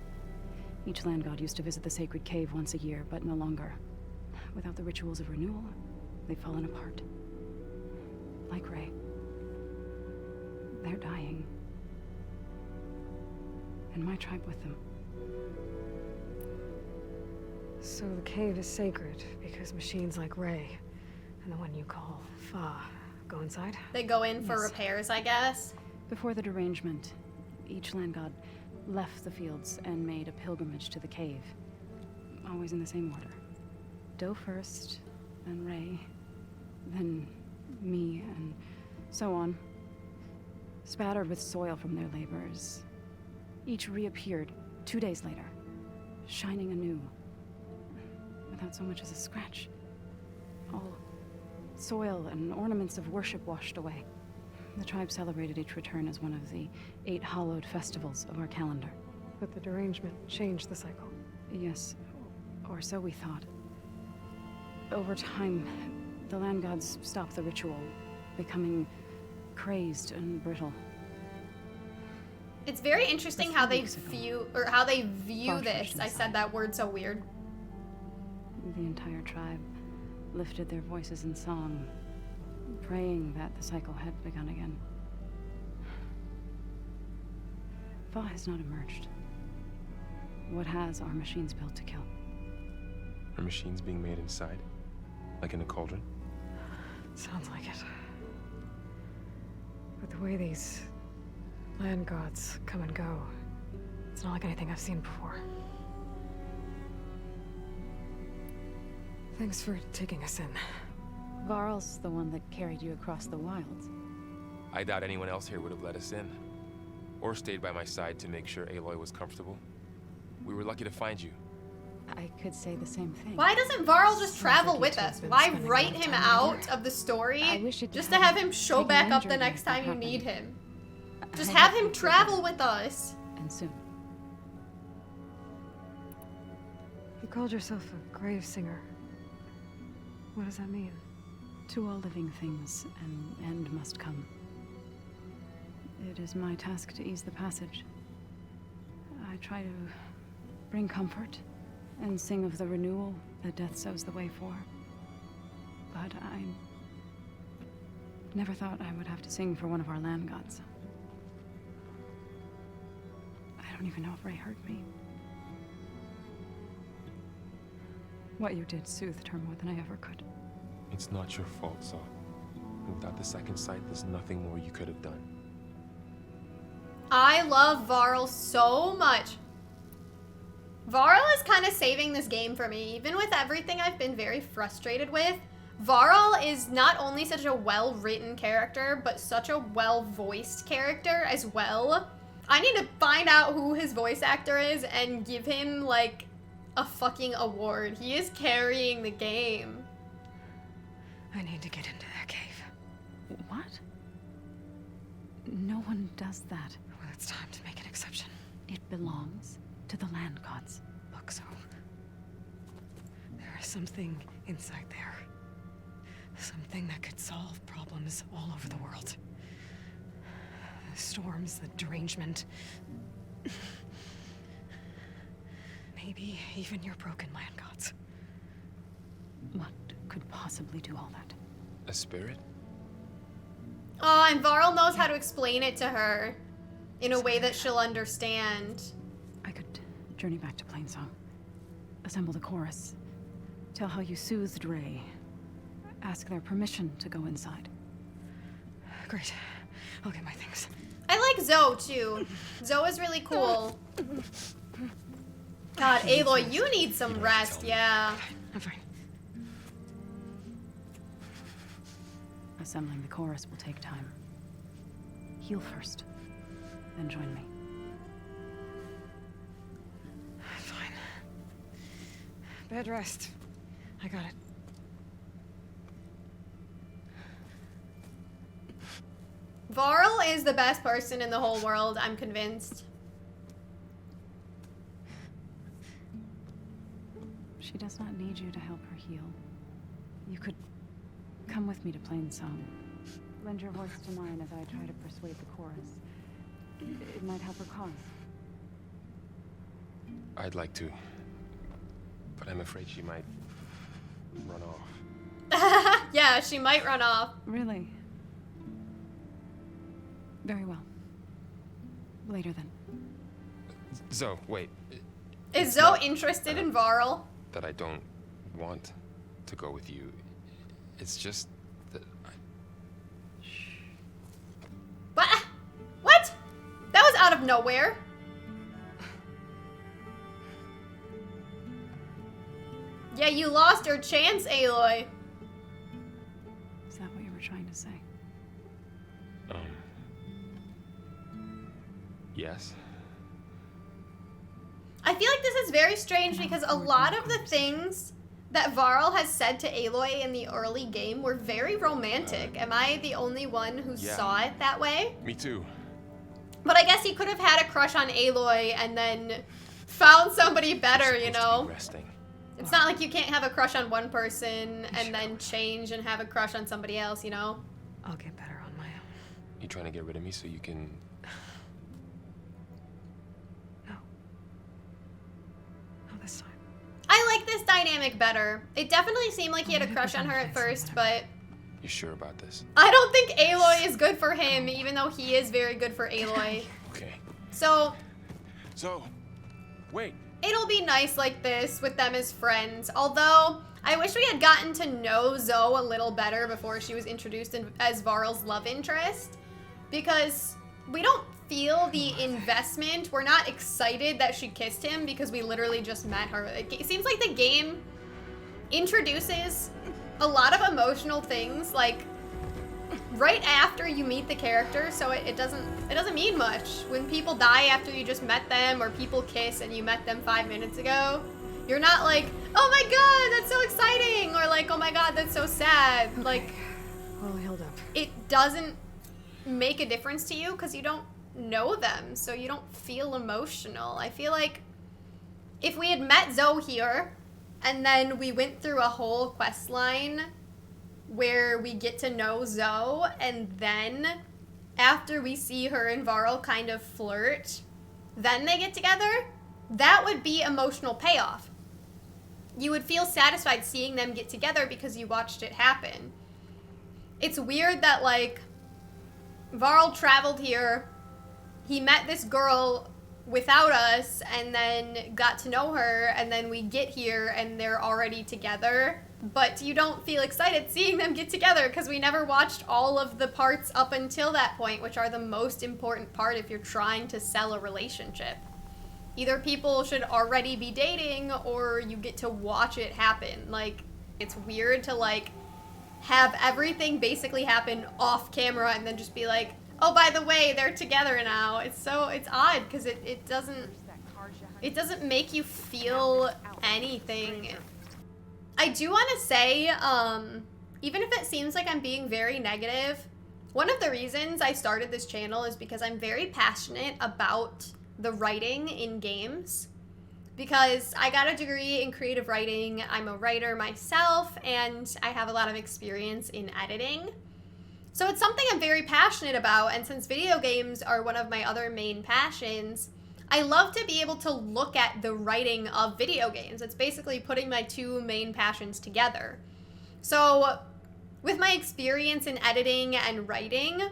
Each land god used to visit the sacred cave once a year, but no longer. Without the rituals of renewal, they've fallen apart. Like Ray. They're dying. And my tribe with them. So the cave is sacred because machines like Ray and the one you call Fa go inside? They go in for Yes. repairs, I guess. Before the derangement, each land god left the fields and made a pilgrimage to the cave. Always in the same order. Doe first, then Ray, then me, and so on. Spattered with soil from their labors. Each reappeared 2 days later, shining anew, without so much as a scratch. All soil and ornaments of worship washed away. The tribe celebrated each return as one of the 8 hallowed festivals of our calendar. But the derangement changed the cycle. Yes, or so we thought. Over time, the land gods stopped the ritual, becoming crazed and brittle. It's very interesting how they view Far this. pushed I inside. said that word so weird. The entire tribe lifted their voices in song, praying that the cycle had begun again. Fa has not emerged. What has are machines built to kill? Are machines being made inside? Like in a cauldron? Sounds like it. But the way these land gods come and go, it's not like anything I've seen before. Thanks for taking us in. Varl's the one that carried you across the wilds. I doubt anyone else here would have let us in. Or stayed by my side to make sure Aloy was comfortable. We were lucky to find you. I could say the same thing. Why doesn't Varl just travel with us? Why spending a write lot of him time out together. of the story wish it just to have him show taken back up injury the next if that time you happened. need him? I Just had have to him consider travel with us. And soon. You called yourself a grave singer. What does that mean? To all living things, an end must come. It is my task to ease the passage. I try to bring comfort and sing of the renewal that death sows the way for. But I never thought I would have to sing for one of our land gods. I don't even know if Ray heard me. What you did soothed her more than I ever could. It's not your fault, Saw. Without the second sight, there's nothing more you could have done. I love Varl so much. Varl is kind of saving this game for me. Even with everything I've been very frustrated with, Varl is not only such a well-written character, but such a well-voiced character as well. I need to find out who his voice actor is and give him, like, a fucking award. He is carrying the game. I need to get into that cave. What? No one does that. Well, it's time to make an exception. It belongs to the land gods. Look, so there is something inside there. Something that could solve problems all over the world. The storms, the derangement. Maybe even your broken land gods. What could possibly do all that? A spirit? Oh, and Varl knows how to explain it to her in a way that she'll understand. I could journey back to Plainsong, assemble the chorus, Tell how you soothed Ray. Ask their permission to go inside. Great. I'll get my things. I like Zoe too. Zoe is really cool. God, Aloy, you need some rest, yeah. I'm fine. Assembling the chorus will take time. Heal first, then join me. Fine. Bed rest. I got it. Varl is the best person in the whole world, I'm convinced. She does not need you to help her heal. You could come with me to Plainsong. Lend your voice to mine as I try to persuade the chorus. It might help her cause. I'd like to, but I'm afraid she might run off. Yeah, she might run off. Really? Very well. Later then. Zoe, wait. Is Zoe interested in Varl? That I don't want to go with you. It's just that What? What? That was out of nowhere. Yeah, you lost your chance, Aloy. Is that what you were trying to say? Yes. I feel like this is very strange because a lot of the things that Varl has said to Aloy in the early game were very romantic. Am I the only one who saw it that way? Me too. But I guess he could have had a crush on Aloy and then found somebody better, you know? Resting. It's not like you can't have a crush on one person and then change and have a crush on somebody else, you know? I'll get better on my own. You trying to get rid of me so you can... This time. I like this dynamic better. It definitely seemed like he had a crush on her at first, but... You sure about this? I don't think Aloy is good for him, even though he is very good for Aloy. Okay. So... wait. It'll be nice like this with them as friends, although I wish we had gotten to know Zoe a little better before she was introduced as Varl's love interest, because we don't feel the investment. We're not excited that she kissed him because we literally just met her. It seems like the game introduces a lot of emotional things like right after you meet the character, so it doesn't mean much. When people die after you just met them, or people kiss and you met them 5 minutes ago, you're not like, oh my god, that's so exciting, or like, oh my god, that's so sad. Like, well healed up. It doesn't make a difference to you because you don't know them, so you don't feel emotional. I feel like if we had met Zoe here and then we went through a whole quest line where we get to know Zoe, and then after we see her and Varl kind of flirt, then they get together, that would be emotional payoff. You would feel satisfied seeing them get together because you watched it happen. It's weird that, like, Varl traveled here, he met this girl without us, and then got to know her, and then we get here and they're already together. But you don't feel excited seeing them get together because we never watched all of the parts up until that point, which are the most important part if you're trying to sell a relationship. Either people should already be dating or you get to watch it happen. Like, it's weird to, like, have everything basically happen off camera and then just be like, oh, by the way, they're together now. It's odd because it doesn't make you feel anything. I do want to say, even if it seems like I'm being very negative, one of the reasons I started this channel is because I'm very passionate about the writing in games. Because I got a degree in creative writing, I'm a writer myself, and I have a lot of experience in editing. So it's something I'm very passionate about, and since video games are one of my other main passions, I love to be able to look at the writing of video games. It's basically putting my two main passions together. So with my experience in editing and writing,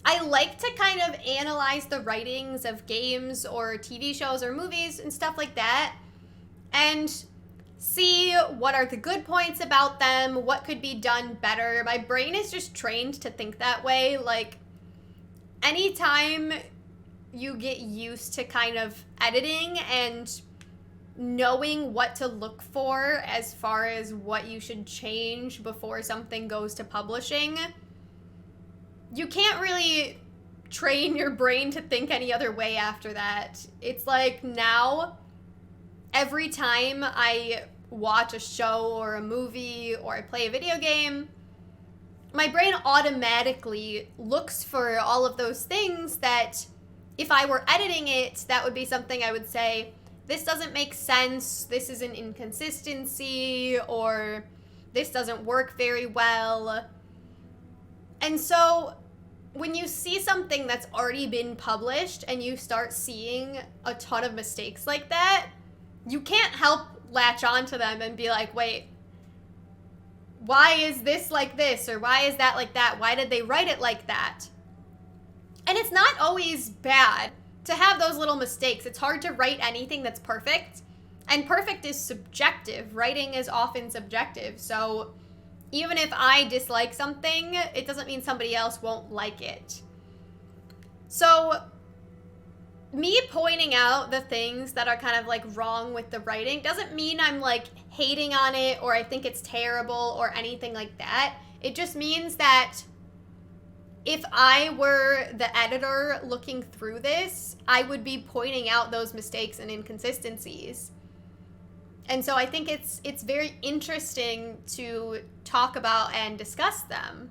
I like to kind of analyze the writings of games or TV shows or movies and stuff like that. And see what are the good points about them, what could be done better. My brain is just trained to think that way. Like, anytime you get used to kind of editing and knowing what to look for as far as what you should change before something goes to publishing, you can't really train your brain to think any other way after that. It's like now, every time I watch a show or a movie or I play a video game, my brain automatically looks for all of those things that if I were editing it, that would be something I would say, this doesn't make sense, this is an inconsistency, or this doesn't work very well. And so when you see something that's already been published and you start seeing a ton of mistakes like that, you can't help latch onto them and be like, wait, why is this like this? Or why is that like that? Why did they write it like that? And it's not always bad to have those little mistakes. It's hard to write anything that's perfect. And perfect is subjective. Writing is often subjective. So even if I dislike something, it doesn't mean somebody else won't like it. So me pointing out the things that are kind of like wrong with the writing doesn't mean I'm like hating on it or I think it's terrible or anything like that. It just means that if I were the editor looking through this, I would be pointing out those mistakes and inconsistencies. And so I think it's very interesting to talk about and discuss them.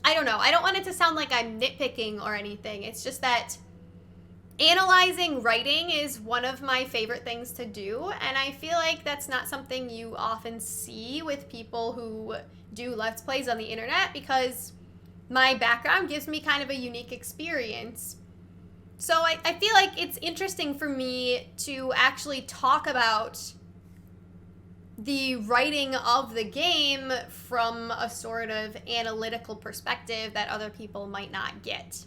I don't know. I don't want it to sound like I'm nitpicking or anything. It's just that analyzing writing is one of my favorite things to do, and I feel like that's not something you often see with people who do Let's Plays on the internet, because my background gives me kind of a unique experience. So I feel like it's interesting for me to actually talk about the writing of the game from a sort of analytical perspective that other people might not get.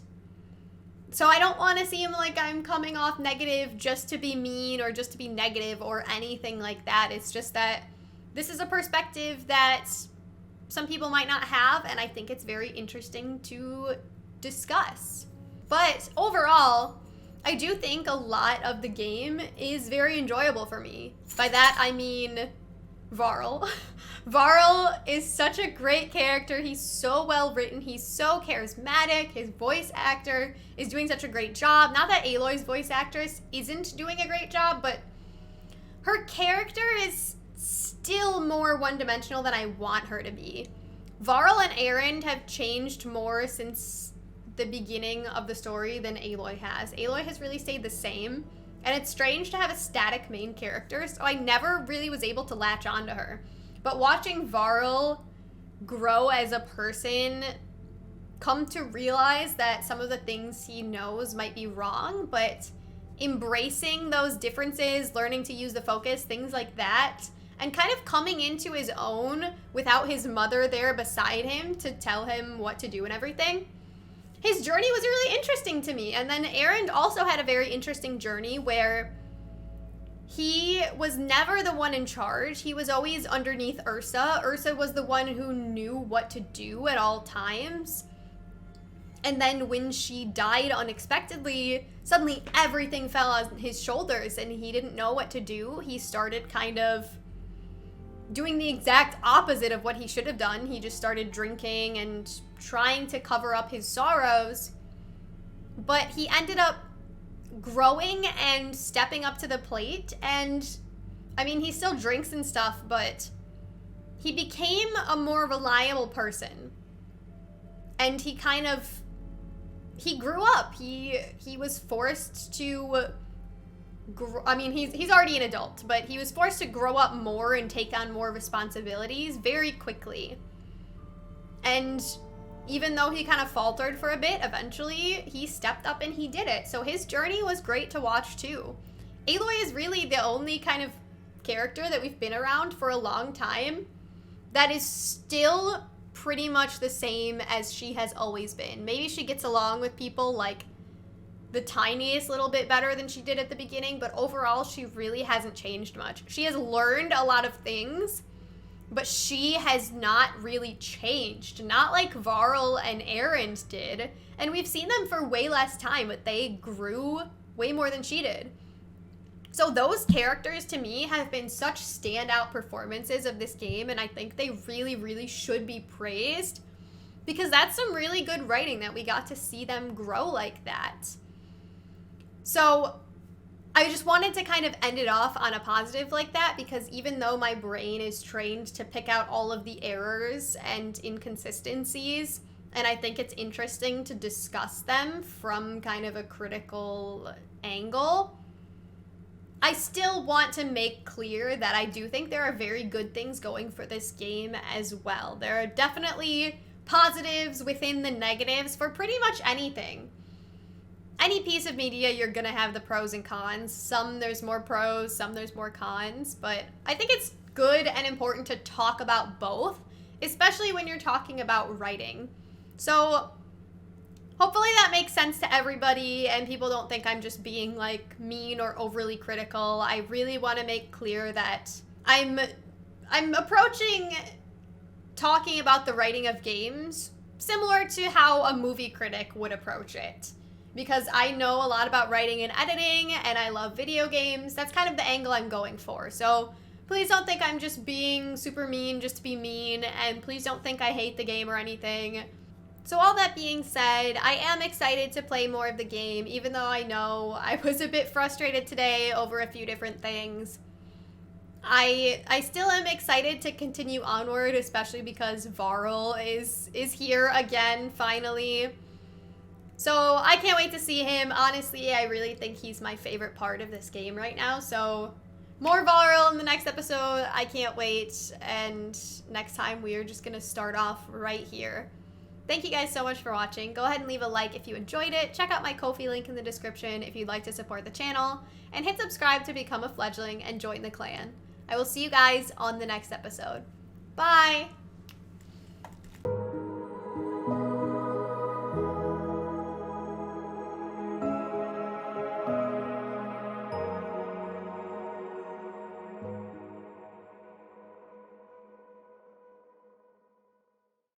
So I don't want to seem like I'm coming off negative just to be mean or just to be negative or anything like that. It's just that this is a perspective that some people might not have, and I think it's very interesting to discuss. But overall, I do think a lot of the game is very enjoyable for me. By that, I mean Varl. Varl is such a great character. He's so well written. He's so charismatic. His voice actor is doing such a great job. Not that Aloy's voice actress isn't doing a great job, but her character is still more one-dimensional than I want her to be. Varl and Erend have changed more since the beginning of the story than Aloy has. Aloy has really stayed the same, and it's strange to have a static main character, so I never really was able to latch onto her. But watching Varl grow as a person, come to realize that some of the things he knows might be wrong, but embracing those differences, learning to use the focus, things like that, and kind of coming into his own without his mother there beside him to tell him what to do and everything. His journey was really interesting to me. And then Erend also had a very interesting journey where he was never the one in charge. He was always underneath Ursa. Ursa was the one who knew what to do at all times. And then when she died unexpectedly, suddenly everything fell on his shoulders and he didn't know what to do. He started kind of doing the exact opposite of what he should have done. He just started drinking and trying to cover up his sorrows. But he ended up growing and stepping up to the plate. And, I mean, he still drinks and stuff, but he became a more reliable person. And he kind of, he grew up. He was forced to I mean, he's already an adult, but he was forced to grow up more and take on more responsibilities very quickly. And even though he kind of faltered for a bit, eventually he stepped up and he did it. So his journey was great to watch too. Aloy is really the only kind of character that we've been around for a long time that is still pretty much the same as she has always been. Maybe she gets along with people like the tiniest little bit better than she did at the beginning, but overall she really hasn't changed much. She has learned a lot of things, but she has not really changed. Not like Varl and Erend did. And we've seen them for way less time, but they grew way more than she did. So those characters to me have been such standout performances of this game, and I think they really, really should be praised because that's some really good writing that we got to see them grow like that. So I just wanted to kind of end it off on a positive like that because even though my brain is trained to pick out all of the errors and inconsistencies, and I think it's interesting to discuss them from kind of a critical angle, I still want to make clear that I do think there are very good things going for this game as well. There are definitely positives within the negatives for pretty much anything. Any piece of media, you're gonna have the pros and cons. Some there's more pros, some there's more cons, but I think it's good and important to talk about both, especially when you're talking about writing. So hopefully that makes sense to everybody and people don't think I'm just being like mean or overly critical. I really want to make clear that I'm approaching talking about the writing of games similar to how a movie critic would approach it. Because I know a lot about writing and editing and I love video games. That's kind of the angle I'm going for. So please don't think I'm just being super mean just to be mean, and please don't think I hate the game or anything. So all that being said, I am excited to play more of the game, even though I know I was a bit frustrated today over a few different things. I still am excited to continue onward, especially because Varl is here again, finally. So I can't wait to see him. Honestly, I really think he's my favorite part of this game right now. So more Varl in the next episode. I can't wait. And next time we are just going to start off right here. Thank you guys so much for watching. Go ahead and leave a like if you enjoyed it. Check out my Ko-fi link in the description if you'd like to support the channel. And hit subscribe to become a fledgling and join the clan. I will see you guys on the next episode. Bye!